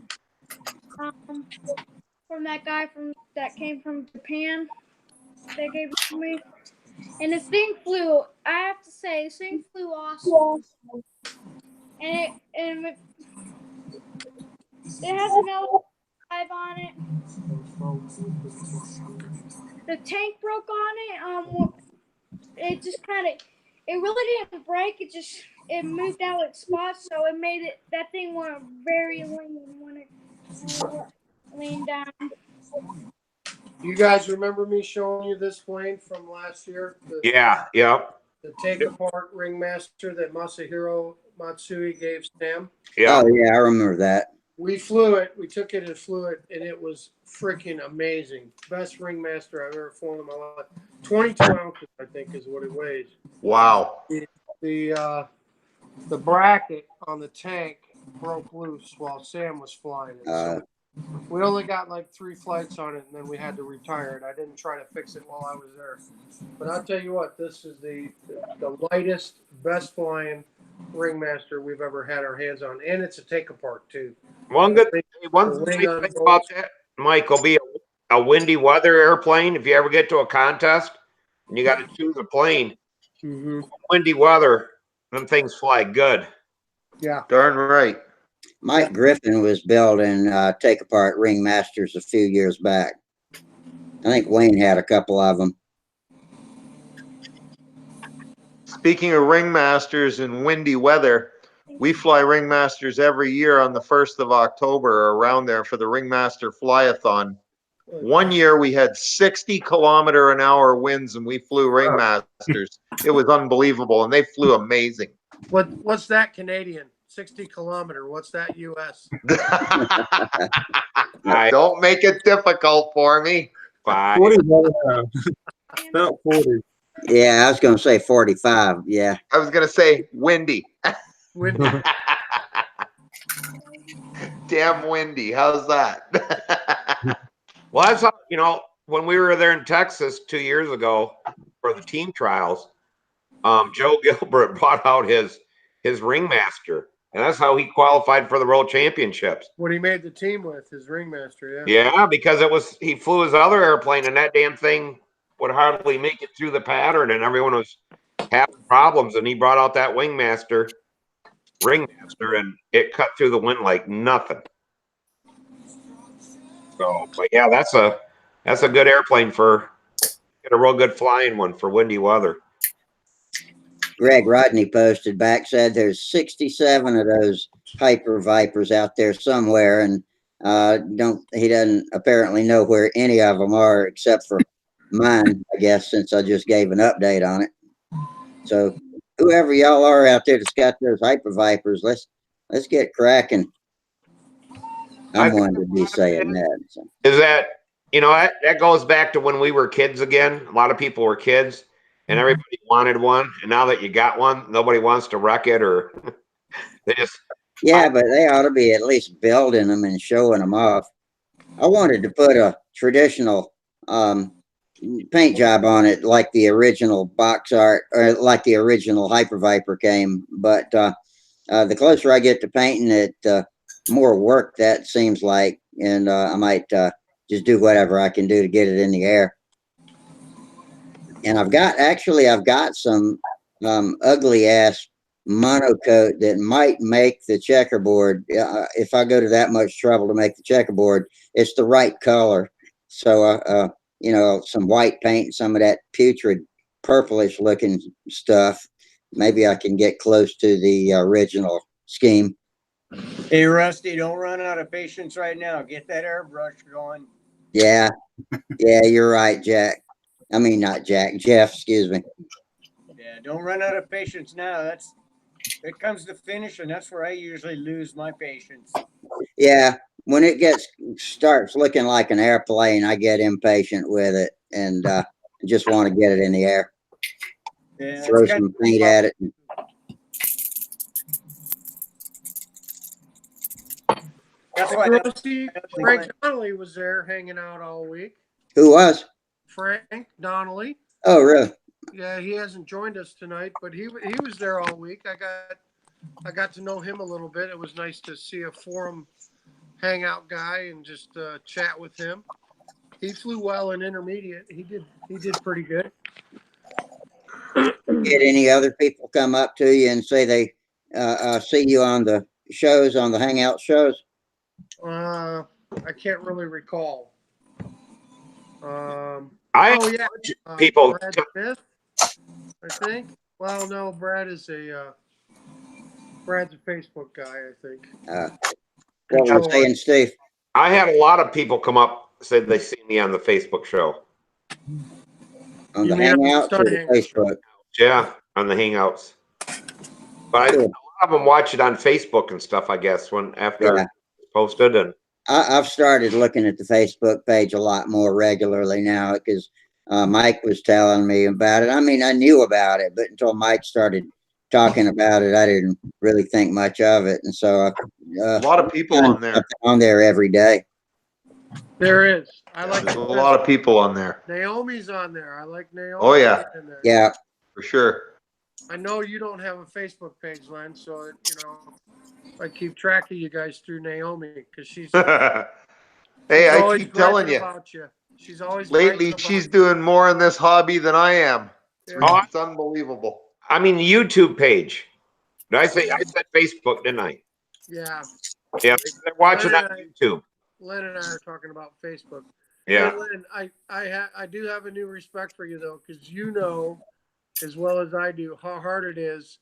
[SPEAKER 8] from that guy that came from Japan. They gave it to me, and this thing flew. I have to say, this thing flew awesome, and it has an L5 on it. The tank broke on it. It just kind of, it really didn't break. It moved out its spots, so it made it. That thing went very lean when it leaned down.
[SPEAKER 6] You guys remember me showing you this plane from last year?
[SPEAKER 7] Yeah, yeah,
[SPEAKER 6] The take apart ringmaster that Masahiro Matsui gave Sam.
[SPEAKER 7] yeah.
[SPEAKER 1] Oh yeah, I remember that.
[SPEAKER 6] We flew it. We took it and flew it, and it was freaking amazing. Best ringmaster I've ever flown in my life. 22 ounces, I think, is what it weighs.
[SPEAKER 5] Wow.
[SPEAKER 6] The bracket on the tank broke loose while Sam was flying it. So we only got like 3 flights on it, and then we had to retire it. I didn't try to fix it while I was there. But I'll tell you what, this is the lightest, best flying ringmaster we've ever had our hands on, and it's a take apart too.
[SPEAKER 7] One
[SPEAKER 6] The
[SPEAKER 7] nice
[SPEAKER 6] wing
[SPEAKER 7] thing
[SPEAKER 6] on
[SPEAKER 7] about that, Mike, will be a windy weather airplane. If you ever get to a contest and you got to choose a plane, windy weather, them things fly good.
[SPEAKER 6] Yeah.
[SPEAKER 5] Darn right.
[SPEAKER 1] Mike Griffin was building take apart ringmasters a few years back. I think Wayne had a couple of them.
[SPEAKER 5] Speaking of ringmasters and windy weather, we fly ringmasters every year on the 1st of October around there for the Ringmaster Flyathon. One year we had 60-kilometer-an-hour winds and we flew ringmasters. It was unbelievable, and they flew amazing.
[SPEAKER 6] What's that Canadian? 60 kilometer. What's that US?
[SPEAKER 5] Don't make it difficult for me.
[SPEAKER 4] 40 about 40.
[SPEAKER 1] Yeah, I was going to say 45. Yeah.
[SPEAKER 5] I was going to say windy.
[SPEAKER 6] Windy.
[SPEAKER 5] Damn windy. How's that?
[SPEAKER 7] Well, I saw, when we were there in Texas 2 years ago for the team trials, Joe Gilbert brought out his ringmaster, and that's how he qualified for the World Championships.
[SPEAKER 6] What he made the team with, his ringmaster,
[SPEAKER 7] Yeah, because he flew his other airplane, and that damn thing would hardly make it through the pattern, and everyone was having problems. And he brought out that ringmaster, and it cut through the wind like nothing. So, but yeah, that's a good airplane get a real good flying one for windy weather.
[SPEAKER 1] Greg Rodney posted back, said there's 67 of those Hyper Vipers out there somewhere, and he doesn't apparently know where any of them are except for mine, I guess, since I just gave an update on it. So whoever y'all are out there that's got those Hyper Vipers, let's get cracking. I'm one to be saying that. So.
[SPEAKER 7] Is that that goes back to when we were kids again. A lot of people were kids, and everybody wanted one. And now that you got one, nobody wants to wreck it, or they just.
[SPEAKER 1] Yeah, but they ought to be at least building them and showing them off. I wanted to put a traditional paint job on it, like the original box art, or like the original Hyper Viper came. But the closer I get to painting it, more work that seems like, and I might just do whatever I can do to get it in the air. And I've got some ugly ass monocoat that might make the checkerboard. If I go to that much trouble to make the checkerboard, it's the right color. So some white paint, some of that putrid purplish looking stuff. Maybe I can get close to the original scheme.
[SPEAKER 9] Hey, Rusty, don't run out of patience right now. Get that airbrush going.
[SPEAKER 1] Yeah, you're right, Jack. I mean, not Jack, Jeff, excuse me.
[SPEAKER 9] Yeah, don't run out of patience now. It comes to finish, and that's where I usually lose my patience.
[SPEAKER 1] Yeah, when it starts looking like an airplane, I get impatient with it and just want to get it in the air.
[SPEAKER 9] Yeah,
[SPEAKER 1] throw some paint at it.
[SPEAKER 9] That's why
[SPEAKER 6] Rusty, Frank Donnelly was there hanging out all week.
[SPEAKER 1] Who was?
[SPEAKER 6] Frank Donnelly.
[SPEAKER 1] Oh, really?
[SPEAKER 6] Yeah, he hasn't joined us tonight, but he was there all week. I got to know him a little bit. It was nice to see a forum Hangout guy and just chat with him. He flew well in intermediate. He did pretty good.
[SPEAKER 1] Did any other people come up to you and say they see you on the shows, on the Hangout shows?
[SPEAKER 6] I can't really recall.
[SPEAKER 7] I
[SPEAKER 6] Oh yeah,
[SPEAKER 7] people.
[SPEAKER 6] Brad Smith, I think. Well, no, Brad's a Facebook guy, I think.
[SPEAKER 1] What were you saying, Steve?
[SPEAKER 7] I had a lot of people come up, said they see me on the Facebook show.
[SPEAKER 1] On
[SPEAKER 6] You
[SPEAKER 1] the
[SPEAKER 6] mean on the
[SPEAKER 1] Hangouts or
[SPEAKER 6] Stunt
[SPEAKER 1] the
[SPEAKER 6] Hangar?
[SPEAKER 1] Facebook?
[SPEAKER 7] Yeah, on the Hangouts. But a lot of them watch it on Facebook and stuff, I guess, after it's posted. And
[SPEAKER 1] I've started looking at the Facebook page a lot more regularly now because Mike was telling me about it. I mean, I knew about it, but until Mike started talking about it, I didn't really think much of it. And so
[SPEAKER 5] A lot of people on there.
[SPEAKER 1] on there every day.
[SPEAKER 6] There is. I like
[SPEAKER 5] There's a lot of people on there.
[SPEAKER 6] Naomi's on there. I like Naomi.
[SPEAKER 5] Oh yeah,
[SPEAKER 6] in there.
[SPEAKER 1] Yeah,
[SPEAKER 5] for sure.
[SPEAKER 6] I know you don't have a Facebook page, Len, so I keep track of you guys through Naomi because she's
[SPEAKER 5] Hey, I
[SPEAKER 6] always
[SPEAKER 5] keep telling
[SPEAKER 6] bragging
[SPEAKER 5] you.
[SPEAKER 6] about you. She's always
[SPEAKER 5] Lately,
[SPEAKER 6] bragging
[SPEAKER 5] she's
[SPEAKER 6] about you.
[SPEAKER 5] doing more in this hobby than I am.
[SPEAKER 6] Yeah.
[SPEAKER 5] It's unbelievable.
[SPEAKER 7] I mean, the YouTube page. Did I say I said Facebook, didn't I?
[SPEAKER 6] Yeah.
[SPEAKER 7] Yeah, they're watching
[SPEAKER 6] Len
[SPEAKER 7] on
[SPEAKER 6] and
[SPEAKER 7] YouTube.
[SPEAKER 6] Len and I are talking about Facebook.
[SPEAKER 7] Yeah.
[SPEAKER 6] Hey, Len, I do have a new respect for you though, because you know as well as I do how hard it is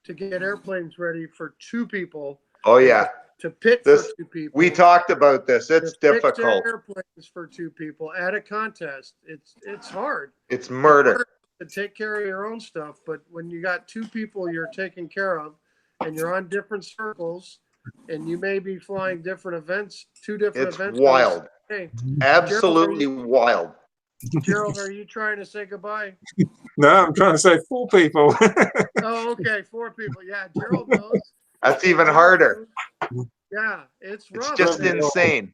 [SPEAKER 6] to get airplanes ready for two people.
[SPEAKER 5] Oh yeah.
[SPEAKER 6] To pit
[SPEAKER 5] This
[SPEAKER 6] for two people.
[SPEAKER 5] we talked about this. It's
[SPEAKER 6] to fix
[SPEAKER 5] difficult.
[SPEAKER 6] airplanes for two people at a contest. It's hard.
[SPEAKER 5] It's murder.
[SPEAKER 6] It's hard to take care of your own stuff, but when you got two people you're taking care of, and you're on different circles, and you may be flying different events, two different
[SPEAKER 5] It's
[SPEAKER 6] events.
[SPEAKER 5] wild.
[SPEAKER 6] Hey,
[SPEAKER 5] Absolutely wild.
[SPEAKER 6] Gerald, are you trying to say goodbye?
[SPEAKER 4] No, I'm trying to say 4 people.
[SPEAKER 6] Oh, okay, 4 people. Yeah, Gerald knows.
[SPEAKER 5] That's even harder.
[SPEAKER 6] Yeah, it's rough.
[SPEAKER 5] It's just
[SPEAKER 6] man.
[SPEAKER 5] insane.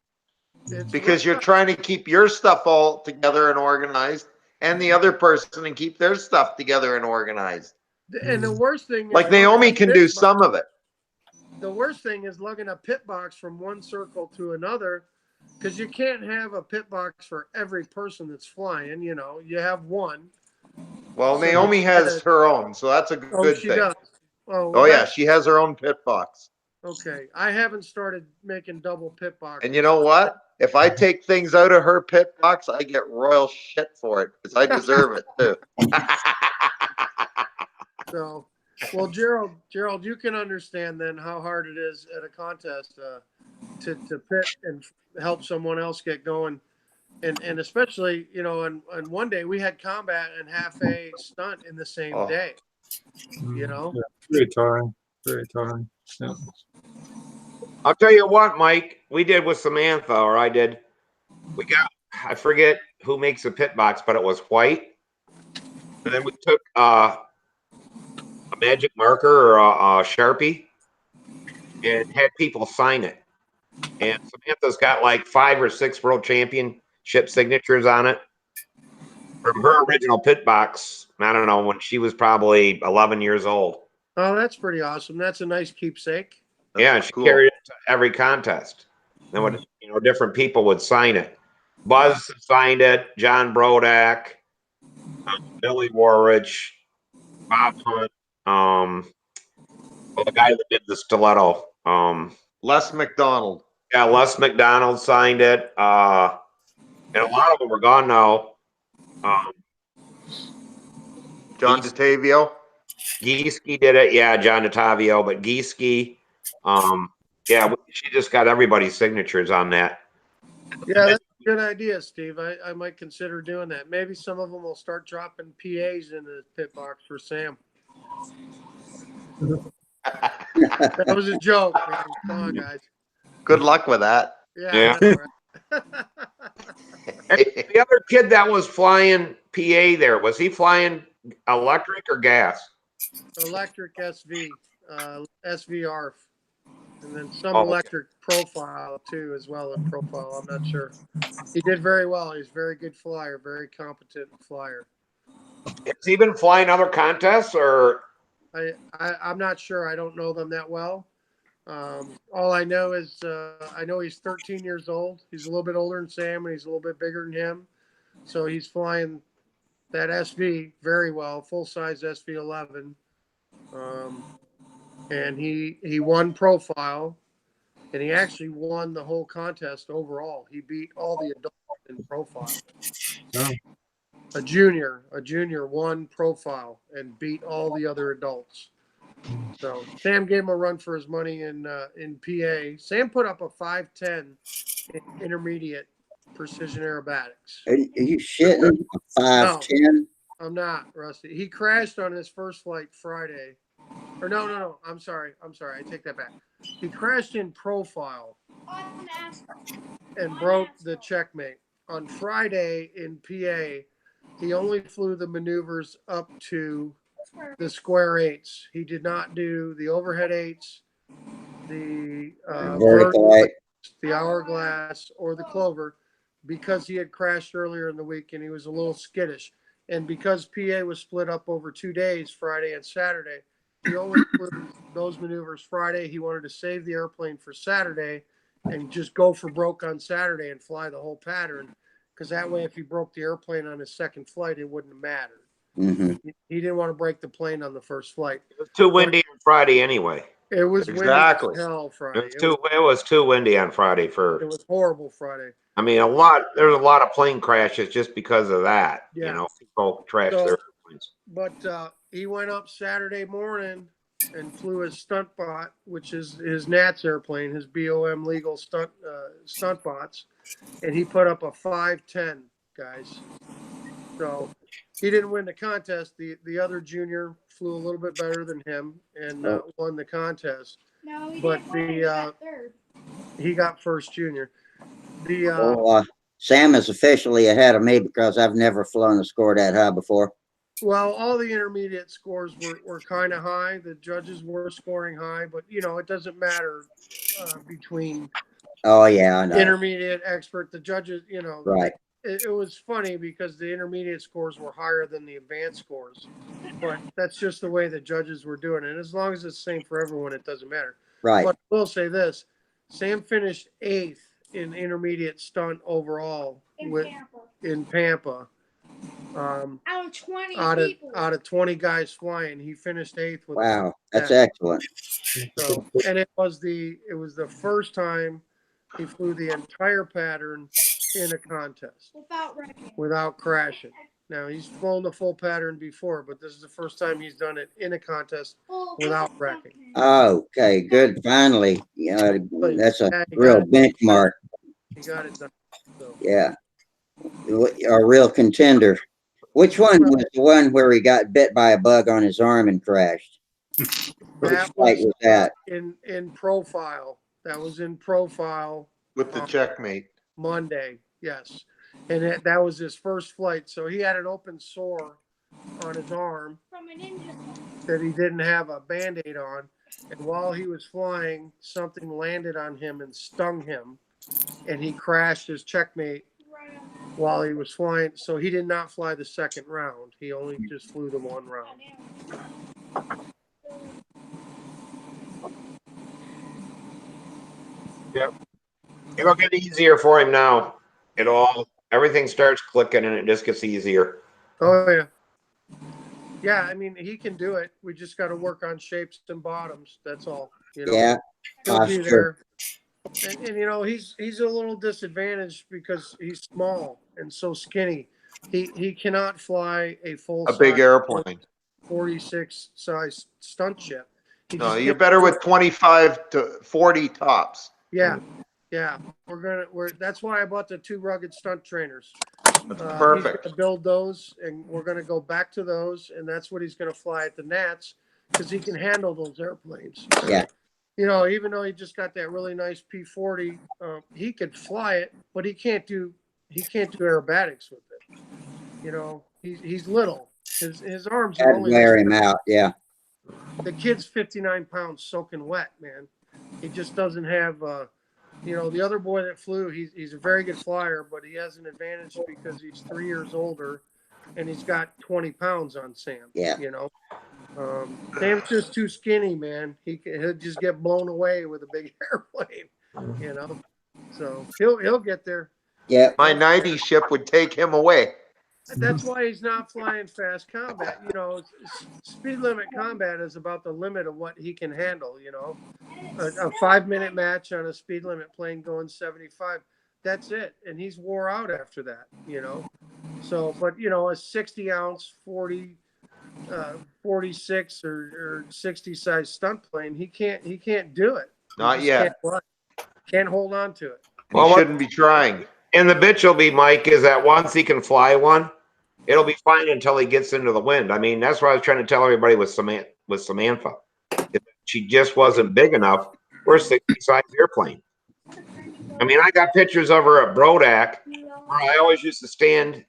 [SPEAKER 6] It's
[SPEAKER 5] Because
[SPEAKER 6] rough.
[SPEAKER 5] you're trying to keep your stuff all together and organized, and the other person and keep their stuff together and organized.
[SPEAKER 6] And the worst thing is
[SPEAKER 5] Like Naomi can do some of it.
[SPEAKER 6] The worst thing is lugging a pit box from one circle to another, because you can't have a pit box for every person that's flying. You have one.
[SPEAKER 5] Well,
[SPEAKER 6] So
[SPEAKER 5] Naomi has her own, so that's a good
[SPEAKER 6] she
[SPEAKER 5] thing.
[SPEAKER 6] does. Oh,
[SPEAKER 5] Oh yeah, she has her own pit box.
[SPEAKER 6] Okay, I haven't started making double pit boxes.
[SPEAKER 5] And you know what? If I take things out of her pit box, I get royal shit for it because I deserve it too.
[SPEAKER 6] So, well, Gerald, you can understand then how hard it is at a contest to pit and help someone else get going, and especially and one day we had combat and half a stunt in the same day.
[SPEAKER 4] Yeah, very tiring. Very tiring. Yeah.
[SPEAKER 7] I'll tell you what, Mike, we did with Samantha, or I did. I forget who makes a pit box, but it was white. And then we took a magic marker or a Sharpie and had people sign it. And Samantha's got like 5 or 6 world championship signatures on it from her original pit box. I don't know, when she was probably 11 years old.
[SPEAKER 6] Oh, that's pretty awesome. That's a nice keepsake.
[SPEAKER 7] Yeah, she carried it to every contest. Then when different people would sign it. Buzz signed it, John Brodak, Billy Warrich, Bob Hunt, the guy that did the stiletto.
[SPEAKER 5] Les McDonald.
[SPEAKER 7] Yeah, Les McDonald signed it. And a lot of them are gone now.
[SPEAKER 5] John DeTavio.
[SPEAKER 7] Gieske did it. Yeah, John DeTavio, but Gieske. Yeah, she just got everybody's signatures on that.
[SPEAKER 6] Yeah, that's a good idea, Steve. I might consider doing that. Maybe some of them will start dropping PAs in the pit box for Sam. That was a joke, man. Come on, guys.
[SPEAKER 5] Good luck with that.
[SPEAKER 6] Yeah.
[SPEAKER 7] The other kid that was flying PA there, was he flying electric or gas?
[SPEAKER 6] Electric SV, SVR, and then some electric profile too, as well as profile. I'm not sure. He did very well. He's a very good flyer, very competent flyer.
[SPEAKER 7] Has he been flying other contests or?
[SPEAKER 6] I'm not sure. I don't know them that well, All I know is I know he's 13 years old. He's a little bit older than Sam, and he's a little bit bigger than him. So he's flying that SV very well, full size SV11. And he won profile, and he actually won the whole contest overall. He beat all the adults in profile.
[SPEAKER 4] Oh.
[SPEAKER 6] A junior won profile and beat all the other adults. So Sam gave him a run for his money in PA. Sam put up a 5.10 in intermediate precision aerobatics.
[SPEAKER 1] Are you shitting? 5.10?
[SPEAKER 6] I'm not, Rusty. He crashed on his first flight Friday. Or no. I'm sorry. I take that back. He crashed in profile and broke the checkmate. On Friday in PA, he only flew the maneuvers up to the square eights. He did not do the overhead eights, the
[SPEAKER 1] Vertical eight.
[SPEAKER 6] the hourglass, or the clover, because he had crashed earlier in the week and he was a little skittish. And because PA was split up over 2 days, Friday and Saturday, he only flew those maneuvers Friday. He wanted to save the airplane for Saturday and just go for broke on Saturday and fly the whole pattern. Because that way, if he broke the airplane on his second flight, it wouldn't have mattered.
[SPEAKER 1] Mm-hmm.
[SPEAKER 6] He didn't want to break the plane on the first flight.
[SPEAKER 7] It was too windy on Friday anyway.
[SPEAKER 6] It was
[SPEAKER 5] Exactly.
[SPEAKER 6] windy as hell Friday.
[SPEAKER 7] It was too windy on Friday
[SPEAKER 6] It
[SPEAKER 7] for.
[SPEAKER 6] was horrible Friday.
[SPEAKER 7] I mean, there's a lot of plane crashes just because of that.
[SPEAKER 6] Yeah.
[SPEAKER 7] You know, people trash
[SPEAKER 6] So-
[SPEAKER 7] their airplanes.
[SPEAKER 6] But he went up Saturday morning and flew his stunt bot, which is his Nats airplane, his BOM legal stunt bots, and he put up a 5.10, guys. So he didn't win the contest. The other junior flew a little bit better than him and won the contest.
[SPEAKER 8] No, he
[SPEAKER 6] But
[SPEAKER 8] didn't win. He got third.
[SPEAKER 6] He got first junior.
[SPEAKER 1] Sam is officially ahead of me because I've never flown a score that high before.
[SPEAKER 6] Well, all the intermediate scores were kind of high. The judges were scoring high, but it doesn't matter between.
[SPEAKER 1] Oh yeah, I know.
[SPEAKER 6] Intermediate, expert. The judges,
[SPEAKER 1] Right.
[SPEAKER 6] It was funny because the intermediate scores were higher than the advanced scores, but that's just the way the judges were doing it. And as long as it's the same for everyone, it doesn't matter.
[SPEAKER 1] Right.
[SPEAKER 6] But I will say this: Sam finished 8th in intermediate stunt overall in Pampa.
[SPEAKER 8] Out of 20 people.
[SPEAKER 6] Out of 20 guys flying, he finished 8th.
[SPEAKER 1] Wow, that's excellent.
[SPEAKER 6] So, and it was the first time he flew the entire pattern in a contest without crashing. Now he's flown the full pattern before, but this is the first time he's done it in a contest without wrecking.
[SPEAKER 1] Okay, good. Finally, that's a real benchmark.
[SPEAKER 6] He got it done. So.
[SPEAKER 1] Yeah, a real contender. Which one was the one where he got bit by a bug on his arm and crashed?
[SPEAKER 6] That was that? In profile. That was in profile.
[SPEAKER 5] With the checkmate.
[SPEAKER 6] Monday, yes. And that was his first flight. So he had an open sore on his arm that he didn't have a Band-Aid on. And while he was flying, something landed on him and stung him. And he crashed his checkmate while he was flying. So he did not fly the second round. He only just flew the one round.
[SPEAKER 7] Yep. It'll get easier for him now. Everything starts clicking and it just gets easier.
[SPEAKER 6] Oh yeah. Yeah, I mean he can do it. We just got to work on shapes and bottoms. That's all.
[SPEAKER 1] Yeah.
[SPEAKER 6] He'll be there. And he's a little disadvantaged because he's small and so skinny. He cannot fly a
[SPEAKER 5] big airplane.
[SPEAKER 6] 46 size stunt ship.
[SPEAKER 5] No, you're better with 25 to 40 tops.
[SPEAKER 6] Yeah. That's why I bought the 2 rugged stunt trainers.
[SPEAKER 5] That's perfect.
[SPEAKER 6] He's gonna build those, and we're gonna go back to those, and that's what he's gonna fly at the Nats because he can handle those airplanes.
[SPEAKER 1] Yeah.
[SPEAKER 6] Even though he just got that really nice P40, he could fly it, but he can't do aerobatics with it. He's little. His arms are only
[SPEAKER 1] wear him out. Yeah.
[SPEAKER 6] The kid's 59 pounds soaking wet, man. He just doesn't have. The other boy that flew, he's a very good flyer, but he has an advantage because he's 3 years older, and he's got 20 pounds on Sam.
[SPEAKER 1] Yeah.
[SPEAKER 6] Sam's just too skinny, man. He'll just get blown away with a big airplane, you know. So he'll get there.
[SPEAKER 1] Yeah.
[SPEAKER 5] My 90 ship would take him away.
[SPEAKER 6] That's why he's not flying fast combat. You know, speed limit combat is about the limit of what he can handle. You know, a 5-minute match on a speed limit plane going 75. That's it, and he's wore out after that. You know, so but you know a 60-ounce, 46 or 60 size stunt plane, he can't do it.
[SPEAKER 5] Not yet.
[SPEAKER 6] Can't hold on to it.
[SPEAKER 5] And he shouldn't be trying.
[SPEAKER 7] And the bitch will be, Mike, is that once he can fly one, it'll be fine until he gets into the wind. I mean, that's what I was trying to tell everybody with Samantha. She just wasn't big enough for a 60-size airplane. I mean, I got pictures of her at Brodak where I always used to stand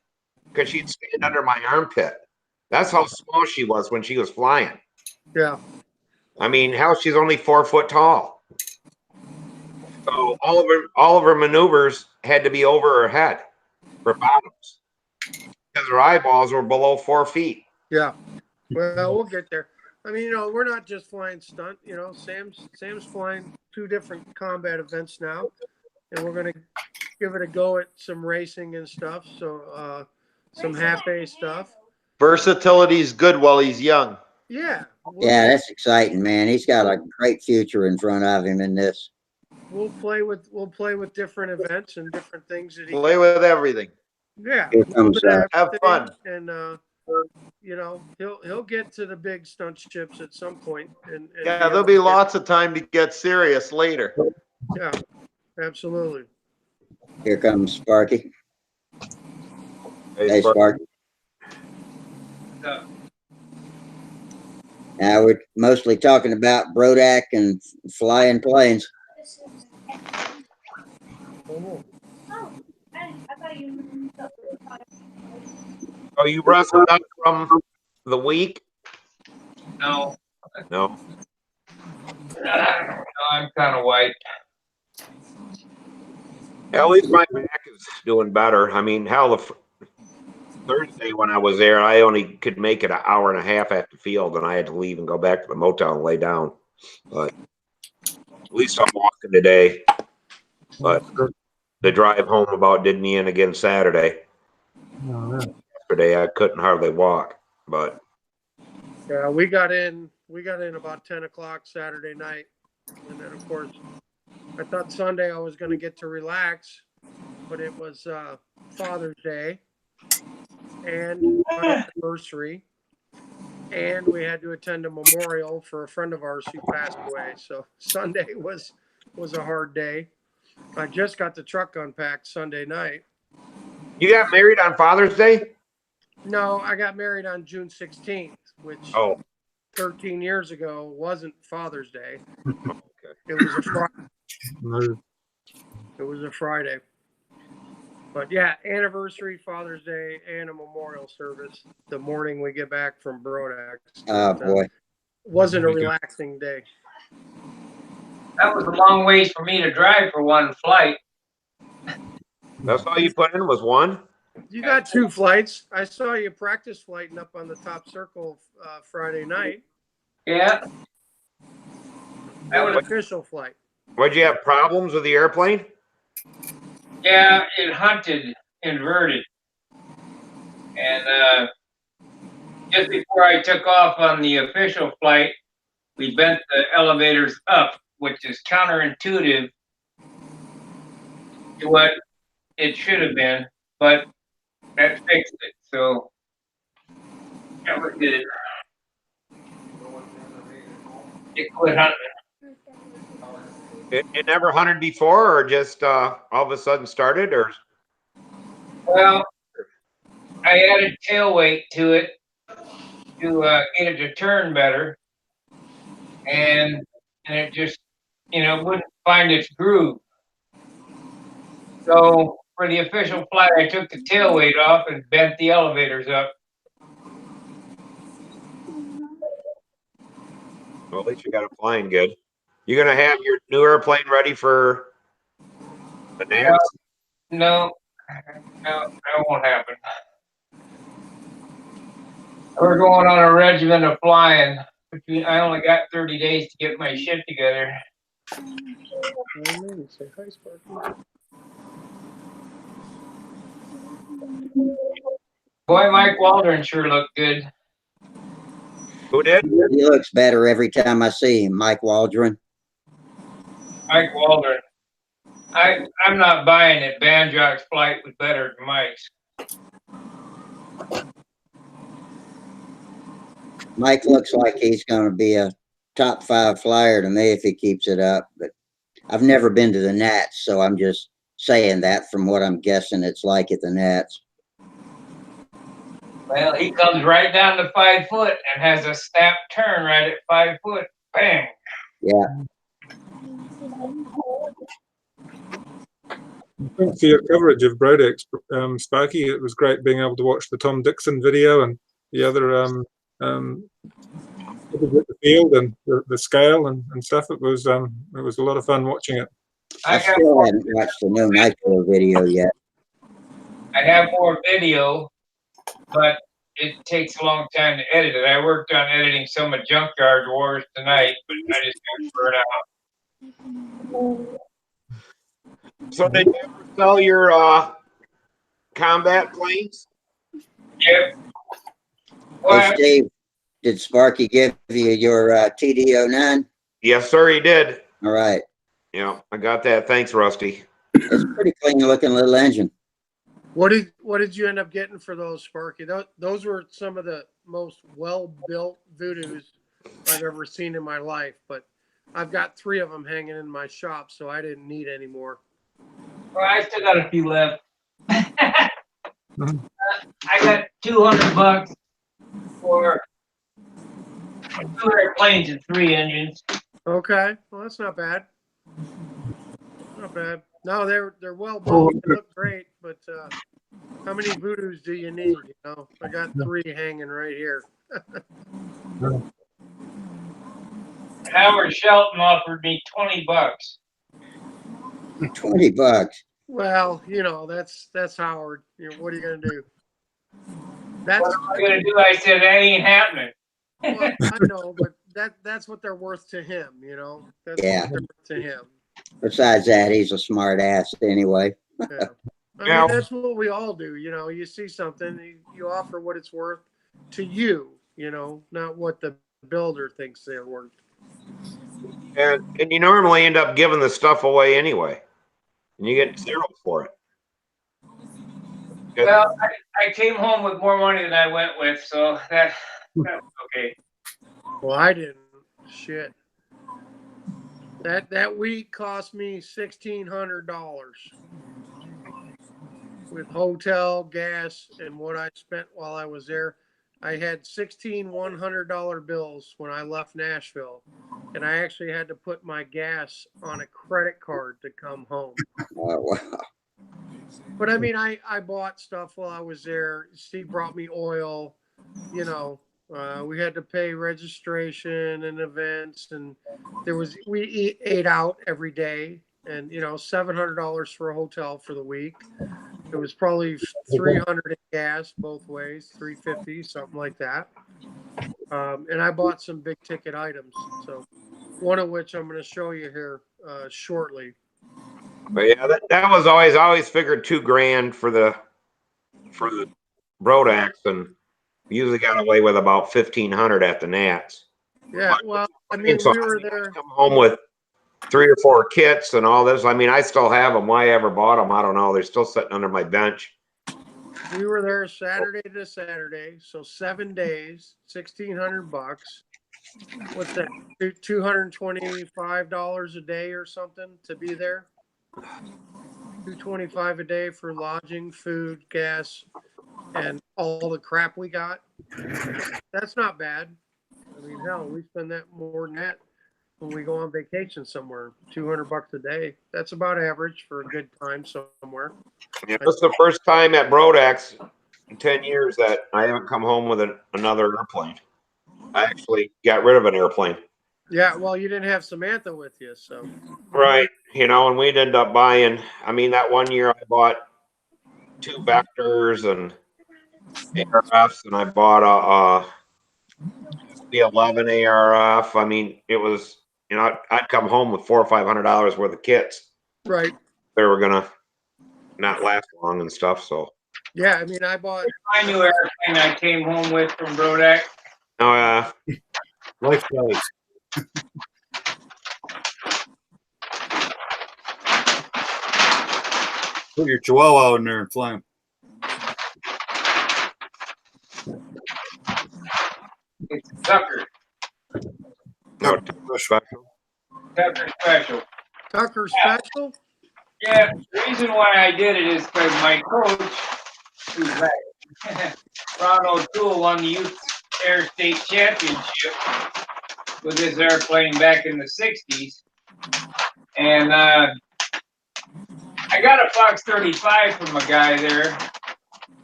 [SPEAKER 7] because she'd stand under my armpit. That's how small she was when she was flying.
[SPEAKER 6] Yeah.
[SPEAKER 7] I mean, hell, she's only 4 foot tall. So all of her maneuvers had to be over her head for bottoms because her eyeballs were below 4 feet.
[SPEAKER 6] Yeah. Well, we'll get there. I mean, you know, we're not just flying stunt. You know, Sam's flying 2 different combat events now, and we're gonna give it a go at some racing and stuff. So some half-A stuff.
[SPEAKER 5] Versatility's good while he's young.
[SPEAKER 6] Yeah.
[SPEAKER 1] Yeah, that's exciting, man. He's got a great future in front of him in this.
[SPEAKER 6] We'll play with different events and different things that he
[SPEAKER 5] Play with everything.
[SPEAKER 6] Yeah.
[SPEAKER 1] Here comes,
[SPEAKER 5] have fun.
[SPEAKER 6] And you know, he'll get to the big stunt ships at some point. And
[SPEAKER 5] Yeah, there'll be lots of time to get serious later.
[SPEAKER 6] Yeah, absolutely.
[SPEAKER 1] Here comes Sparky.
[SPEAKER 7] Hey,
[SPEAKER 1] Hey, Sparky. Now we're mostly talking about Brodak and flying planes.
[SPEAKER 7] Are you wrestling up from the week?
[SPEAKER 10] No,
[SPEAKER 7] No.
[SPEAKER 10] I'm kind of white.
[SPEAKER 7] At least my back is doing better. I mean, hell, Thursday when I was there, I only could make it an hour and a half at the field, and I had to leave and go back to the motel and lay down. But at least I'm walking today. But the drive home about did me in again Saturday. Yesterday I couldn't hardly walk. But
[SPEAKER 6] yeah, we got in about 10 o'clock Saturday night, and then of course I thought Sunday I was going to get to relax, but it was Father's Day and my anniversary, and we had to attend a memorial for a friend of ours who passed away. So Sunday was a hard day. I just got the truck unpacked Sunday night.
[SPEAKER 7] you got married on Father's Day?
[SPEAKER 6] No, I got married on June 16th, which 13 years ago wasn't Father's Day.
[SPEAKER 7] Okay.
[SPEAKER 6] It was a Friday. It was a Friday. But yeah, anniversary, Father's Day, and a memorial service the morning we get back from Brodak.
[SPEAKER 1] Oh, boy.
[SPEAKER 6] Wasn't a relaxing day.
[SPEAKER 10] That was a long ways for me to drive for one flight.
[SPEAKER 7] That's all you put in was one?
[SPEAKER 6] You got 2 flights. I saw you practice flighting up on the top circle Friday night.
[SPEAKER 10] Yeah.
[SPEAKER 6] That was an official flight.
[SPEAKER 7] Would you have problems with the airplane?
[SPEAKER 10] Yeah, it hunted inverted. And just before I took off on the official flight, we bent the elevators up, which is counterintuitive to what it should have been, but that fixed it. So that was good. It quit hunting.
[SPEAKER 7] It never hunted before, or just all of a sudden started, or?
[SPEAKER 10] Well, I added tail weight to it to get it to turn better, and it just wouldn't find its groove. So for the official flight, I took the tail weight off and bent the elevators up.
[SPEAKER 7] Well, at least you got it flying good. You gonna have your new airplane ready for the dance?
[SPEAKER 10] No, that won't happen. We're going on a regimen of flying. I only got 30 days to get my shit together.
[SPEAKER 6] Say hi, Sparky.
[SPEAKER 10] Boy, Mike Waldron sure looked good.
[SPEAKER 7] Who did?
[SPEAKER 1] He looks better every time I see him, Mike Waldron.
[SPEAKER 10] Mike Waldron. I'm not buying it. Banjock's flight was better than Mike's.
[SPEAKER 1] Mike looks like he's going to be a top 5 flyer to me if he keeps it up. But I've never been to the Nats, so I'm just saying that from what I'm guessing it's like at the Nats.
[SPEAKER 10] Well, he comes right down to 5 foot and has a snap turn right at 5 foot. Bang.
[SPEAKER 1] Yeah.
[SPEAKER 4] Thanks for your coverage of Brodex, Sparky. It was great being able to watch the Tom Dixon video and the other the field and the scale and stuff. It was a lot of fun watching it.
[SPEAKER 1] I still haven't watched the No Nitro video yet.
[SPEAKER 10] I have more video, but it takes a long time to edit it. I worked on editing some of Junkyard Wars tonight, but I just got burned out.
[SPEAKER 7] So did you ever sell your combat planes?
[SPEAKER 10] Yep.
[SPEAKER 1] Hey, Steve, did Sparky give you your TD09?
[SPEAKER 7] Yes, sir, he did.
[SPEAKER 1] All right.
[SPEAKER 7] Yeah, I got that. Thanks, Rusty.
[SPEAKER 1] It's a pretty clean looking little engine.
[SPEAKER 6] What did you end up getting for those, Sparky? Those were some of the most well-built Voodoos I've ever seen in my life, but I've got 3 of them hanging in my shop, so I didn't need any more.
[SPEAKER 10] Well, I still got a few left. I got $200 for 2 airplanes and 3 engines.
[SPEAKER 6] Okay, well that's not bad. Not bad. No, they're well built. They look great, but how many Voodoos do you need? You know, I got 3 hanging right here.
[SPEAKER 10] Howard Shelton offered me $20.
[SPEAKER 1] $20.
[SPEAKER 6] Well, you know, that's Howard. You know, what are you gonna do? That's
[SPEAKER 10] what am I gonna do? I said that ain't happening.
[SPEAKER 6] Well, I know, but that's what they're worth to him, you know. That's
[SPEAKER 1] Yeah.
[SPEAKER 6] what they're worth to him.
[SPEAKER 1] Besides that, he's a smart ass anyway.
[SPEAKER 6] Yeah. I mean, that's what we all do, you know. You see something, you offer what it's worth to you, you know, not what the builder thinks they're worth.
[SPEAKER 7] And you normally end up giving the stuff away anyway, and you get zeros for it.
[SPEAKER 10] Well, I came home with more money than I went with, so that's okay.
[SPEAKER 6] Well, I didn't. Shit. That week cost me $1,600 with hotel, gas, and what I spent while I was there. I had 16 $100 bills when I left Nashville, and I actually had to put my gas on a credit card to come home.
[SPEAKER 1] Oh, wow.
[SPEAKER 6] But I mean, I bought stuff while I was there. Steve brought me oil, you know. We had to pay registration and events, and we ate out every day, and you know, $700 for a hotel for the week. It was probably $300 in gas both ways, $350, something like that. And I bought some big ticket items, so one of which I'm going to show you here shortly.
[SPEAKER 7] But yeah, that was always figured $2,000 for the Brodax, and usually got away with about 1,500 at the Nats.
[SPEAKER 6] Yeah, well, I mean, we were there.
[SPEAKER 7] Come home with 3 or 4 kits and all this. I mean, I still have them. Why I ever bought them, I don't know. They're still sitting under my bench.
[SPEAKER 6] We were there Saturday to Saturday, so 7 days, $1,600. What's that? $225 a day or something to be there. $225 a day for lodging, food, gas, and all the crap we got. That's not bad. I mean, hell, we spend that more than that when we go on vacation somewhere. $200 a day. That's about average for a good time somewhere.
[SPEAKER 7] Yeah, this is the first time at Brodax in 10 years that I haven't come home with another airplane. I actually got rid of an airplane.
[SPEAKER 6] Yeah, well, you didn't have Samantha with you, so.
[SPEAKER 7] Right. You know, and we'd end up buying, I mean, that one year I bought 2 Vectors and ARFs, and I bought a the 11 ARF. I mean, it was, you know, I'd come home with $400 or $500 worth of kits.
[SPEAKER 6] Right.
[SPEAKER 7] They were gonna not last long and stuff. So
[SPEAKER 6] Yeah, I mean, I bought.
[SPEAKER 10] My new airplane I came home with from Brodak.
[SPEAKER 7] now,
[SPEAKER 2] Life size. Put your Chihuahua in there and fly him.
[SPEAKER 10] It's a Tucker.
[SPEAKER 7] no,
[SPEAKER 2] Special.
[SPEAKER 10] Tucker special.
[SPEAKER 6] Tucker special?
[SPEAKER 10] Yeah, the reason why I did it is because my coach, who's like Ron O'Toole, won the Youth Air State Championship with his airplane back in the 60s. And I got a Fox 35 from a guy there.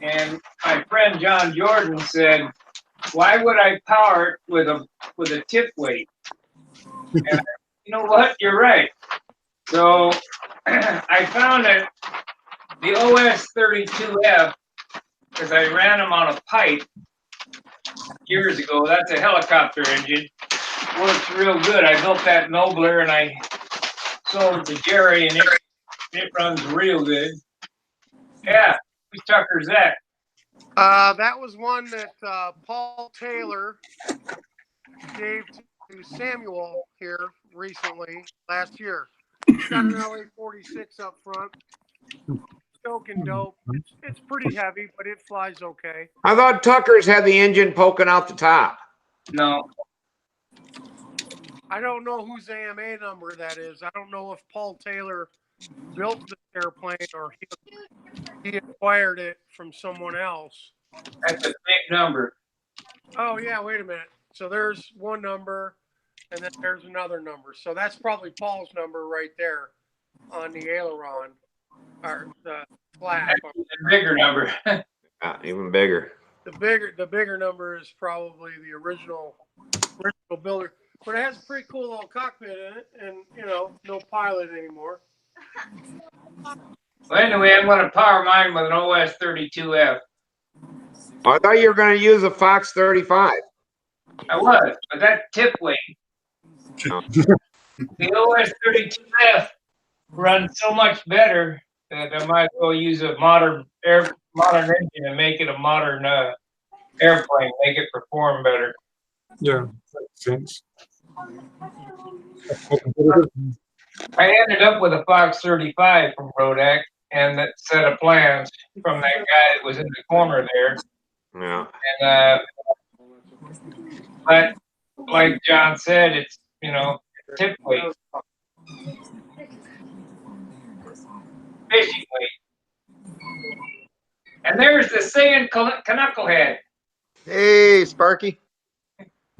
[SPEAKER 10] And my friend John Jordan said, why would I power it with a tip weight? And you know what? You're right. So I found that the OS 32F, because I ran them on a pipe years ago. That's a helicopter engine. Works real good. I built that Nobler and I sold it to Jerry, and it runs real good. Yeah, whose Tucker's that?
[SPEAKER 6] That was one that Paul Taylor gave to Samuel here recently, last year. It's got an LA-46 up front. Stoking dope. It's pretty heavy, but it flies okay.
[SPEAKER 7] I thought Tucker's had the engine poking out the top.
[SPEAKER 10] No.
[SPEAKER 6] I don't know whose AMA number that is. I don't know if Paul Taylor built the airplane or he acquired it from someone else.
[SPEAKER 10] That's a big number.
[SPEAKER 6] Oh, yeah, wait a minute. So there's one number, and then there's another number. So that's probably Paul's number right there on the aileron, or the flap.
[SPEAKER 10] That's a bigger number.
[SPEAKER 7] Even bigger.
[SPEAKER 6] The bigger number is probably the original builder. But it has a pretty cool little cockpit in it, and, you know, no pilot anymore.
[SPEAKER 10] Well, anyway, I'm going to power mine with an OS 32F.
[SPEAKER 7] I thought you were going to use a Fox 35.
[SPEAKER 10] I was, but that tip weight.
[SPEAKER 7] Oh.
[SPEAKER 10] The OS 32F runs so much better that I might as well use a modern engine and make it a modern airplane, make it perform better.
[SPEAKER 4] Yeah, makes sense.
[SPEAKER 10] I ended up with a Fox 35 from Brodak and that set of plans from that guy that was in the corner there.
[SPEAKER 7] Yeah.
[SPEAKER 10] And but like John said, it's, you know, tip weight, fishing weight. And there's the sand knucklehead.
[SPEAKER 5] Hey, Sparky.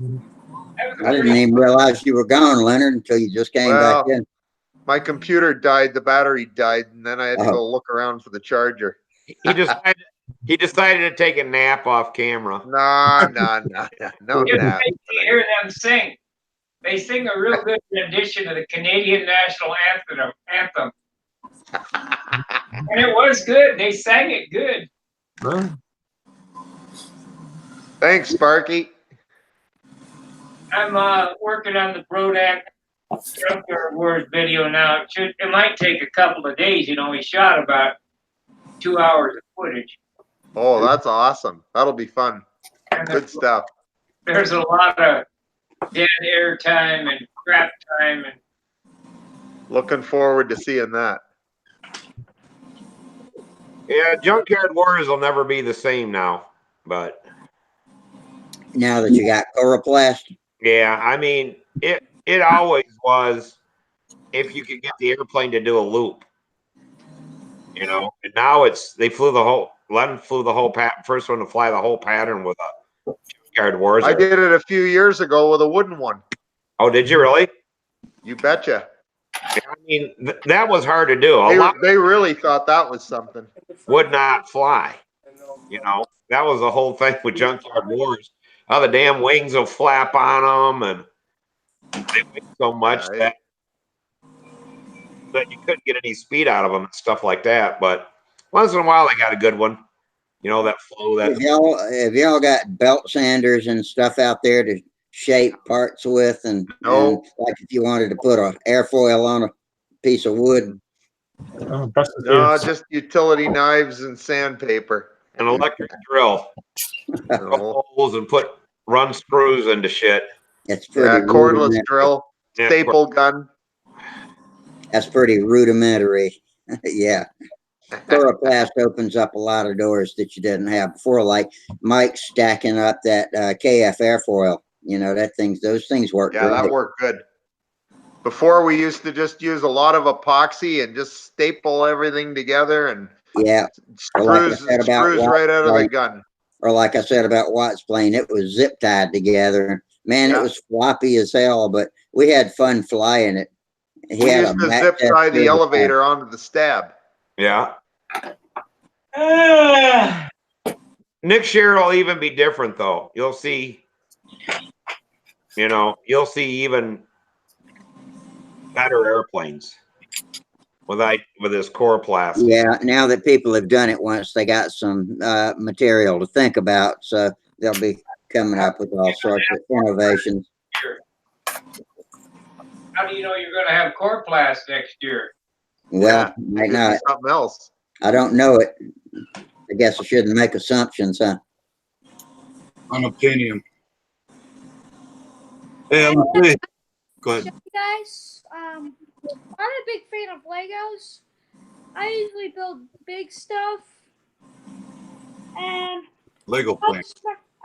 [SPEAKER 1] I didn't even realize you were gone, Leonard, until you just came back in.
[SPEAKER 5] My computer died, the battery died, and then I had to go look around for the charger.
[SPEAKER 7] He decided to take a nap off camera.
[SPEAKER 5] No nap.
[SPEAKER 10] You hear them sing. They sing a real good rendition of the Canadian national anthem. And it was good. They sang it good.
[SPEAKER 4] Well,
[SPEAKER 5] Thanks, Sparky.
[SPEAKER 10] I'm working on the Brodak Junkyard Wars video now. It might take a couple of days. You know, we shot about 2 hours of footage.
[SPEAKER 5] Oh, that's awesome. That'll be fun.
[SPEAKER 10] And
[SPEAKER 5] Good stuff.
[SPEAKER 10] There's a lot of dead air time and crap time. And
[SPEAKER 5] Looking forward to seeing that.
[SPEAKER 7] Yeah, Junkyard Wars will never be the same now, but
[SPEAKER 1] Now that you got Coroplast.
[SPEAKER 7] yeah, I mean, it always was if you could get the airplane to do a loop, you know. And now Len flew the whole first one to fly the whole pattern with a Junkyard Wars.
[SPEAKER 5] I did it a few years ago with a wooden one.
[SPEAKER 7] Oh, did you really?
[SPEAKER 5] You betcha.
[SPEAKER 7] I mean, that was hard to do.
[SPEAKER 5] They really thought that was something.
[SPEAKER 7] Would not fly. You know, that was the whole thing with Junkyard Wars. How the damn wings will flap on them, and they weigh so much that you couldn't get any speed out of them and stuff like that. But once in a while, they got a good one. You know, that flow. That
[SPEAKER 1] Have y'all got belt sanders and stuff out there to shape parts with, and like if you wanted to put a airfoil on a piece of wood?
[SPEAKER 4] Oh, Buster's
[SPEAKER 5] No,
[SPEAKER 4] here.
[SPEAKER 5] just utility knives and sandpaper.
[SPEAKER 7] an electric drill. Drill
[SPEAKER 5] No.
[SPEAKER 7] holes and run screws into shit.
[SPEAKER 1] It's pretty
[SPEAKER 5] Yeah, cordless
[SPEAKER 1] rudimentary.
[SPEAKER 5] drill,
[SPEAKER 7] Yeah,
[SPEAKER 5] staple gun.
[SPEAKER 1] That's pretty rudimentary. Yeah. Coroplast opens up a lot of doors that you didn't have before, like Mike stacking up that KF airfoil. You know, those things work
[SPEAKER 5] Yeah,
[SPEAKER 1] great.
[SPEAKER 5] that worked good. Before we used to just use a lot of epoxy and just staple everything together and
[SPEAKER 1] Yeah. Or like I
[SPEAKER 5] screws
[SPEAKER 1] said about
[SPEAKER 5] screws right out of the gun.
[SPEAKER 1] Or like I said about Watt's plane, it was zip tied together. Man, it
[SPEAKER 5] Yeah.
[SPEAKER 1] was floppy as hell, but we had fun flying it. He
[SPEAKER 5] We
[SPEAKER 1] had
[SPEAKER 5] used
[SPEAKER 1] a
[SPEAKER 5] to
[SPEAKER 1] back
[SPEAKER 5] zip
[SPEAKER 1] test
[SPEAKER 5] tie the
[SPEAKER 1] here to
[SPEAKER 5] elevator onto the stab.
[SPEAKER 7] Yeah. Next year will even be different, though. You'll see. You'll see even better airplanes with this coroplast.
[SPEAKER 1] Yeah, now that people have done it once, they got some material to think about, so they'll be coming up with all sorts of innovations.
[SPEAKER 10] How do you know you're going to have coroplast next year?
[SPEAKER 1] Well,
[SPEAKER 5] Yeah,
[SPEAKER 1] might
[SPEAKER 5] could be
[SPEAKER 1] not.
[SPEAKER 5] something else.
[SPEAKER 1] I don't know it. I guess I shouldn't make assumptions, huh?
[SPEAKER 2] An opinion. Yeah, okay. Go ahead.
[SPEAKER 8] Show you guys. I'm a big fan of Legos. I usually build big stuff, and
[SPEAKER 2] Lego plane.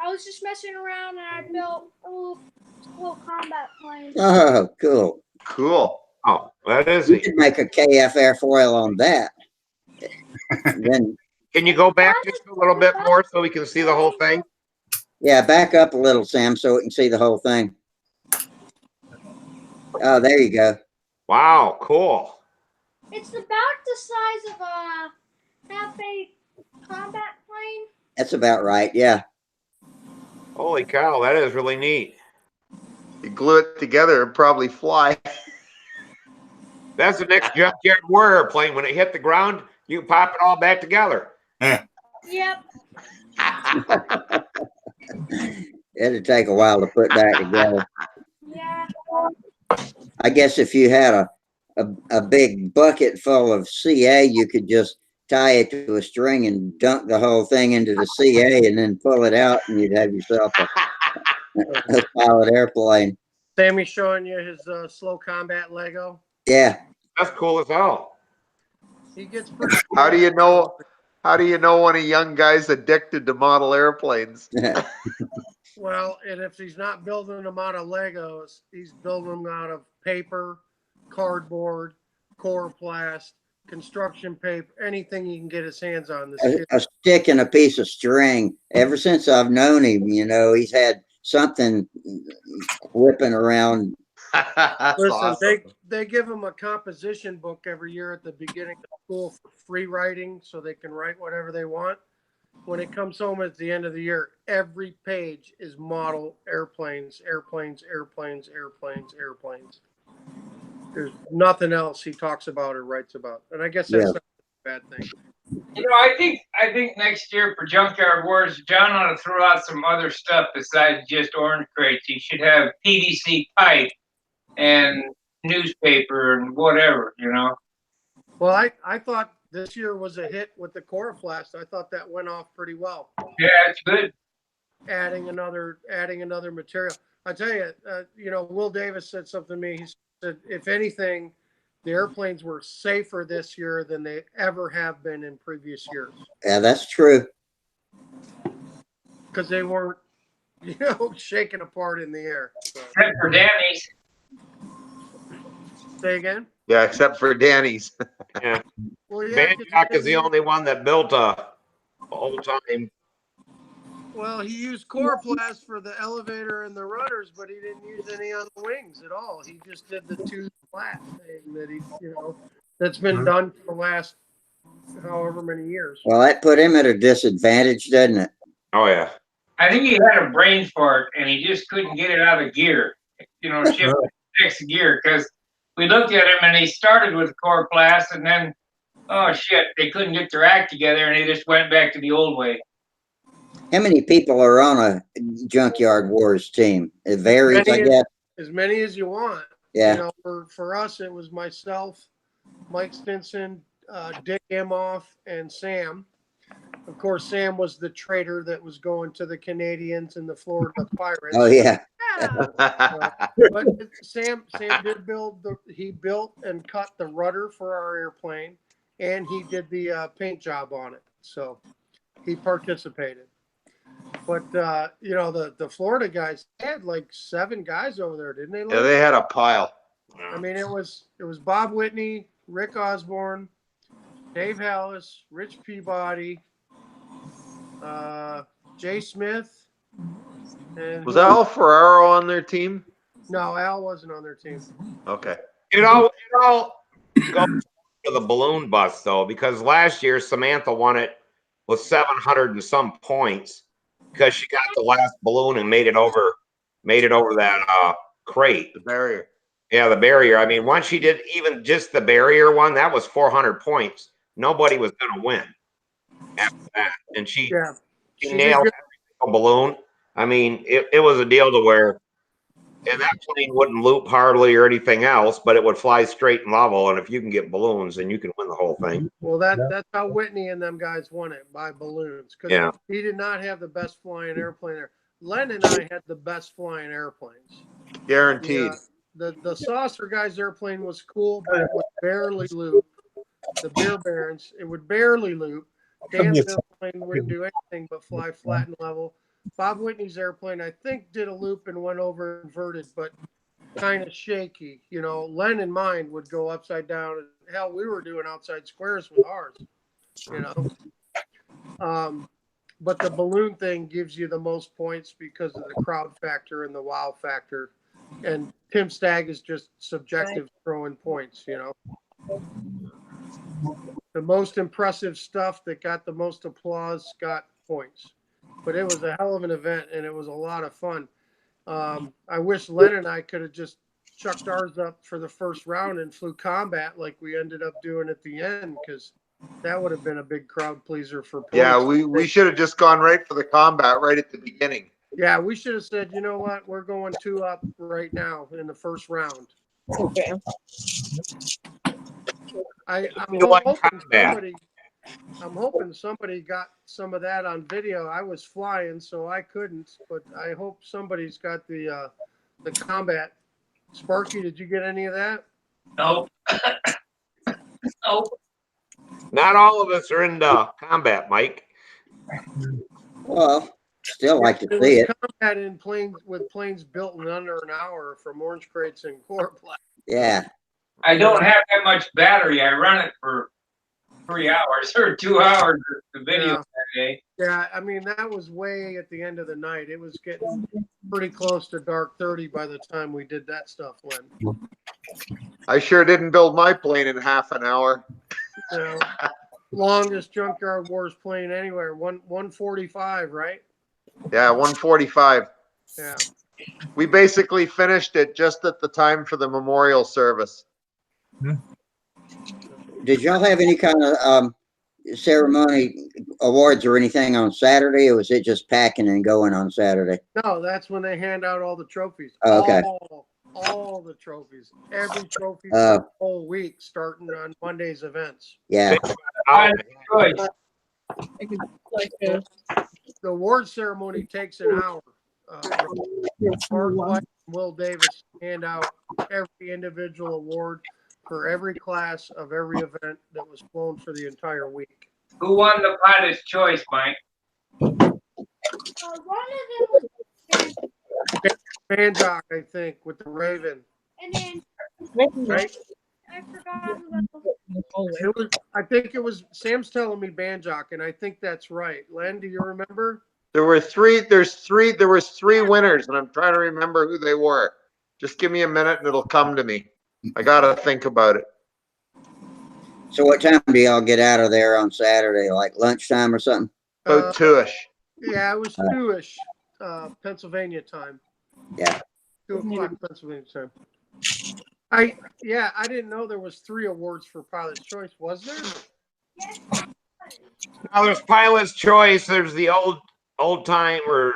[SPEAKER 8] I was just messing around, and I built a little combat plane.
[SPEAKER 1] Oh, cool.
[SPEAKER 5] Cool.
[SPEAKER 7] Oh, that is
[SPEAKER 1] You
[SPEAKER 7] it.
[SPEAKER 1] could make a KF airfoil on that. Then,
[SPEAKER 7] Can you go back just a little bit more so we can see the whole thing?
[SPEAKER 1] yeah, back up a little, Sam, so we can see the whole thing. Oh, there you go.
[SPEAKER 7] Wow, cool.
[SPEAKER 8] It's about the size of a half-a combat plane.
[SPEAKER 1] That's about right. Yeah.
[SPEAKER 7] Holy cow, that is really neat.
[SPEAKER 5] You glue it together and probably fly.
[SPEAKER 7] That's the next junkyard warrior plane. When it hit the ground, you pop it all back together.
[SPEAKER 2] Yeah.
[SPEAKER 8] Yep.
[SPEAKER 1] It'd take a while to put back together.
[SPEAKER 8] Yeah.
[SPEAKER 1] I guess if you had a big bucket full of CA, you could just tie it to a string and dunk the whole thing into the CA and then pull it out, and you'd have yourself a solid airplane.
[SPEAKER 6] Sammy's showing you his slow combat Lego.
[SPEAKER 1] Yeah.
[SPEAKER 7] That's cool as hell.
[SPEAKER 6] He gets pretty.
[SPEAKER 5] How do you know? How do you know when a young guy's addicted to model airplanes?
[SPEAKER 6] Well, and if he's not building them out of Legos, he's building them out of paper, cardboard, coroplast, construction paper, anything he can get his hands on.
[SPEAKER 1] A stick and a piece of string. Ever since I've known him, he's had something whipping around.
[SPEAKER 5] That's
[SPEAKER 6] Listen,
[SPEAKER 5] awesome.
[SPEAKER 6] they give them a composition book every year at the beginning of school for free writing, so they can write whatever they want. When it comes home at the end of the year, every page is model airplanes, airplanes, airplanes, airplanes, airplanes. There's nothing else he talks about or writes about, and I guess that's not a bad thing.
[SPEAKER 10] I think next year for Junkyard Wars, John ought to throw out some other stuff besides just orange crates. He should have PVC pipe and newspaper and whatever.
[SPEAKER 6] Well, I thought this year was a hit with the coroplast. I thought that went off pretty well.
[SPEAKER 10] Yeah, it's good.
[SPEAKER 6] Adding another material. I tell you, Will Davis said something to me. He said, if anything, the airplanes were safer this year than they ever have been in previous years.
[SPEAKER 1] Yeah, that's true.
[SPEAKER 6] Because they weren't, shaking apart in the air. So.
[SPEAKER 10] Except for Danny's.
[SPEAKER 6] Say again?
[SPEAKER 5] Yeah, except for Danny's.
[SPEAKER 7] Yeah.
[SPEAKER 6] Well, yeah,
[SPEAKER 7] Banjock is the only one that built a whole time.
[SPEAKER 6] Well, he used coroplast for the elevator and the rudders, but he didn't use any on the wings at all. He just did the two flat thing that that's been done for the last however many years.
[SPEAKER 1] Well, that put him at a disadvantage, doesn't it?
[SPEAKER 7] Oh, yeah.
[SPEAKER 10] I think he had a brain fart and he just couldn't get it out of gear. Shift the next gear, because we looked at him and he started with coroplast and then, oh shit, they couldn't get their act together and they just went back to the old way.
[SPEAKER 1] How many people are on a Junkyard Wars team? It varies, I guess.
[SPEAKER 6] As many as you want.
[SPEAKER 1] Yeah.
[SPEAKER 6] You know, for us, it was myself, Mike Stinson, Dick Imhoff, and Sam. Of course, Sam was the traitor that was going to the Canadians and the Florida Pirates.
[SPEAKER 1] Oh yeah.
[SPEAKER 6] But Sam did he built and cut the rudder for our airplane, and he did the paint job on it. So he participated. But you know, the Florida guys had like 7 guys over there, didn't they?
[SPEAKER 5] Yeah, they had a pile.
[SPEAKER 6] I mean, it was Bob Whitney, Rick Osborne, Dave Hallis, Rich Peabody, Jay Smith, and
[SPEAKER 5] Was Al Ferraro on their team?
[SPEAKER 6] No, Al wasn't on their team.
[SPEAKER 5] Okay.
[SPEAKER 7] It all goes to the balloon bus though, because last year Samantha won it with 700 and some points because she got the last balloon and made it over that crate.
[SPEAKER 5] The barrier.
[SPEAKER 7] Yeah, the barrier. I mean, once she did even just the barrier one, that was 400 points. Nobody was going to win after that, and she nailed every single balloon. I mean, it was a deal to where, and that plane wouldn't loop hardly or anything else, but it would fly straight and level. And if you can get balloons, then you can win the whole thing.
[SPEAKER 6] Well, that's how Whitney and them guys won it, by balloons. Because he did not have the best flying airplane there. Len and I had the best flying airplanes.
[SPEAKER 5] Guaranteed.
[SPEAKER 6] The Saucer guy's airplane was cool, but it would barely loop. The Beer Barons, it would barely loop. Dan's airplane wouldn't do anything but fly flat and level. Bob Whitney's airplane, I think, did a loop and went over inverted, but kind of shaky. You know, Len and mine would go upside down. Hell, we were doing outside squares with ours, you know. But the balloon thing gives you the most points because of the crowd factor and the wow factor. And Tim Stagg is just subjective throwing points, you know. The most impressive stuff that got the most applause got points. But it was a hell of an event, and it was a lot of fun. I wish Len and I could have just chucked ours up for the first round and flew combat like we ended up doing at the end, because that would have been a big crowd pleaser for points.
[SPEAKER 5] Yeah, we should have just gone right for the combat right at the beginning.
[SPEAKER 6] Yeah, we should have said, you know what, we're going 2 up right now in the first round.
[SPEAKER 11] Okay.
[SPEAKER 6] I'm hoping somebody got some of that on video. I was flying, so I couldn't, but I hope somebody's got the combat. Sparky, did you get any of that?
[SPEAKER 10] Nope. Nope.
[SPEAKER 7] Not all of us are into combat, Mike.
[SPEAKER 1] Well, still like to see it.
[SPEAKER 6] Combat in planes with planes built in under an hour from orange crates and chloroplast.
[SPEAKER 1] Yeah.
[SPEAKER 10] I don't have that much battery. I run it for 3 hours or 2 hours the video that day.
[SPEAKER 6] Yeah, I mean, that was way at the end of the night. It was getting pretty close to dark 30 by the time we did that stuff, Len.
[SPEAKER 5] I sure didn't build my plane in half an hour.
[SPEAKER 6] So, longest Junkyard Wars plane anywhere, 145, right?
[SPEAKER 5] Yeah, 145.
[SPEAKER 6] Yeah.
[SPEAKER 5] We basically finished it just at the time for the memorial service.
[SPEAKER 1] Did y'all have any kind of ceremony, awards or anything on Saturday, or was it just packing and going on Saturday?
[SPEAKER 6] No, that's when they hand out all the trophies.
[SPEAKER 1] Oh, okay.
[SPEAKER 6] All the trophies. Every trophy for the whole week, starting on Monday's events.
[SPEAKER 1] Yeah.
[SPEAKER 6] The award ceremony takes an hour. Mark White and Will Davis hand out every individual award for every class of every event that was flown for the entire week.
[SPEAKER 10] Who won the pilot's choice, Mike?
[SPEAKER 6] Banjock, I think, with the Raven.
[SPEAKER 8] And then
[SPEAKER 6] Right?
[SPEAKER 8] I forgot who
[SPEAKER 6] I think it was Sam's telling me Banjock, and I think that's right. Len, do you remember?
[SPEAKER 5] There was 3 winners, and I'm trying to remember who they were. Just give me a minute and it'll come to me. I gotta think about it.
[SPEAKER 1] So what time do y'all get out of there on Saturday? Like lunchtime or something?
[SPEAKER 5] About 2-ish.
[SPEAKER 6] Yeah, it was 2-ish, Pennsylvania time.
[SPEAKER 1] Yeah.
[SPEAKER 6] 2 o'clock Pennsylvania time. I didn't know there was 3 awards for Pilot's Choice. Was there?
[SPEAKER 7] Now there's Pilot's Choice. There's the old old time or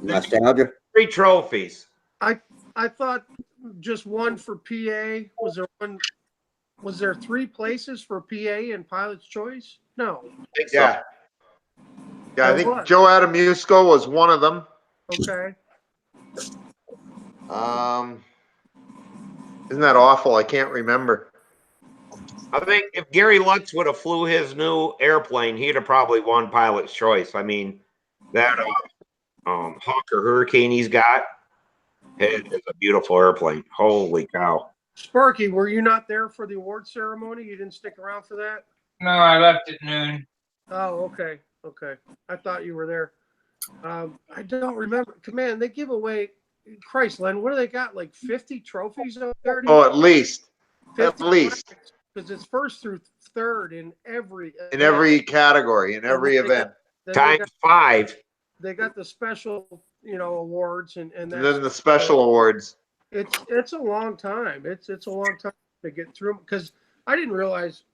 [SPEAKER 1] Nostalgia.
[SPEAKER 7] 3 trophies?
[SPEAKER 6] I thought just one for PA. Was there one? Was there 3 places for PA and Pilot's Choice? No.
[SPEAKER 7] I think so.
[SPEAKER 5] Yeah. Yeah, I
[SPEAKER 6] There
[SPEAKER 5] think
[SPEAKER 6] was.
[SPEAKER 5] Joe Adamusco was one of them.
[SPEAKER 6] Okay.
[SPEAKER 5] Isn't that awful? I can't remember.
[SPEAKER 7] I think if Gary Lutz would have flew his new airplane, he'd have probably won Pilot's Choice. I mean, that Hawker Hurricane he's got, it is a beautiful airplane. Holy cow.
[SPEAKER 6] Sparky, were you not there for the award ceremony? You didn't stick around for that?
[SPEAKER 10] No, I left at noon.
[SPEAKER 6] Oh, okay. Okay. I thought you were there. I don't remember. Man, they give away, Christ, Len, what do they got? Like 50 trophies out there?
[SPEAKER 5] Oh, at least. At least.
[SPEAKER 6] Because it's first through third in every
[SPEAKER 5] In every category, in every event.
[SPEAKER 7] Times 5.
[SPEAKER 6] They got the special, awards and
[SPEAKER 5] And
[SPEAKER 6] that's,
[SPEAKER 5] then the special awards.
[SPEAKER 6] It's a long time. It's a long time to get through because I didn't realize.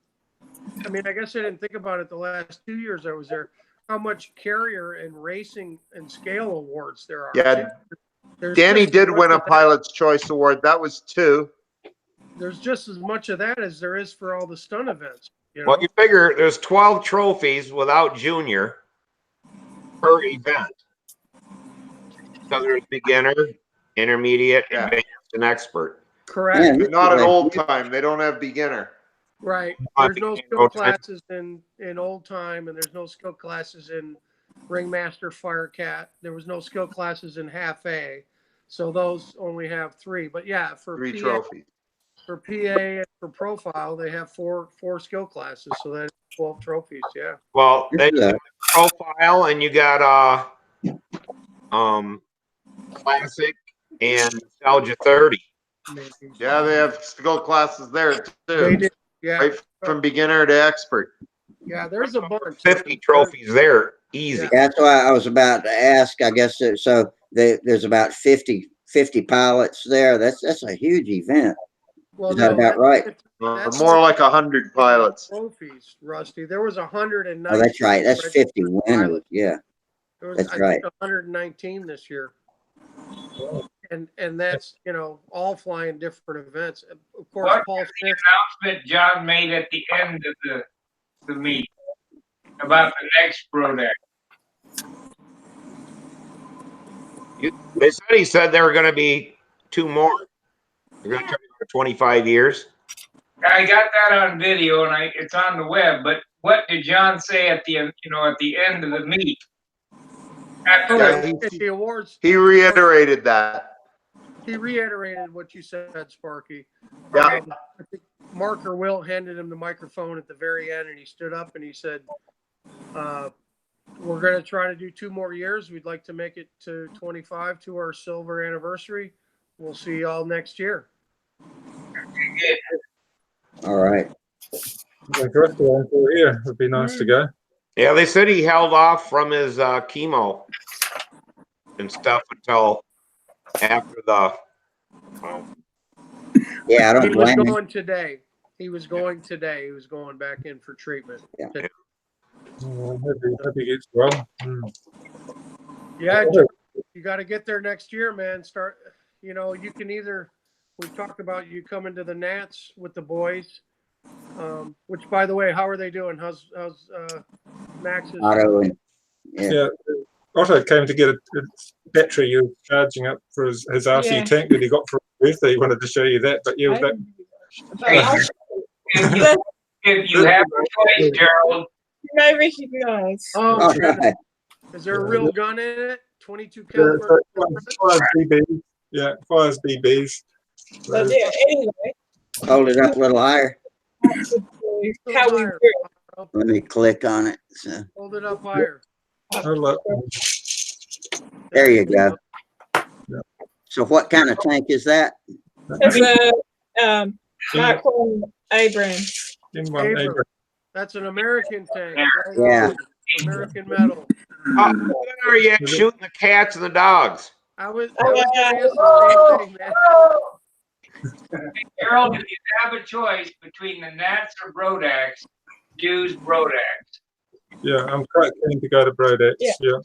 [SPEAKER 6] I mean, I guess I didn't think about it the last 2 years I was there. How much carrier and racing and scale awards there are.
[SPEAKER 5] Yeah.
[SPEAKER 6] There's
[SPEAKER 5] Danny
[SPEAKER 6] just as
[SPEAKER 5] did
[SPEAKER 6] much
[SPEAKER 5] win a
[SPEAKER 6] of that.
[SPEAKER 5] Pilot's Choice Award. That was 2.
[SPEAKER 6] There's just as much of that as there is for all the stunt events.
[SPEAKER 7] Well, you figure there's 12 trophies without junior per event. So there's beginner, intermediate, advanced, and expert.
[SPEAKER 6] Correct.
[SPEAKER 1] Man,
[SPEAKER 5] But not an old time. They don't have beginner.
[SPEAKER 6] Right.
[SPEAKER 7] Not
[SPEAKER 6] There's no
[SPEAKER 7] beginner,
[SPEAKER 6] skill
[SPEAKER 7] old time.
[SPEAKER 6] classes in old time, and there's no skill classes in Ringmaster Firecat. There was no skill classes in Half A. So those only have 3. But yeah, for
[SPEAKER 5] 3
[SPEAKER 6] PA,
[SPEAKER 5] trophies.
[SPEAKER 6] for PA and for profile, they have four skill classes. So that's 12 trophies. Yeah.
[SPEAKER 7] Well, then you got profile and you got classic and nostalgia 30.
[SPEAKER 5] Yeah, they have skill classes there too.
[SPEAKER 6] They did. Yeah.
[SPEAKER 5] Right from beginner to expert.
[SPEAKER 6] Yeah. There's a bunch.
[SPEAKER 7] 50 trophies there, easy.
[SPEAKER 6] Yeah.
[SPEAKER 1] That's why I was about to ask. I guess so. There's about 50 pilots there. That's a huge event.
[SPEAKER 6] Well,
[SPEAKER 1] Is that
[SPEAKER 6] no,
[SPEAKER 1] about right?
[SPEAKER 6] that's
[SPEAKER 5] More like 100 pilots.
[SPEAKER 6] trophies, Rusty. There was 119.
[SPEAKER 1] Oh, that's right. That's 50 winners. Yeah.
[SPEAKER 6] There was,
[SPEAKER 1] That's
[SPEAKER 6] I
[SPEAKER 1] right.
[SPEAKER 6] think, 119 this year. And that's, all flying different events. Of course,
[SPEAKER 10] What
[SPEAKER 6] Paul
[SPEAKER 10] was the
[SPEAKER 6] Smith.
[SPEAKER 10] announcement John made at the end of the meet about the next pro day?
[SPEAKER 7] He said there were going to be 2 more. They're going to come for 25 years.
[SPEAKER 10] I got that on video and it's on the web. But what did John say at the end of the meet? After
[SPEAKER 5] Yeah,
[SPEAKER 6] At the awards,
[SPEAKER 5] He reiterated that.
[SPEAKER 6] he reiterated what you said, Sparky.
[SPEAKER 5] Yeah.
[SPEAKER 6] I think Mark or Will handed him the microphone at the very end, and he stood up and he said, we're going to try to do 2 more years. We'd like to make it to 25 to our silver anniversary. We'll see y'all next year.
[SPEAKER 1] All right.
[SPEAKER 4] Here, it'd be nice to go.
[SPEAKER 7] Yeah, they said he held off from his chemo and stuff until after the.
[SPEAKER 1] Yeah, I don't
[SPEAKER 6] He was
[SPEAKER 1] blame him.
[SPEAKER 6] going today. He was going today. He was going back in for treatment.
[SPEAKER 1] Yeah.
[SPEAKER 4] Hope he gets well.
[SPEAKER 6] Yeah, you got to get there next year, man. You can either, we've talked about you coming to the Nats with the boys, which, by the way, how are they doing? How's Max's?
[SPEAKER 1] Otto and
[SPEAKER 4] Yeah. Otto came to get a battery you were charging up for his RC tank that he got for his birthday. He wanted to show you that, but yeah,
[SPEAKER 10] If you have a choice, Gerald.
[SPEAKER 11] I recognize.
[SPEAKER 6] Oh,
[SPEAKER 1] all
[SPEAKER 6] goodness.
[SPEAKER 1] right.
[SPEAKER 6] Is there a real gun in it? 22 caliber?
[SPEAKER 4] fires BBs. Yeah, fires BBs.
[SPEAKER 11] But yeah, anyway,
[SPEAKER 1] Hold it up a little higher.
[SPEAKER 11] that's how we do.
[SPEAKER 1] Let me click on it. So,
[SPEAKER 6] Hold it up higher.
[SPEAKER 1] there you go. So what kind of tank is that?
[SPEAKER 11] It's a Mark 1 Abrams.
[SPEAKER 6] Abrams. That's an American tank. Right?
[SPEAKER 1] Yeah.
[SPEAKER 6] American metal.
[SPEAKER 7] When are you shooting the cats and the dogs?
[SPEAKER 6] I was going to ask the same thing, man.
[SPEAKER 10] Gerald, if you have a choice between the Nats or Brodax, choose Brodax.
[SPEAKER 4] Yeah, I'm quite keen to go to Brodex.
[SPEAKER 11] Yeah.
[SPEAKER 4] Yeah.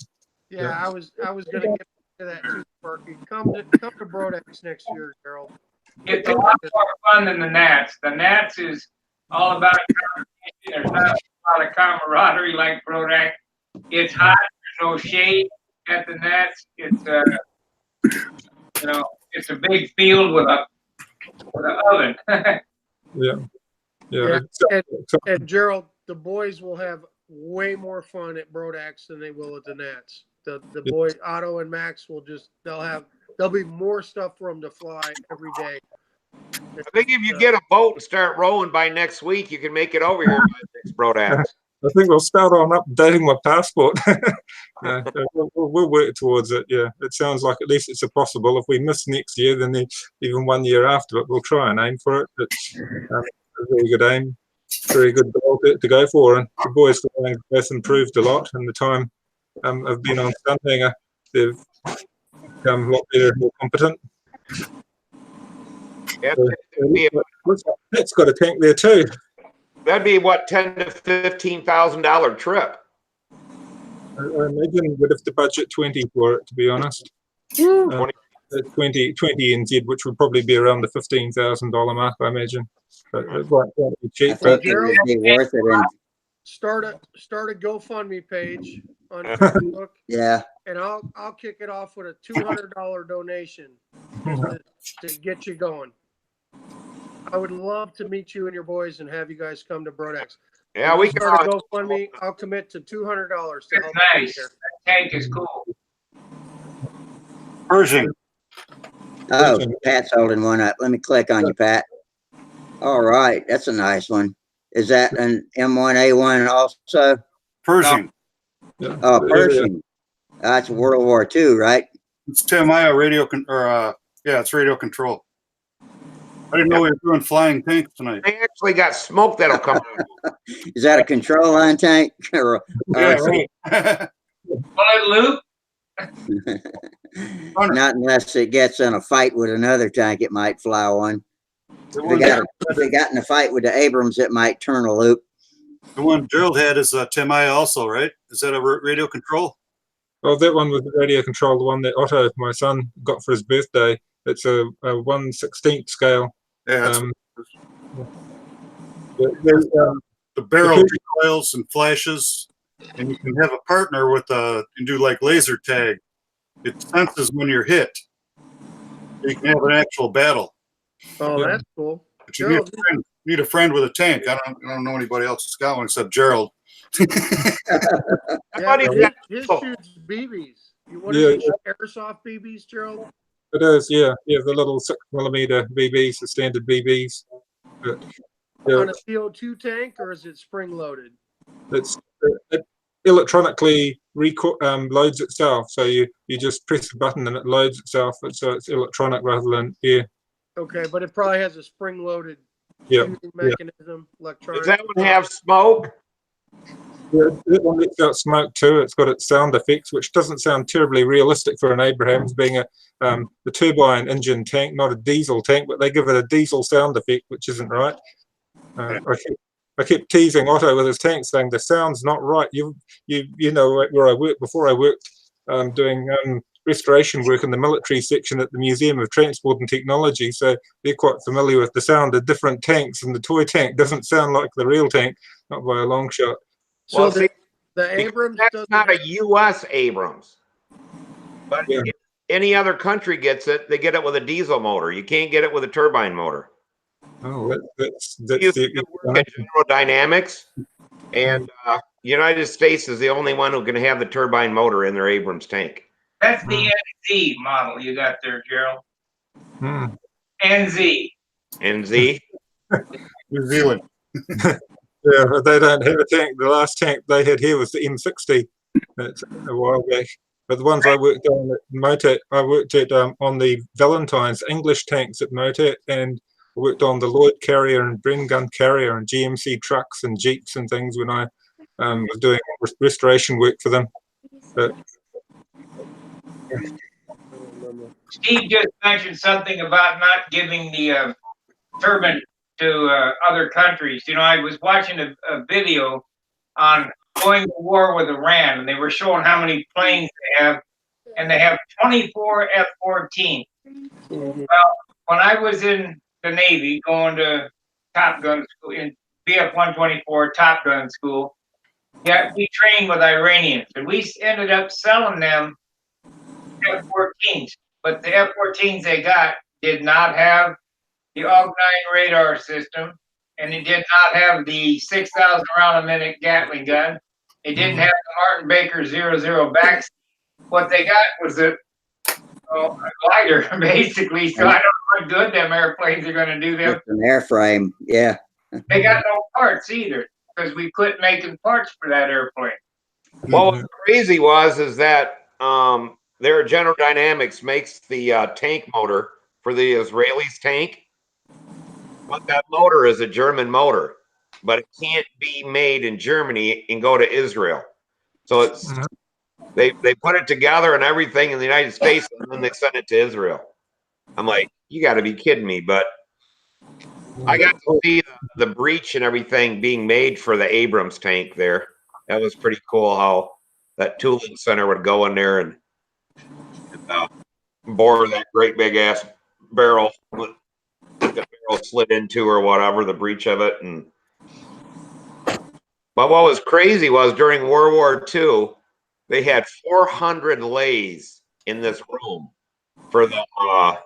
[SPEAKER 6] Yeah, I was gonna get to that too, Sparky. Come to Brodex next year, Gerald.
[SPEAKER 10] It's a lot more fun than the Nats. The Nats is all about competition. There's not a lot of camaraderie like Brodak. It's hot. There's no shade at the Nats. It's it's a big field with an oven.
[SPEAKER 4] Yeah.
[SPEAKER 6] Yeah,
[SPEAKER 4] It's-
[SPEAKER 6] and Gerald, the boys will have way more fun at Brodax than they will at the Nats. The boys, Otto and Max, there'll be more stuff for them to fly every day.
[SPEAKER 7] I think if you get a boat and start rowing by next week, you can make it over here by next Brodax.
[SPEAKER 4] I think we'll start on updating my passport. Yeah, we'll work towards it. Yeah, it sounds like at least it's a possible. If we miss next year, then even 1 year after it, we'll try and aim for it. It's a very good aim, very good goal to go for. And the boys have both improved a lot in the time I've been on Stunthangar. They've become a lot better and more competent.
[SPEAKER 7] Yeah,
[SPEAKER 4] It's got a tank there too.
[SPEAKER 7] that'd be what, $10,000 to $15,000 trip.
[SPEAKER 4] I imagine we'd have to budget 20 for it, to be honest. 20 NZ, which would probably be around the $15,000 mark, I imagine. But it won't be cheap.
[SPEAKER 1] I think it would be worth it. And
[SPEAKER 6] Start a GoFundMe page on Facebook.
[SPEAKER 1] yeah,
[SPEAKER 6] And I'll kick it off with a $200 donation to get you going. I would love to meet you and your boys and have you guys come to Brodex.
[SPEAKER 7] Yeah, we can
[SPEAKER 6] start a GoFundMe. I'll commit to $200 to help you
[SPEAKER 10] Nice.
[SPEAKER 6] here.
[SPEAKER 10] That tank is cool.
[SPEAKER 2] Pershing.
[SPEAKER 1] oh, Pat's holding one up. Let me click on you, Pat. All right, that's a nice one. Is that an M1A1 also?
[SPEAKER 2] Pershing.
[SPEAKER 1] Oh, Pershing. That's World War II, right?
[SPEAKER 2] It's Timaya radio it's radio control. I didn't know we were doing flying tanks tonight.
[SPEAKER 7] They actually got smoke that'll come out.
[SPEAKER 1] Is that a control line tank? Or,
[SPEAKER 2] Yeah, right.
[SPEAKER 10] Bullet loop.
[SPEAKER 1] not unless it gets in a fight with another tank, it might fly one. If it got in a fight with the Abrams, it might turn a loop.
[SPEAKER 2] The one Gerald had is Timaya also, right? Is that a radio control?
[SPEAKER 4] Well, that one was the radio control, the one that Otto, my son, got for his birthday. It's a 1/16 scale.
[SPEAKER 2] Yeah. The barrel recoils and flashes, and you can have a partner with and do like laser tag. It senses when you're hit. You can have an actual battle.
[SPEAKER 6] Oh, that's cool.
[SPEAKER 2] But you need a friend with a tank. I don't know anybody else that's got one except Gerald.
[SPEAKER 6] Yeah, his shoots BBs. What is it? Airsoft BBs, Gerald?
[SPEAKER 4] It is, yeah. The little 6mm BBs, the standard BBs. But,
[SPEAKER 6] on a CO2 tank, or is it spring loaded?
[SPEAKER 4] It electronically loads itself. So you just press the button and it loads itself. So it's electronic rather than air.
[SPEAKER 6] Okay, but it probably has a spring loaded mechanism, electronic.
[SPEAKER 7] Does that one have smoke?
[SPEAKER 4] Yeah, it one lets out smoke too. It's got its sound effects, which doesn't sound terribly realistic for an Abrams, being the turbine engine tank, not a diesel tank, but they give it a diesel sound effect, which isn't right. I kept teasing Otto with his tank, saying the sound's not right. You know where I worked before. I worked doing restoration work in the military section at the Museum of Transport and Technology, so they're quite familiar with the sound of different tanks, and the toy tank doesn't sound like the real tank, not by a long shot.
[SPEAKER 6] So well, the Abrams,
[SPEAKER 7] that's not a U.S. Abrams, but if any other country gets it, they get it with a diesel motor. You can't get it with a turbine motor.
[SPEAKER 4] Oh, that's
[SPEAKER 7] General Dynamics, and United States is the only one who can have the turbine motor in their Abrams tank.
[SPEAKER 10] That's the NZ model you got there, Gerald. NZ.
[SPEAKER 7] NZ.
[SPEAKER 2] New Zealand.
[SPEAKER 4] Yeah, but they don't have a tank. The last tank they had here was the M60. That's a while back. But the ones I worked on at Motet, I worked at on the Valentine's English tanks at Motet, and worked on the Lloyd carrier and Bren gun carrier and GMC trucks and Jeeps and things when I was doing restoration work for them. But,
[SPEAKER 10] Steve just mentioned something about not giving the turbine to other countries. You know, I was watching a video on going to war with Iran, and they were showing how many planes they have, and they have 24 F-14.
[SPEAKER 6] Mhm.
[SPEAKER 10] Well, when I was in the Navy, going to Top Gun school in BF-124 Top Gun school, yeah, we trained with Iranians, and we ended up selling them F-14s. But the F-14s they got did not have the AUG-9 radar system, and it did not have the 6,000 round a minute Gatling gun. It didn't have the Martin Baker 00 back. What they got was a glider, basically. So I don't know what good them airplanes are going to do them.
[SPEAKER 1] Just an airframe. Yeah.
[SPEAKER 10] They got no parts either because we quit making parts for that airplane.
[SPEAKER 7] Well, what's crazy is that their General Dynamics makes the tank motor for the Israelis tank, but that motor is a German motor, but it can't be made in Germany and go to Israel. So it's they put it together and everything in the United States, and then they send it to Israel. I'm like, you got to be kidding me! But I got to see the breech and everything being made for the Abrams tank there. That was pretty cool how that tooling center would go in there and bore that great big ass barrel that the barrel slid into or whatever, the breech of it. But what was crazy was during World War II, they had 400 lathes in this room for the I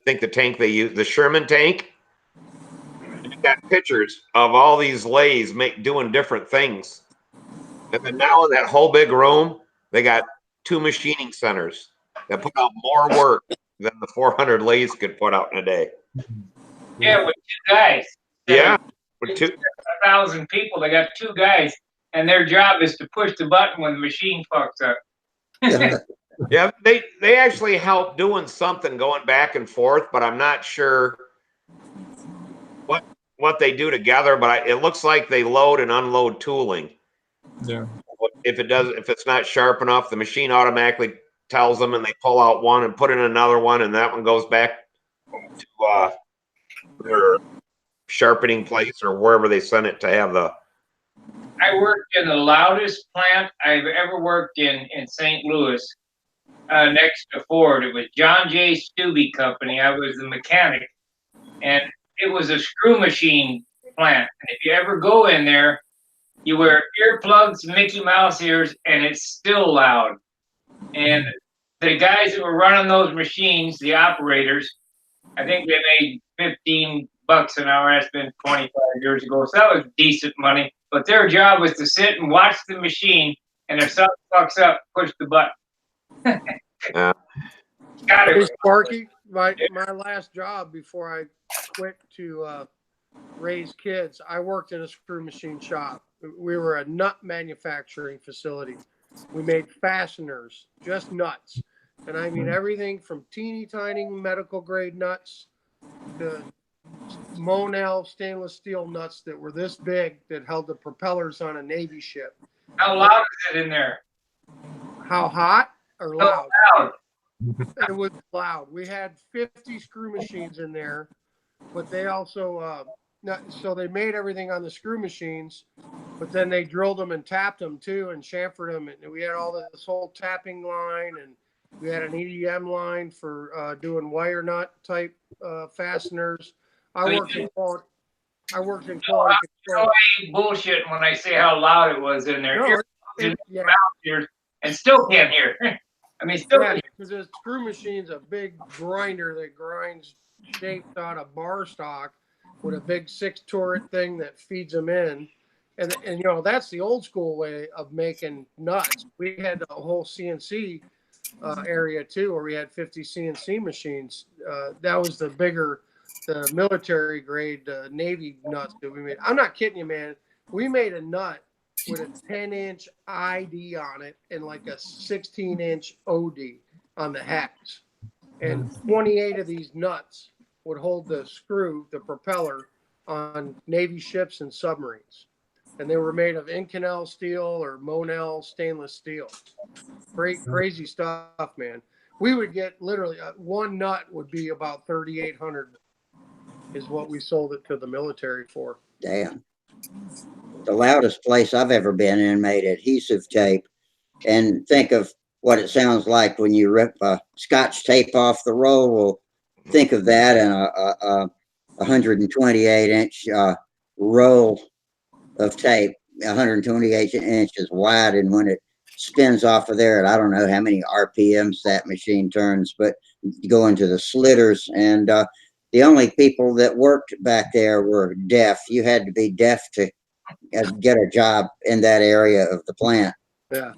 [SPEAKER 7] think the tank they used, the Sherman tank. And you got pictures of all these lathes doing different things. And then now in that whole big room, they got 2 machining centers that put out more work than the 400 lathes could put out in a day.
[SPEAKER 10] Yeah, with 2 guys.
[SPEAKER 7] Yeah, with
[SPEAKER 10] 1,000 people, they got 2 guys, and their job is to push the button when the machine fucks up.
[SPEAKER 7] Yeah, they actually help doing something going back and forth, but I'm not sure what they do together. But it looks like they load and unload tooling.
[SPEAKER 4] Yeah.
[SPEAKER 7] If it's not sharp enough, the machine automatically tells them, and they pull out one and put in another one, and that one goes back to their sharpening place or wherever they send it to have the.
[SPEAKER 10] I worked in the loudest plant I've ever worked in St. Louis, next to Ford. It was John J. Stubbe Company. I was the mechanic, and it was a screw machine plant. And if you ever go in there, you wear earplugs, Mickey Mouse ears, and it's still loud. And the guys that were running those machines, the operators, I think they made $15 an hour. That's been 25 years ago. So that was decent money. But their job was to sit and watch the machine, and if something fucks up, push the button.
[SPEAKER 6] Hey, Sparky, my last job before I quit to raise kids, I worked in a screw machine shop. We were a nut manufacturing facility. We made fasteners, just nuts. And I mean everything from teeny tiny medical grade nuts to Monel stainless steel nuts that were this big that held the propellers on a Navy ship.
[SPEAKER 10] How loud is it in there?
[SPEAKER 6] How hot or loud?
[SPEAKER 10] Loud.
[SPEAKER 6] It was loud. We had 50 screw machines in there, but they also so they made everything on the screw machines, but then they drilled them and tapped them too and chamfered them, and we had all this whole tapping line, and we had an EDM line for doing wire nut type fasteners. I worked in quality control.
[SPEAKER 10] I ain't bullshitting when I say how loud it was in there.
[SPEAKER 6] No,
[SPEAKER 10] yeah. And still can't hear. I mean, still can't.
[SPEAKER 6] Because a screw machine's a big grinder that grinds shaped out of bar stock with a big 6 turret thing that feeds them in. And you know, that's the old school way of making nuts. We had a whole CNC area too, where we had 50 CNC machines. That was the military grade Navy nuts that we made. I'm not kidding you, man. We made a nut with a 10-inch ID on it and like a 16-inch OD on the hex. And 28 of these nuts would hold the screw, the propeller, on Navy ships and submarines. And they were made of Inconel steel or Monel stainless steel. Great, crazy stuff, man. We would get literally one nut would be about $3,800 is what we sold it to the military for.
[SPEAKER 1] Damn. the loudest place I've ever been in made adhesive tape. And think of what it sounds like when you rip scotch tape off the roll. Well, think of that in a 128-inch roll of tape, 128 inches wide. And when it spins off of there, I don't know how many RPMs that machine turns, but you go into the slitters. And the only people that worked back there were deaf. You had to be deaf to get a job in that area of the plant.
[SPEAKER 6] Yeah.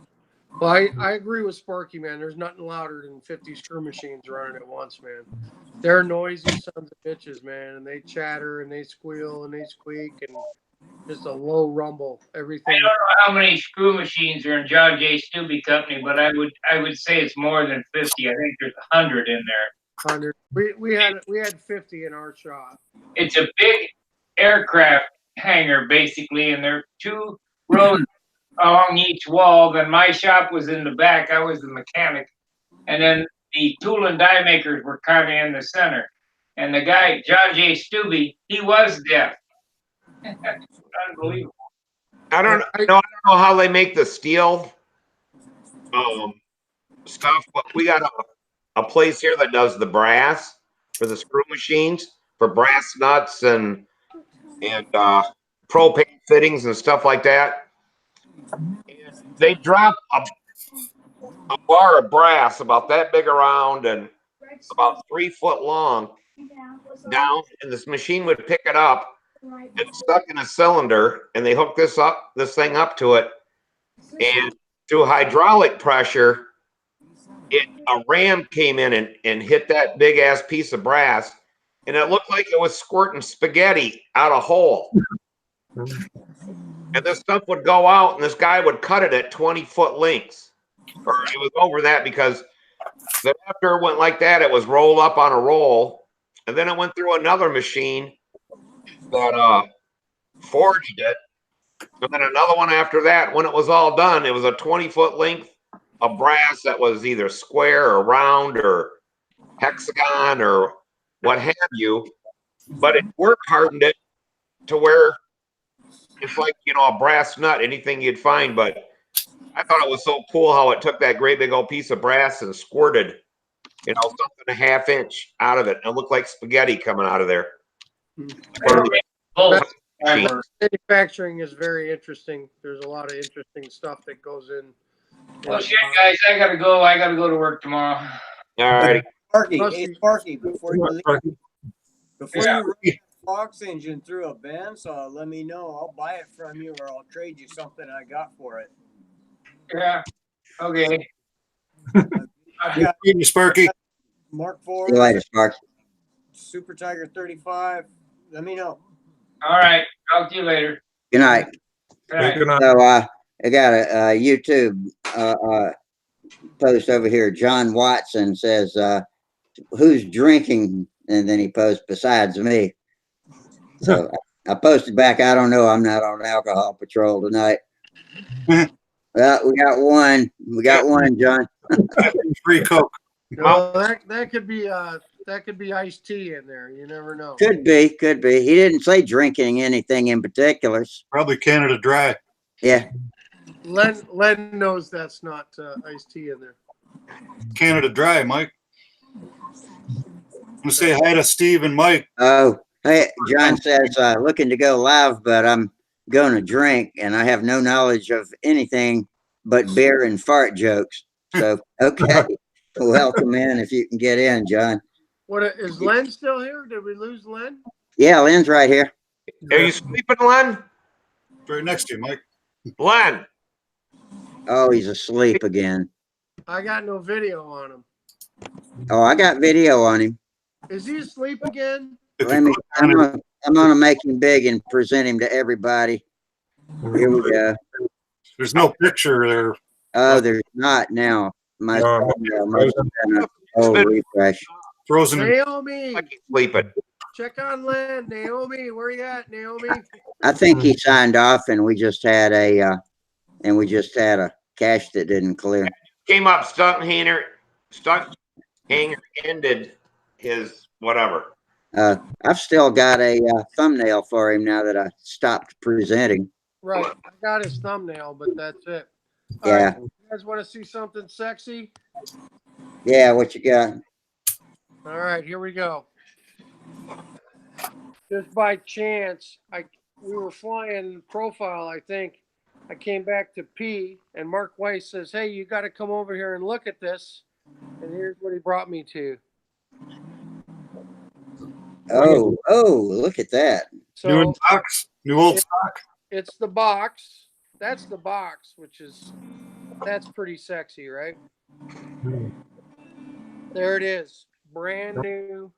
[SPEAKER 6] Well, I agree with Sparky, man. There's nothing louder than 50 screw machines running at once, man. They're noisy sons of bitches, man, and they chatter and they squeal and they squeak and just a low rumble. Everything.
[SPEAKER 10] I don't know how many screw machines are in John J. Stubbe Company, but I would say it's more than 50. I think there's 100 in there.
[SPEAKER 6] 100. We had 50 in our shop.
[SPEAKER 10] It's a big aircraft hangar basically, and there are 2 rows along each wall. Then my shop was in the back. I was the mechanic, and then the tool and die makers were kind of in the center. And the guy John J. Stubbe, he was deaf. Unbelievable.
[SPEAKER 7] I don't know how they make the steel stuff, but we got a place here that does the brass for the screw machines for brass nuts and propane fittings and stuff like that. And they drop a bar of brass about that big around and about 3 foot long down, and this machine would pick it up. It's stuck in a cylinder, and they hook this thing up to it, and through hydraulic pressure, a ram came in and hit that big ass piece of brass, and it looked like it was squirting spaghetti out a hole. And this stuff would go out, and this guy would cut it at 20-foot lengths, or it was over that, because then after it went like that, it was rolled up on a roll, and then it went through another machine that forged it, and then another one after that. When it was all done, it was a 20-foot length of brass that was either square or round or hexagon or what have you, but it work hardened it to where it's like, a brass nut, anything you'd find. But I thought it was so cool how it took that great big old piece of brass and squirted, something a half-inch out of it, and it looked like spaghetti coming out of there.
[SPEAKER 6] Manufacturing is very interesting. There's a lot of interesting stuff that goes in.
[SPEAKER 10] Well, shit, guys, I gotta go. I gotta go to work tomorrow.
[SPEAKER 7] All right.
[SPEAKER 9] Sparky, before you leave, you run a Fox engine through a bandsaw, let me know. I'll buy it from you, or I'll trade you something I got for it.
[SPEAKER 10] Yeah. Okay.
[SPEAKER 9] I've got
[SPEAKER 2] Sparky.
[SPEAKER 9] Mark IV.
[SPEAKER 1] See you later, Sparky.
[SPEAKER 9] Super Tiger 35. Let me know.
[SPEAKER 10] All right. Talk to you later.
[SPEAKER 1] Good night.
[SPEAKER 10] Good night.
[SPEAKER 4] Good night.
[SPEAKER 1] So I got a YouTube post over here. John Watson says, "Who's drinking?" And then he posts, "Besides me." So I posted back, "I don't know. I'm not on alcohol patrol tonight." Well, we got one. We got one, John.
[SPEAKER 2] Free Coke.
[SPEAKER 6] No, that could be iced tea in there. You never know.
[SPEAKER 1] Could be. He didn't say drinking anything in particular.
[SPEAKER 2] Probably Canada Dry.
[SPEAKER 1] Yeah.
[SPEAKER 6] Len knows that's not iced tea in there.
[SPEAKER 2] Canada Dry, Mike. I'm gonna say hi to Steve and Mike.
[SPEAKER 1] Oh, hey, John says, looking to go live, but I'm going to drink, and I have no knowledge of anything but beer and fart jokes. So, okay, welcome in if you can get in, John.
[SPEAKER 6] What is Len still here? Did we lose Len?
[SPEAKER 1] Yeah, Len's right here.
[SPEAKER 7] Are you sleeping, Len?
[SPEAKER 2] Right next to you, Mike.
[SPEAKER 7] Len.
[SPEAKER 1] Oh, he's asleep again.
[SPEAKER 6] I got no video on him.
[SPEAKER 1] Oh, I got video on him.
[SPEAKER 6] Is he asleep again?
[SPEAKER 1] I'm gonna make him big and present him to everybody. Here we go.
[SPEAKER 2] There's no picture there.
[SPEAKER 1] Oh, there's not now. My refresh.
[SPEAKER 2] Frozen.
[SPEAKER 6] Naomi,
[SPEAKER 7] Sleeping.
[SPEAKER 6] check on Len. Naomi, where you at, Naomi?
[SPEAKER 1] I think he signed off, and we just had a cache that didn't clear.
[SPEAKER 7] Came up, Stunthangar ended his whatever.
[SPEAKER 1] I've still got a thumbnail for him now that I stopped presenting.
[SPEAKER 6] Right. I got his thumbnail, but that's it. All
[SPEAKER 1] Yeah.
[SPEAKER 6] right. You guys want to see something sexy?
[SPEAKER 1] Yeah, what you got?
[SPEAKER 6] All right, here we go. Just by chance, we were flying profile, I think. I came back to P, and Mark Weiss says, "Hey, you got to come over here and look at this." And here's what he brought me to.
[SPEAKER 1] Oh, look at that.
[SPEAKER 2] New in
[SPEAKER 6] So
[SPEAKER 2] box, new old
[SPEAKER 6] it,
[SPEAKER 2] stock.
[SPEAKER 6] it's the box. That's the box, that's pretty sexy, right? There it is, brand new,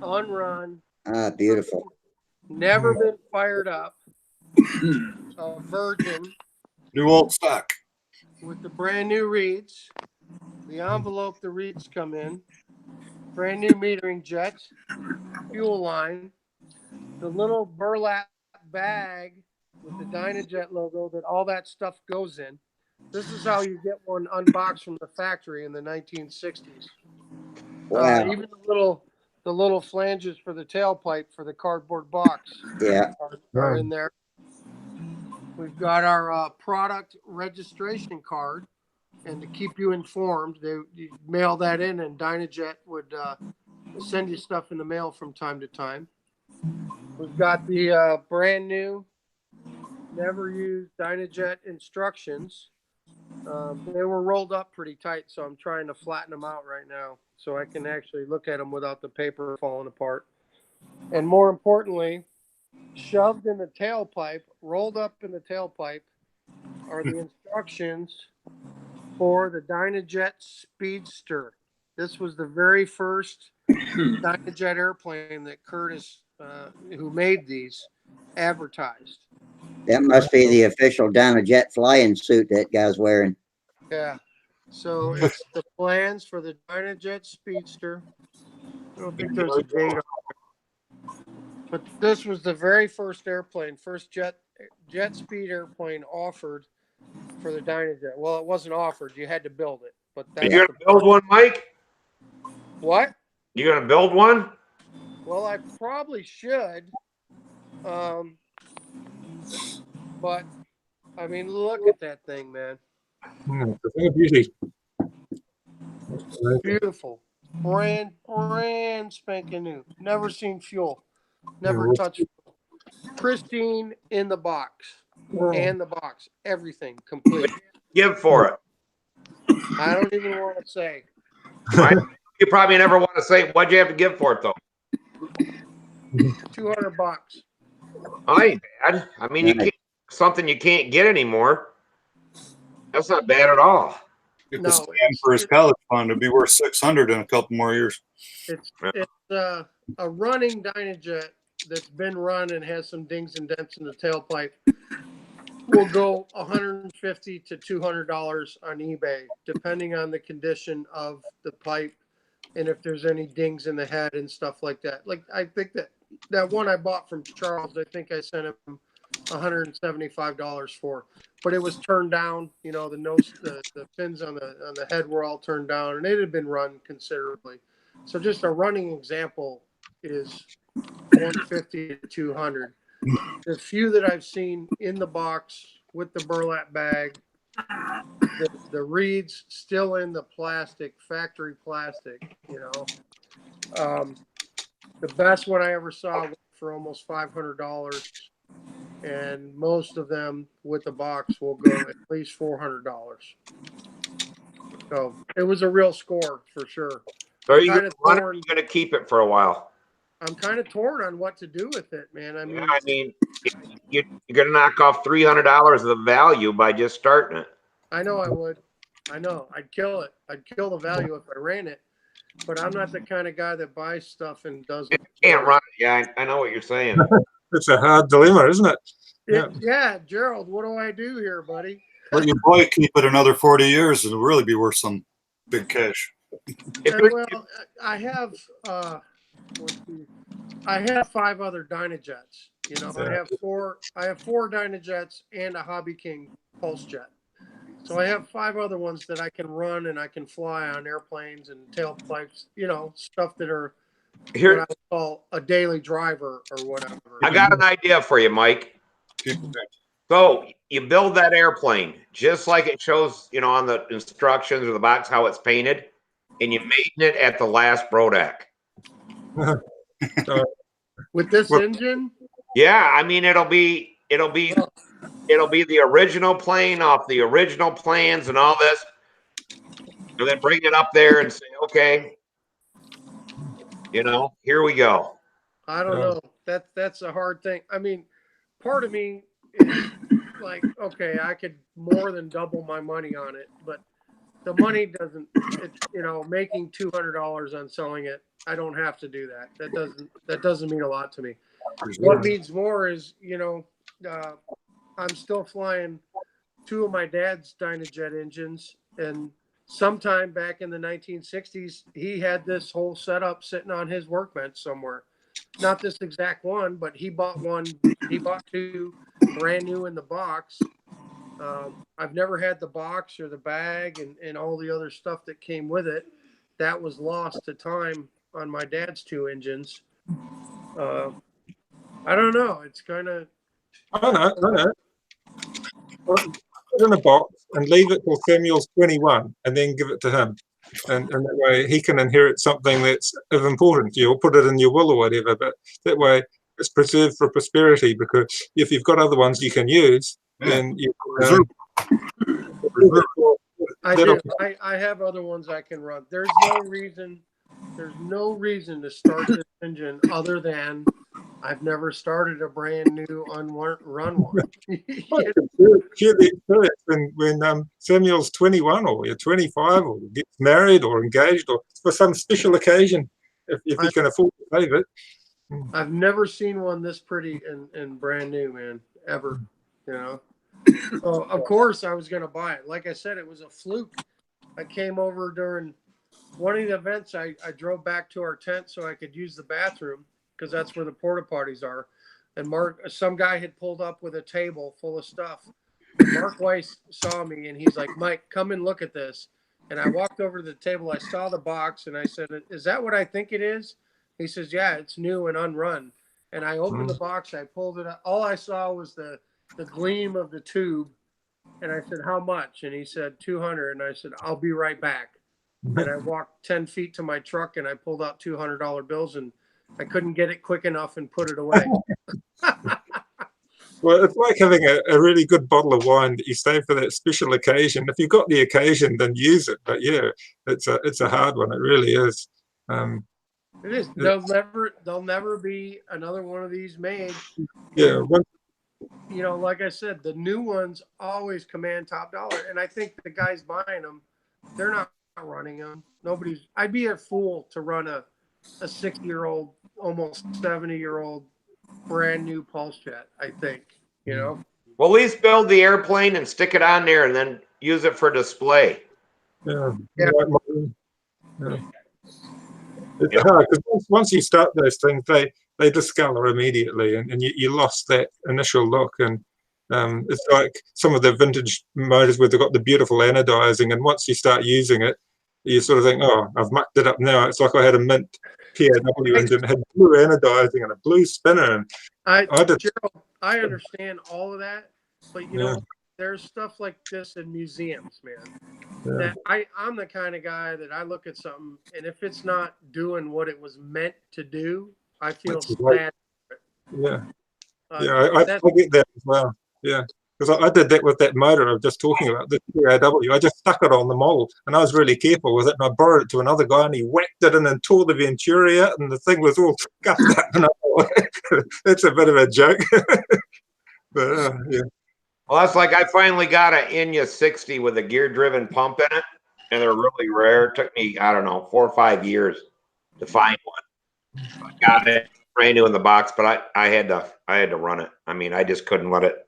[SPEAKER 6] unrun,
[SPEAKER 1] Ah, beautiful.
[SPEAKER 6] never been fired up, a virgin
[SPEAKER 2] New old stock.
[SPEAKER 6] with the brand new reeds, the envelope the reeds come in, brand new metering jet, fuel line, the little burlap bag with the Dynajet logo that all that stuff goes in. This is how you get one unboxed from the factory in the 1960s.
[SPEAKER 1] Wow.
[SPEAKER 6] Even the little flanges for the tailpipe for the cardboard box
[SPEAKER 1] Yeah.
[SPEAKER 6] are in there. We've got our product registration card, and to keep you informed, you mail that in, and Dynajet would send you stuff in the mail from time to time. We've got the brand new, never used Dynajet instructions. They were rolled up pretty tight, so I'm trying to flatten them out right now so I can actually look at them without the paper falling apart. And more importantly, shoved in the tailpipe, rolled up in the tailpipe, are the instructions for the Dynajet Speedster. This was the very first Dynajet airplane that Curtis, who made these, advertised.
[SPEAKER 1] That must be the official Dynajet flying suit that guy's wearing.
[SPEAKER 6] Yeah. So it's the plans for the Dynajet Speedster. I don't think there's a date on it. But this was the very first airplane, first jet speed airplane offered for the Dynajet. Well, it wasn't offered. You had to build it. But
[SPEAKER 7] Are you
[SPEAKER 6] that's
[SPEAKER 7] gonna build one, Mike?
[SPEAKER 6] what?
[SPEAKER 7] You gonna build one?
[SPEAKER 6] Well, I probably should. But I mean, look at that thing, man.
[SPEAKER 4] It's a thing of beauty.
[SPEAKER 6] Beautiful. Brand spanking new. Never seen fuel. Never
[SPEAKER 4] Yeah,
[SPEAKER 6] touched. Pristine in the box.
[SPEAKER 4] well,
[SPEAKER 6] And the box. Everything complete.
[SPEAKER 7] Give for it.
[SPEAKER 6] I don't even want to say.
[SPEAKER 7] You probably never want to say what'd you have to give for it though.
[SPEAKER 6] $200.
[SPEAKER 7] I ain't bad. I mean, you can't something you can't get anymore. That's not bad at all.
[SPEAKER 2] Get
[SPEAKER 6] No,
[SPEAKER 2] the stand for his college fund. It'd be worth 600 in a couple more years.
[SPEAKER 6] It's a running Dynajet that's been run and has some dings and dents in the tailpipe. Will go $150 to $200 on eBay, depending on the condition of the pipe and if there's any dings in the head and stuff like that. Like I think that one I bought from Charles, I think I sent him $175 for, but it was turned down. You know, the fins on the head were all turned down, and it had been run considerably. So just a running example is 150 to 200. The few that I've seen in the box with the burlap bag, the reeds still in the plastic, factory plastic, you know. The best one I ever saw went for almost $500, and most of them with the box will go at least $400. So it was a real score for sure.
[SPEAKER 7] So are you
[SPEAKER 6] Kind of
[SPEAKER 7] gonna run it or
[SPEAKER 6] torn.
[SPEAKER 7] you gonna keep it for a while?
[SPEAKER 6] I'm kind of torn on what to do with it, man. I
[SPEAKER 7] Yeah,
[SPEAKER 6] mean,
[SPEAKER 7] I mean, you're gonna knock off $300 of the value by just starting it.
[SPEAKER 6] I know I would. I know I'd kill it. I'd kill the value if I ran it, but I'm not the kind of guy that buys stuff and doesn't.
[SPEAKER 7] Can't run it. Yeah, I know what you're saying.
[SPEAKER 4] it's a hard dilemma, isn't it?
[SPEAKER 6] Yeah, Gerald, what do I do here, buddy?
[SPEAKER 2] Let your boy keep it another 40 years and it'll really be worth some big cash.
[SPEAKER 6] Well, I have I have 5 other Dynajets. You know, I have four Dynajets and a Hobby King Pulse Jet. So I have 5 other ones that I can run and I can fly on airplanes and tailpipes, you know, stuff that are what
[SPEAKER 7] Here,
[SPEAKER 6] I would call a daily driver or whatever.
[SPEAKER 7] I got an idea for you, Mike. So you build that airplane just like it shows, you know, on the instructions or the box how it's painted, and you maiden it at the last Brodak.
[SPEAKER 6] With this
[SPEAKER 4] Well-
[SPEAKER 6] engine,
[SPEAKER 7] Yeah, I mean it'll be the original plane off the original plans and all this, and then bring it up there and say, okay, you know, here we go.
[SPEAKER 6] I don't know. That's a hard thing. I mean, part of me is like, okay, I could more than double my money on it, but the money doesn't. It, you know, making $200 on selling it, I don't have to do that. That doesn't mean a lot to me. What means more is, you know, I'm still flying two of my dad's Dynajet engines, and sometime back in the 1960s, he had this whole setup sitting on his workbench somewhere. Not this exact one, but he bought one. He bought two brand new in the box. I've never had the box or the bag and all the other stuff that came with it. That was lost to time on my dad's two engines. I don't know. It's kind of.
[SPEAKER 4] I know. Put it in a box and leave it till Samuel's 21 and then give it to him. And that way he can inherit something that's of importance to you, or put it in your will or whatever. But that way it's preserved for prosperity, because if you've got other ones you can use, then you
[SPEAKER 6] I do. I have other ones I can run. There's no reason to start this engine other than I've never started a brand new unrun one.
[SPEAKER 4] Share the experience when Samuel's 21 or you're 25 or gets married or engaged or for some special occasion, if you can afford to save it.
[SPEAKER 6] I've never seen one this pretty and brand new, man, ever. You know. So of course I was gonna buy it. Like I said, it was a fluke. I came over during one of the events. I drove back to our tent so I could use the bathroom because that's where the porta potties are. And some guy had pulled up with a table full of stuff. And Mark Weiss saw me and he's like, "Mike, come and look at this." And I walked over to the table. I saw the box and I said, "Is that what I think it is?" He says, "Yeah, it's new and unrun." And I opened the box. I pulled it up. All I saw was the gleam of the tube. And I said, "How much?" And he said, 200. And I said, "I'll be right back." And I walked 10 feet to my truck and I pulled out $200 bills and I couldn't get it quick enough and put it away.
[SPEAKER 4] Well, it's like having a really good bottle of wine that you save for that special occasion. If you've got the occasion, then use it. But yeah, it's a hard one. It really is.
[SPEAKER 6] It is. There'll never be another one of these made.
[SPEAKER 4] Yeah.
[SPEAKER 6] You know, like I said, the new ones always command top dollar. And I think the guys buying them, they're not running them. I'd be a fool to run a 60-year-old, almost 70-year-old brand new Pulse Jet, I think, you know?
[SPEAKER 7] Well, at least build the airplane and stick it on there and then use it for display.
[SPEAKER 4] Yeah.
[SPEAKER 6] Yeah.
[SPEAKER 4] It's hard because once you start those things, they discolor immediately, and you lost that initial look. And it's like some of the vintage motors where they've got the beautiful anodizing, and once you start using it, you sort of think, "Oh, I've mucked it up now." It's like I had a mint PAW engine, had blue anodizing and a blue spinner, and
[SPEAKER 6] Gerald, I understand all of that, but you know, there's stuff like this in museums, man. That I'm the kind of guy that I look at something, and if it's not doing what it was meant to do, I feel sad.
[SPEAKER 4] Yeah, I get that as well. Yeah, because I did that with that motor I was just talking about, the PAW. I just stuck it on the mold, and I was really careful with it, and I borrowed it to another guy, and he whacked it in and tore the Venturi out, and the thing was all scuffed up. And I thought, that's a bit of a joke. But yeah.
[SPEAKER 7] Well, that's like I finally got an Inya 60 with a gear-driven pump in it, and they're really rare. It took me, I don't know, 4 or 5 years to find one. I got it brand new in the box, but I had to run it. I mean, I just couldn't let it.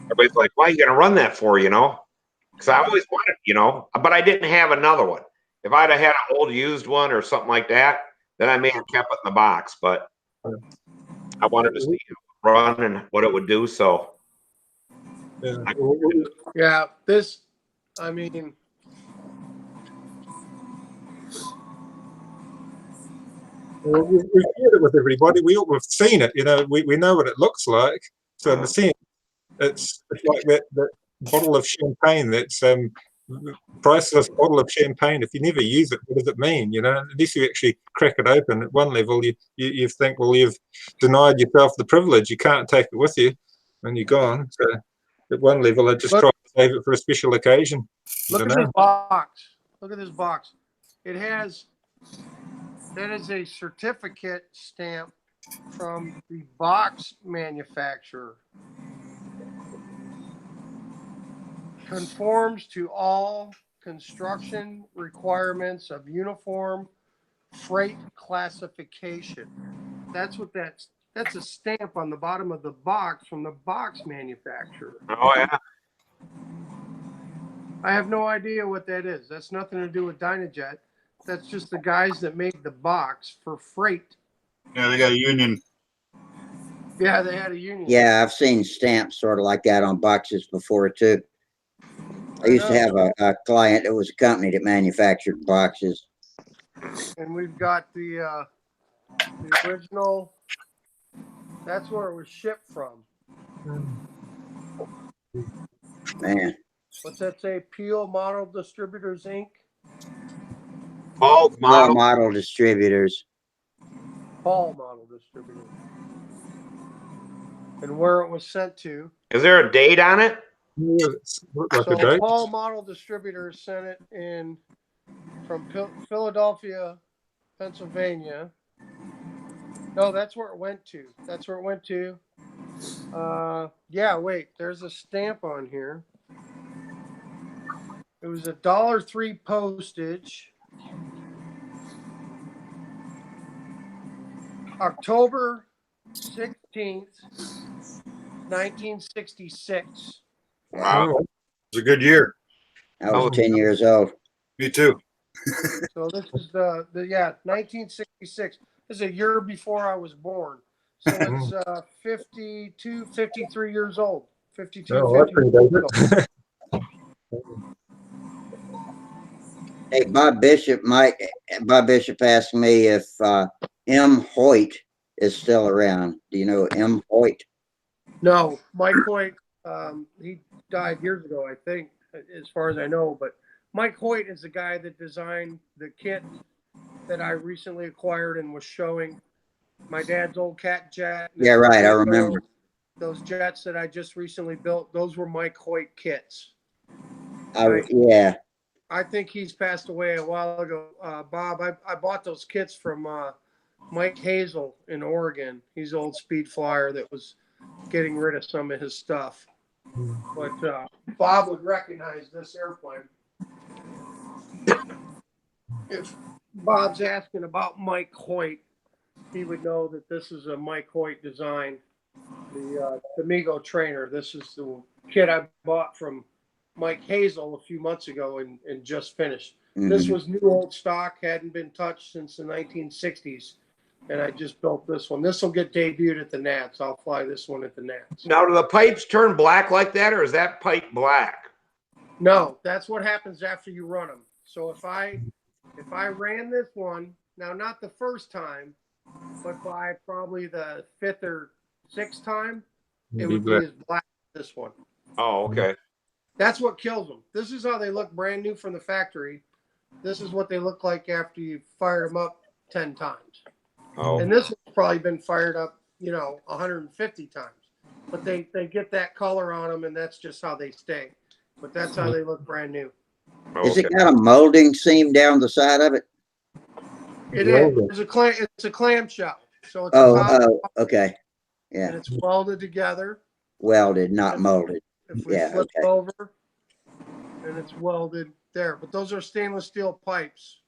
[SPEAKER 7] Everybody's like, "Why are you gonna run that for?" You know, because I always wanted, you know, but I didn't have another one. If I'd have had an old used one or something like that, then I may have kept it in the box. But I wanted to see it run and what it would do. So.
[SPEAKER 6] Yeah, this, I mean,
[SPEAKER 4] Well, we've shared it with everybody. We've seen it. You know, we know what it looks like. So in a sense, it's like that bottle of champagne. That's priceless bottle of champagne. If you never use it, what does it mean? You know, unless you actually crack it open. At one level, you think, well, you've denied yourself the privilege. You can't take it with you when you're gone. So at one level, I just try to save it for a special occasion.
[SPEAKER 6] Look at this box. Look at this box. It has, that is a certificate stamp from the box manufacturer. Conforms to all construction requirements of uniform freight classification. That's what that's a stamp on the bottom of the box from the box manufacturer.
[SPEAKER 7] Oh yeah.
[SPEAKER 6] I have no idea what that is. That's nothing to do with Dynajet. That's just the guys that made the box for freight.
[SPEAKER 2] Yeah, they got a union.
[SPEAKER 6] Yeah, they had a union.
[SPEAKER 1] Yeah, I've seen stamps sort of like that on boxes before too. I used to have a client that was a company that manufactured boxes.
[SPEAKER 6] And we've got the original. That's where it was shipped from.
[SPEAKER 1] Man.
[SPEAKER 6] What's that say? Peel Model Distributors Inc.
[SPEAKER 7] Paul
[SPEAKER 1] Model Distributors.
[SPEAKER 6] Paul Model Distributors. And where it was sent to.
[SPEAKER 7] Is there a date on it?
[SPEAKER 6] So Paul Model Distributors sent it in from Philadelphia, Pennsylvania. No, that's where it went to. That's where it went to. Yeah, wait, there's a stamp on here. It was $1.03 postage. October 16th, 1966.
[SPEAKER 7] Wow.
[SPEAKER 2] It was a good year.
[SPEAKER 1] I was 10 years old.
[SPEAKER 2] Me too.
[SPEAKER 6] So this is the 1966. This is a year before I was born. So it's 52, 53 years old. 52, 53 years old.
[SPEAKER 1] Hey, Bob Bishop asked me if M. Hoyt is still around. Do you know M. Hoyt?
[SPEAKER 6] No, Mike Hoyt, he died years ago, I think, as far as I know. But Mike Hoyt is the guy that designed the kit that I recently acquired and was showing. My dad's old cat jet.
[SPEAKER 1] Yeah, right. I remember.
[SPEAKER 6] Those jets that I just recently built, those were Mike Hoyt kits.
[SPEAKER 1] Yeah.
[SPEAKER 6] I think he's passed away a while ago. Bob, I bought those kits from Mike Hazel in Oregon. He's an old speed flyer that was getting rid of some of his stuff. But Bob would recognize this airplane. If Bob's asking about Mike Hoyt, he would know that this is a Mike Hoyt design, the Amigo trainer. This is the kit I bought from Mike Hazel a few months ago and just finished. This was new old stock, hadn't been touched since the 1960s. And I just built this one. This will get debuted at the Nats. I'll fly this one at the Nats.
[SPEAKER 7] Now, do the pipes turn black like that, or is that pipe black?
[SPEAKER 6] No, that's what happens after you run them. So if I ran this one, now not the first time, but by probably the fifth or sixth time, it would be as black as this one.
[SPEAKER 7] Oh, okay.
[SPEAKER 6] That's what kills them. This is how they look brand new from the factory. This is what they look like after you fire them up 10 times.
[SPEAKER 7] Oh.
[SPEAKER 6] And this has probably been fired up, 150 times. But they get that color on them, and that's just how they stay. But that's how they look brand new.
[SPEAKER 7] Okay.
[SPEAKER 1] Is it got a molding seam down the side of it?
[SPEAKER 6] It is. It's a clamshell. So it's
[SPEAKER 1] okay. Yeah.
[SPEAKER 6] And it's welded together.
[SPEAKER 1] Welded, not molded.
[SPEAKER 6] If we flip it over, and it's welded there. But those are stainless steel pipes.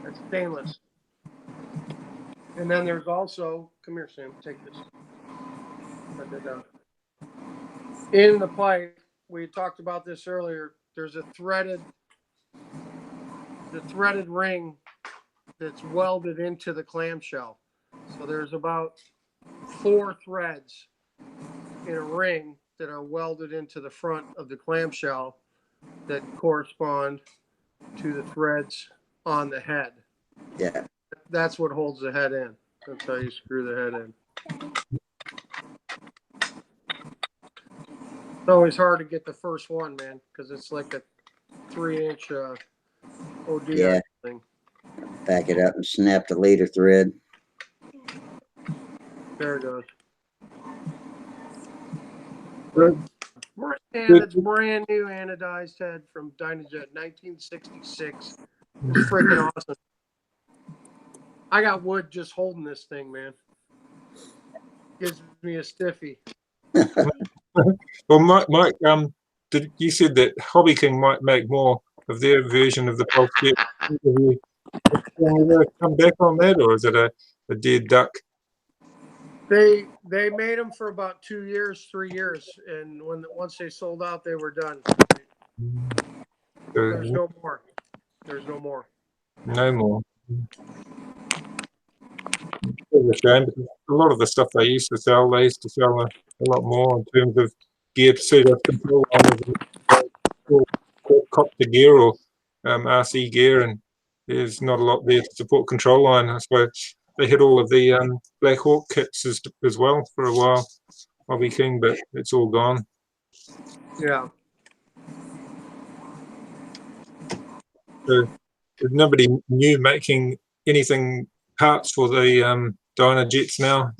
[SPEAKER 6] That's stainless. And then there's also, come here, Sam, take this. Put that down. In the pipe, we talked about this earlier. There's the threaded ring that's welded into the clamshell. So there's about 4 threads in a ring that are welded into the front of the clamshell that correspond to the threads on the head.
[SPEAKER 1] Yeah.
[SPEAKER 6] that's what holds the head in. That's how you screw the head in. It's always hard to get the first one, man, because it's like a 3-inch ODI
[SPEAKER 1] Yeah.
[SPEAKER 6] thing.
[SPEAKER 1] Back it up and snap the leader thread.
[SPEAKER 6] There it goes.
[SPEAKER 4] Good.
[SPEAKER 6] And it's brand new anodized head from Dynajet, 1966. It's freaking awesome. I got wood just holding this thing, man. Gives me a stiffy.
[SPEAKER 4] Well, Mike, you said that Hobby King might make more of their version of the pulse jet. Can you come back on that, or is it a dead duck?
[SPEAKER 6] They made them for about 2 years, 3 years, and once they sold out, they were done. There's no more. There's no more.
[SPEAKER 4] No more. It's a shame because a lot of the stuff they used to sell a lot more in terms of gear to suit us control on copter gear or RC gear, and there's not a lot there to support control line. I suppose they had all of the Black Hawk kits as well for a while, Hobby King, but it's all gone.
[SPEAKER 6] Yeah.
[SPEAKER 4] So there's nobody new making anything parts for the Dynajets now.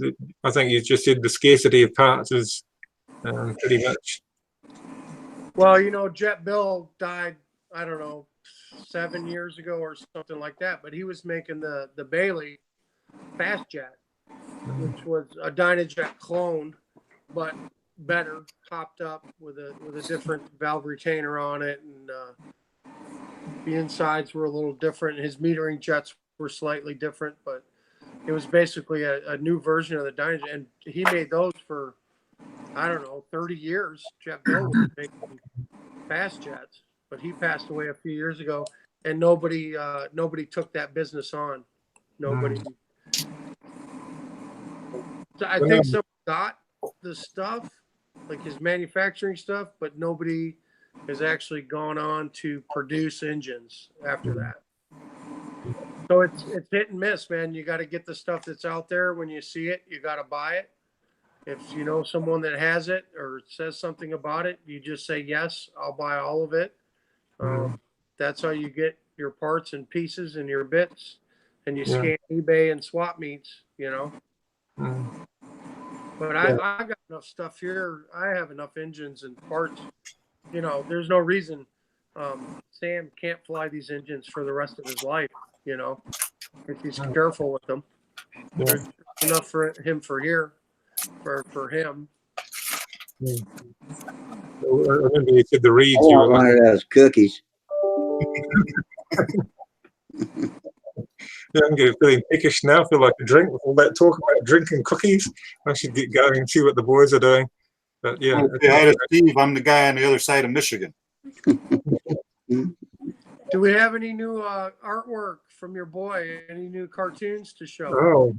[SPEAKER 4] I think you just said the scarcity of parts is pretty much.
[SPEAKER 6] Well, you know, Jet Bill died, I don't know, 7 years ago or something like that, but he was making the Bailey Fast Jet, which was a Dynajet clone, but better, topped up with a different valve retainer on it, and the insides were a little different. His metering jets were slightly different, but it was basically a new version of the Dynajet, and he made those for, I don't know, 30 years. Jet Bill was making fast jets, but he passed away a few years ago, and nobody took that business on. Nobody. So I think someone got the stuff, like his manufacturing stuff, but nobody has actually gone on to produce engines after that. So it's hit and miss, man. You got to get the stuff that's out there. When you see it, you got to buy it. If you know someone that has it or says something about it, you just say, yes, I'll buy all of it. That's how you get your parts and pieces and your bits, and you scan eBay and swap meets, you know. But I got enough stuff here. I have enough engines and parts. You know, there's no reason Sam can't fly these engines for the rest of his life, you know, if he's careful with them. There's enough for him for here, for him.
[SPEAKER 4] I remember you said the reeds.
[SPEAKER 1] I want one of those cookies.
[SPEAKER 4] Yeah, I'm getting feeling peckish now. I feel like a drink with all that talk about drinking cookies. I should get going and see what the boys are doing. But yeah.
[SPEAKER 2] Okay, hi to Steve. I'm the guy on the other side of Michigan.
[SPEAKER 6] Do we have any new artwork from your boy? Any new cartoons to show?
[SPEAKER 4] Oh,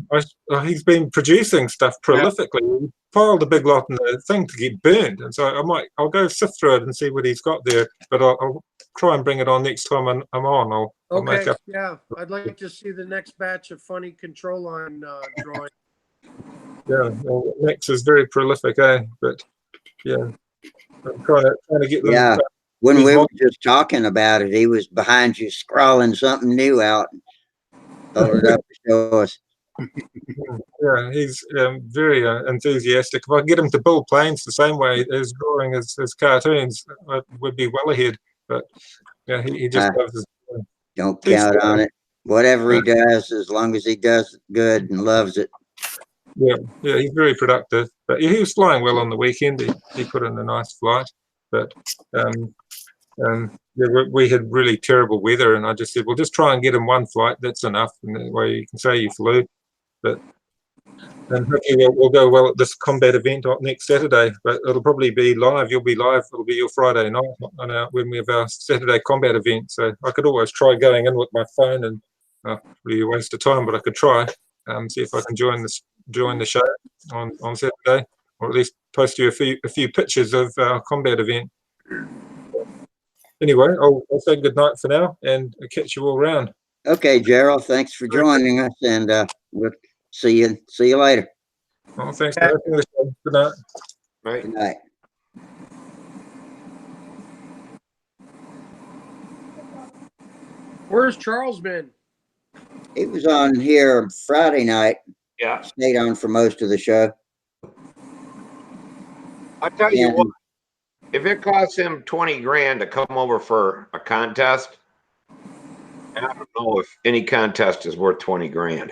[SPEAKER 4] he's been producing stuff prolifically. He piled a big lot in the thing to get burned, and so I'll go sift through it and see what he's got there. But I'll try and bring it on next time I'm on. I'll make up.
[SPEAKER 6] Yeah, I'd like to see the next batch of funny control line drawing.
[SPEAKER 4] Yeah, well, Max is very prolific, But yeah, I'm trying to get them.
[SPEAKER 1] Yeah. When we were just talking about it, he was behind you scrawling something new out. Hold it up to show us.
[SPEAKER 4] Yeah, he's very enthusiastic. If I get him to build planes the same way as drawing his cartoons, I would be well ahead. But yeah, he just loves his.
[SPEAKER 1] Don't count on it. Whatever he does, as long as he does good and loves it.
[SPEAKER 4] Yeah, he's very productive. But he was flying well on the weekend. He put in a nice flight. But we had really terrible weather, and I just said, well, just try and get him one flight. That's enough, and that way you can say you flew. But hopefully we'll go well at this combat event next Saturday. But it'll probably be live. You'll be live. It'll be your Friday night when we have our Saturday combat event. So I could always try going in with my phone, and really a waste of time, but I could try see if I can join the show on Saturday, or at least post you a few pictures of our combat event. Anyway, I'll say good night for now, and I'll catch you all around.
[SPEAKER 1] Okay, Gerald, thanks for joining us, and we'll see you later.
[SPEAKER 4] Well, thanks for having us. Good night.
[SPEAKER 7] Right.
[SPEAKER 1] Good night.
[SPEAKER 6] Where's Charles been?
[SPEAKER 1] He was on here Friday night.
[SPEAKER 7] Yeah.
[SPEAKER 1] Stayed on for most of the show.
[SPEAKER 7] I tell you
[SPEAKER 1] And
[SPEAKER 7] what, if it costs him 20 grand to come over for a contest, I don't know if any contest is worth 20 grand.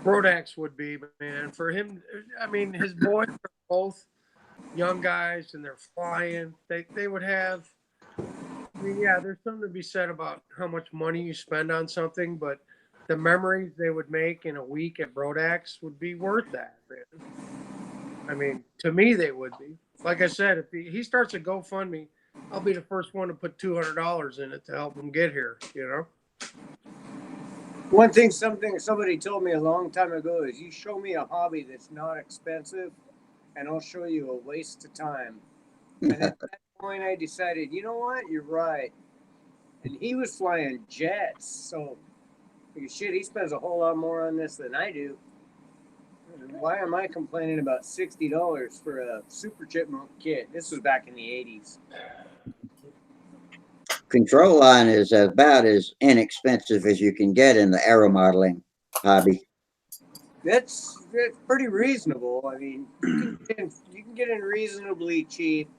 [SPEAKER 6] Brodax would be, man. For him, I mean, his boys are both young guys and they're flying. They would have. I mean, yeah, there's something to be said about how much money you spend on something, but the memories they would make in a week at Brodax would be worth that, man. I mean, to me, they would be. Like I said, if he starts a GoFundMe, I'll be the first one to put $200 in it to help him get here. You know.
[SPEAKER 9] One thing, somebody told me a long time ago is you show me a hobby that's not expensive, and I'll show you a waste of time. And at that point, I decided, you know what, you're right. And he was flying jets, so shit, he spends a whole lot more on this than I do. Why am I complaining about $60 for a Super Chipmunk kit? This was back in the 80s.
[SPEAKER 1] Control line is about as inexpensive as you can get in the aeromodeling hobby.
[SPEAKER 9] That's pretty reasonable. I mean, you can get in reasonably cheap,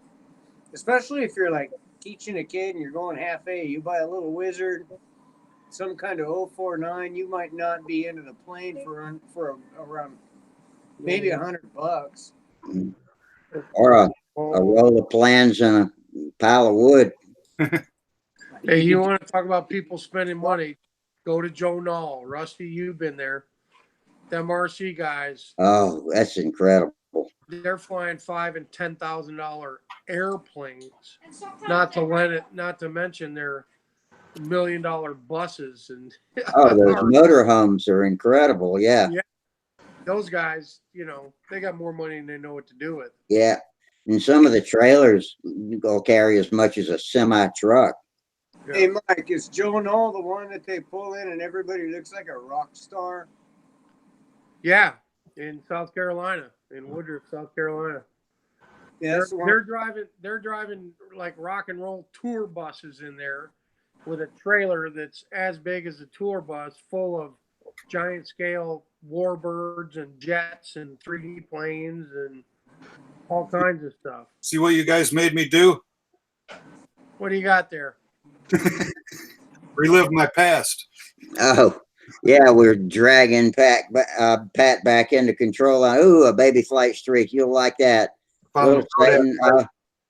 [SPEAKER 9] especially if you're like teaching a kid and you're going half A. You buy a little wizard, some kind of 049, you might not be into the plane for around maybe $100.
[SPEAKER 1] Or a roll of plans and a pile of wood.
[SPEAKER 6] Hey, you want to talk about people spending money? Go to Joe Knoll. Rusty, you've been there. Them RC guys.
[SPEAKER 1] Oh, that's incredible.
[SPEAKER 6] They're flying $5,000 and $10,000 airplanes. Not to mention their $1 million buses and.
[SPEAKER 1] Oh, those motorhomes are incredible. Yeah.
[SPEAKER 6] Yeah. Those guys, they got more money than they know what to do with.
[SPEAKER 1] Yeah. And some of the trailers go carry as much as a semi truck.
[SPEAKER 6] Yeah.
[SPEAKER 9] Hey, Mike, is Joe Knoll the one that they pull in and everybody looks like a rock star?
[SPEAKER 6] Yeah, in South Carolina, in Woodruff, South Carolina.
[SPEAKER 9] Yeah,
[SPEAKER 6] They're driving like rock and roll tour buses in there with a trailer that's as big as a tour bus full of giant scale warbirds and jets and 3D planes and all kinds of stuff.
[SPEAKER 2] See what you guys made me do?
[SPEAKER 6] What do you got there?
[SPEAKER 2] Relive my past.
[SPEAKER 1] Oh, yeah, we're dragging Pat back into control line. Ooh, a baby flight streak. You'll like that.
[SPEAKER 2] Found
[SPEAKER 1] Little Satan,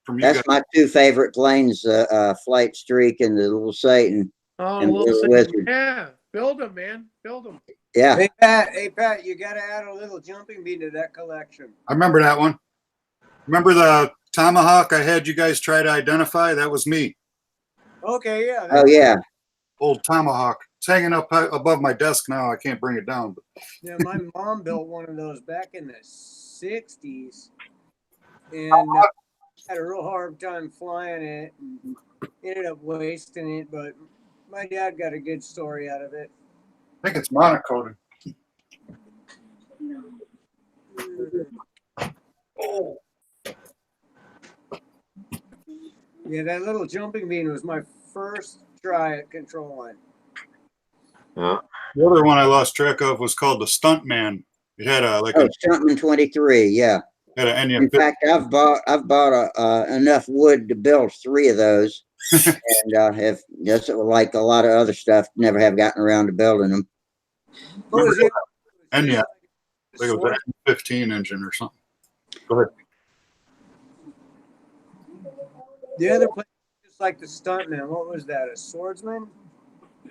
[SPEAKER 2] from you
[SPEAKER 1] that's
[SPEAKER 2] guys.
[SPEAKER 1] my two favorite planes, flight streak and the little Satan.
[SPEAKER 6] Oh,
[SPEAKER 1] and
[SPEAKER 6] little
[SPEAKER 1] Little
[SPEAKER 6] Satan.
[SPEAKER 1] Wizard.
[SPEAKER 6] Yeah, build them, man. Build them.
[SPEAKER 1] Yeah.
[SPEAKER 9] Hey Pat, you gotta add a little jumping bean to that collection.
[SPEAKER 2] I remember that one. Remember the Tomahawk I had you guys try to identify? That was me.
[SPEAKER 9] Okay, yeah.
[SPEAKER 1] Oh, yeah.
[SPEAKER 2] Old Tomahawk. It's hanging up above my desk now. I can't bring it down. But
[SPEAKER 9] Yeah, my mom built one of those back in the 60s. And had a real hard time flying it and ended up wasting it, but my dad got a good story out of it.
[SPEAKER 2] I think it's monocoated.
[SPEAKER 9] Yeah, that little jumping bean was my first try at control line.
[SPEAKER 7] Yeah.
[SPEAKER 2] The other one I lost track of was called the Stuntman. It had a
[SPEAKER 1] Stuntman 23. Yeah.
[SPEAKER 2] had an
[SPEAKER 1] In fact, I've bought enough wood to build 3 of those, and have just like a lot of other stuff, never have gotten around to building them.
[SPEAKER 9] What was it?
[SPEAKER 2] And yeah, I think it was an 15 engine or something. Go ahead.
[SPEAKER 9] The other place, just like the Stuntman, what was that? A swordsman?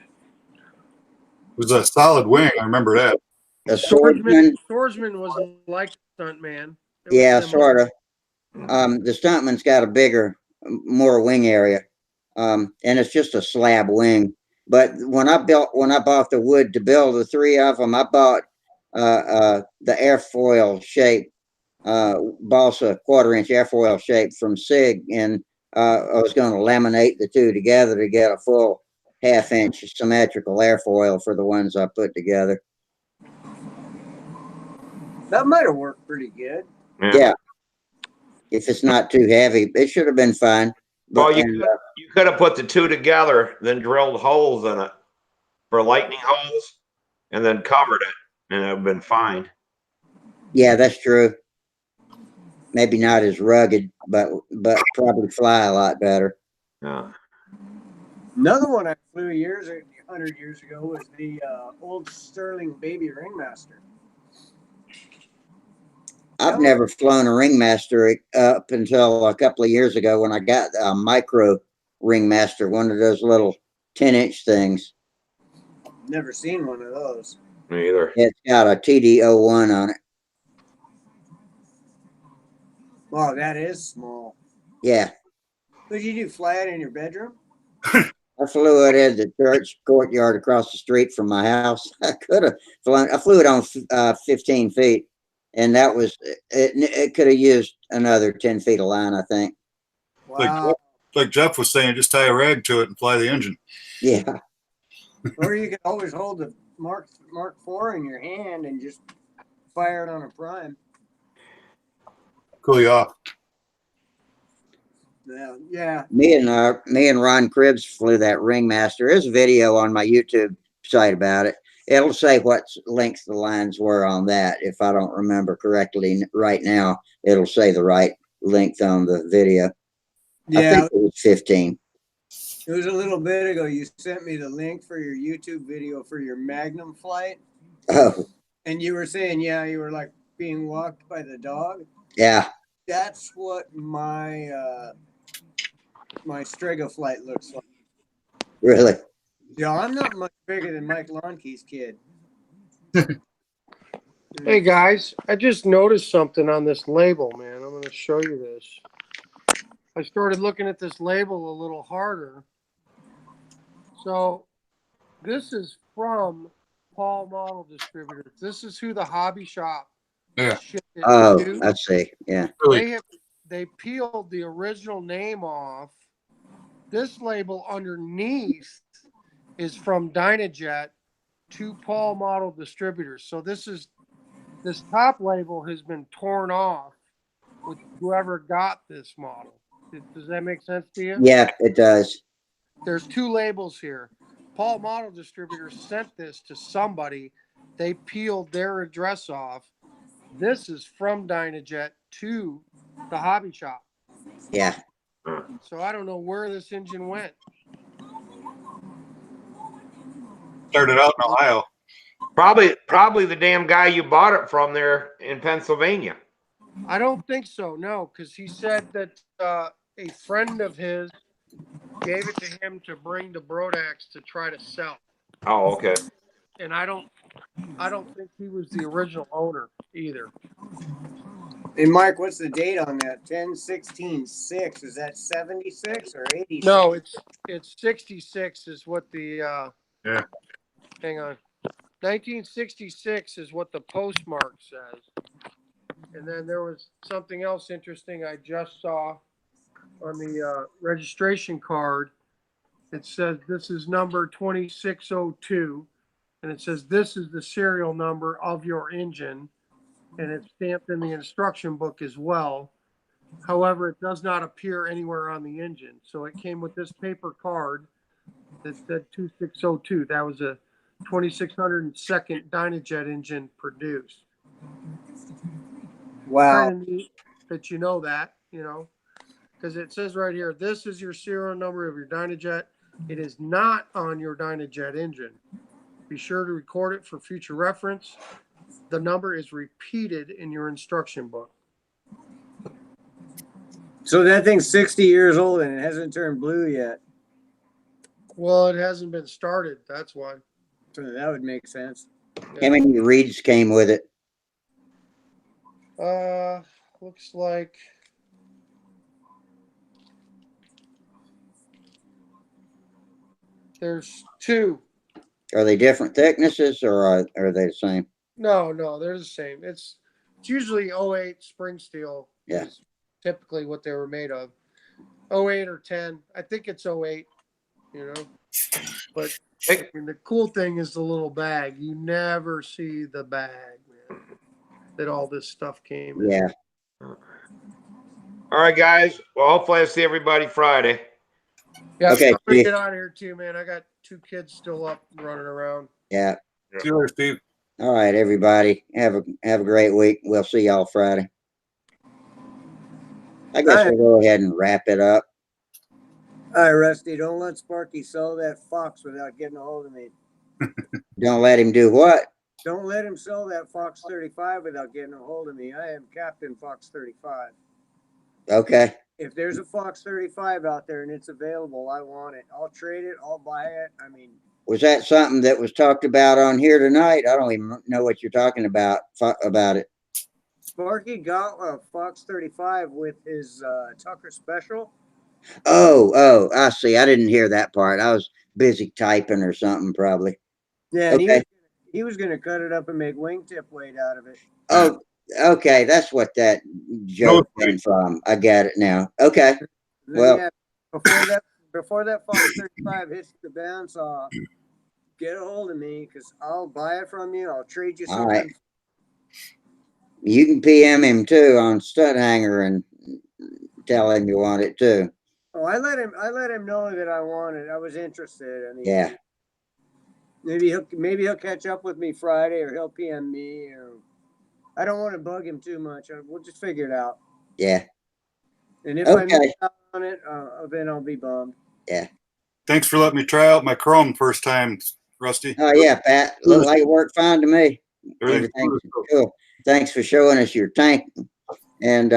[SPEAKER 2] It was a solid wing. I remember that.
[SPEAKER 1] A swordsman.
[SPEAKER 6] Swordsman was like Stuntman.
[SPEAKER 1] Yeah, sort of. The Stuntman's got a bigger, more wing area, and it's just a slab wing. But when I bought the wood to build the 3 of them, I bought the airfoil shape, balsa 1/4-inch airfoil shape from SIG, and I was going to laminate the 2 together to get a full half-inch symmetrical airfoil for the ones I put together.
[SPEAKER 9] That might have worked pretty good.
[SPEAKER 1] Yeah. If it's not too heavy, it should have been fine.
[SPEAKER 7] Well,
[SPEAKER 1] But
[SPEAKER 7] you could have put the two together, then drilled holes in it for lightning holes, and then covered it, and it would have been fine.
[SPEAKER 1] yeah, that's true. Maybe not as rugged, but probably fly a lot better.
[SPEAKER 7] Yeah.
[SPEAKER 9] Another one I flew 100 years ago was the old Sterling Baby Ringmaster.
[SPEAKER 1] I've never flown a Ringmaster up until a couple of years ago when I got a micro Ringmaster, one of those little 10-inch things.
[SPEAKER 9] Never seen one of those.
[SPEAKER 7] Me either.
[SPEAKER 1] It's got a TD01 on it.
[SPEAKER 9] Wow, that is small.
[SPEAKER 1] Yeah.
[SPEAKER 9] Would you do fly it in your bedroom?
[SPEAKER 1] I flew it in the church courtyard across the street from my house. I could have flown. I flew it on 15 feet, and that was it. It could have used another 10 feet of line, I think.
[SPEAKER 9] Wow.
[SPEAKER 2] Like Jeff was saying, just tie a rag to it and fly the engine.
[SPEAKER 1] Yeah.
[SPEAKER 9] Or you could always hold the Mark IV in your hand and just fire it on a prime.
[SPEAKER 2] Cool you off.
[SPEAKER 9] Yeah.
[SPEAKER 1] Me and Ron Cribbs flew that Ringmaster. There's a video on my YouTube site about it. It'll say what length the lines were on that. If I don't remember correctly right now, it'll say the right length on the video.
[SPEAKER 9] Yeah.
[SPEAKER 1] I think it was 15.
[SPEAKER 9] It was a little bit ago. You sent me the link for your YouTube video for your Magnum flight.
[SPEAKER 1] Oh.
[SPEAKER 9] And you were saying, yeah, you were like being walked by the dog.
[SPEAKER 1] Yeah.
[SPEAKER 9] That's what my my Strega flight looks like.
[SPEAKER 1] Really?
[SPEAKER 9] Yeah, I'm not much bigger than Mike Lonkey's kid.
[SPEAKER 6] Hey guys, I just noticed something on this label, man. I'm going to show you this. I started looking at this label a little harder. So this is from Paul Model Distributors. This is who the hobby shop shipped it to.
[SPEAKER 1] I see. Yeah.
[SPEAKER 6] They peeled the original name off. This label underneath is from Dynajet to Paul Model Distributors. So this top label has been torn off with whoever got this model. Does that make sense to you?
[SPEAKER 1] Yeah, it does.
[SPEAKER 6] There's two labels here. Paul Model Distributors sent this to somebody. They peeled their address off. This is from Dynajet to the hobby shop.
[SPEAKER 1] Yeah.
[SPEAKER 6] So I don't know where this engine went.
[SPEAKER 2] Started out in Ohio.
[SPEAKER 7] Probably the damn guy you bought it from there in Pennsylvania.
[SPEAKER 6] I don't think so, no, because he said that a friend of his gave it to him to bring to Brodax to try to sell.
[SPEAKER 7] Oh, okay.
[SPEAKER 6] And I don't think he was the original owner either.
[SPEAKER 9] Hey, Mark, what's the date on that? 10/16/6. Is that 76 or 86?
[SPEAKER 6] No, it's 66 is what the
[SPEAKER 2] yeah.
[SPEAKER 6] Hang on. 1966 is what the postmark says. And then there was something else interesting I just saw on the registration card. It says this is number 2602. And it says this is the serial number of your engine. And it's stamped in the instruction book as well. However, it does not appear anywhere on the engine. So it came with this paper card that said 2602. That was a 2602nd Dynajet engine produced.
[SPEAKER 9] Wow.
[SPEAKER 6] Kind of neat that you know that, because it says right here, this is your serial number of your Dynajet. It is not on your Dynajet engine. Be sure to record it for future reference. The number is repeated in your instruction book.
[SPEAKER 9] So that thing's 60 years old and it hasn't turned blue yet.
[SPEAKER 6] Well, it hasn't been started. That's why.
[SPEAKER 9] So that would make sense.
[SPEAKER 1] How many reeds came with it?
[SPEAKER 6] Looks like there's two.
[SPEAKER 1] Are they different thicknesses or are they the same?
[SPEAKER 6] No, they're the same. It's usually 08 spring steel.
[SPEAKER 1] Yeah.
[SPEAKER 6] Is typically what they were made of. 08 or 10. I think it's 08, But
[SPEAKER 7] Hey.
[SPEAKER 6] I mean, the cool thing is the little bag. You never see the bag, man, that all this stuff came in.
[SPEAKER 1] Yeah.
[SPEAKER 7] All right, guys. Well, hopefully I see everybody Friday.
[SPEAKER 6] Yeah,
[SPEAKER 1] Okay,
[SPEAKER 6] I'm gonna
[SPEAKER 1] Chief.
[SPEAKER 6] get out of here too, man. I got 2 kids still up running around.
[SPEAKER 1] Yeah.
[SPEAKER 2] See you later, Steve.
[SPEAKER 1] All right, everybody. Have a great week. We'll see y'all Friday. I guess
[SPEAKER 9] All right.
[SPEAKER 1] we'll go ahead and wrap it up.
[SPEAKER 9] All right, Rusty, don't let Sparky sell that Fox without getting a hold of me.
[SPEAKER 1] Don't let him do what?
[SPEAKER 9] Don't let him sell that Fox 35 without getting a hold of me. I am Captain Fox 35.
[SPEAKER 1] Okay.
[SPEAKER 9] If there's a Fox 35 out there and it's available, I want it. I'll trade it. I'll buy it. I mean,
[SPEAKER 1] Was that something that was talked about on here tonight? I don't even know what you're talking about it.
[SPEAKER 9] Sparky got a Fox 35 with his Tucker special.
[SPEAKER 1] Oh, I see. I didn't hear that part. I was busy typing or something, probably.
[SPEAKER 9] Yeah, and
[SPEAKER 1] Okay.
[SPEAKER 9] he was going to cut it up and make wingtip weight out of it.
[SPEAKER 1] Oh, okay. That's what that joke came from. I got it now. Okay.
[SPEAKER 9] Then,
[SPEAKER 1] Well,
[SPEAKER 9] yeah, before that Fox 35 hits the bandsaw, get a hold of me because I'll buy it from you. I'll trade you
[SPEAKER 1] all
[SPEAKER 9] something.
[SPEAKER 1] right. You can PM him too on Stunthangar and tell him you want it too.
[SPEAKER 9] Oh, I let him know that I wanted. I was interested. I mean,
[SPEAKER 1] Yeah.
[SPEAKER 9] maybe he'll catch up with me Friday, or he'll PM me. Or I don't want to bug him too much. We'll just figure it out.
[SPEAKER 1] Yeah.
[SPEAKER 9] And if I miss
[SPEAKER 1] Okay.
[SPEAKER 9] out on it, then I'll be bummed.
[SPEAKER 1] Yeah.
[SPEAKER 2] Thanks for letting me try out my Chrome first time, Rusty.
[SPEAKER 1] Oh yeah, Pat. Looked like it worked fine to me.
[SPEAKER 2] Everything's
[SPEAKER 1] Everything's cool. Thanks for showing us your tank. And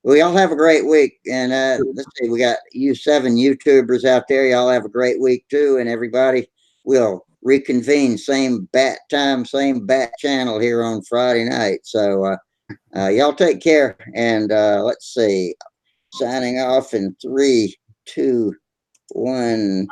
[SPEAKER 1] we all have a great week. And let's see, we got you 7 YouTubers out there. Y'all have a great week too. And everybody, we'll reconvene same bat time, same bat channel here on Friday night. So y'all take care. And let's see, signing off in 3, 2, 1.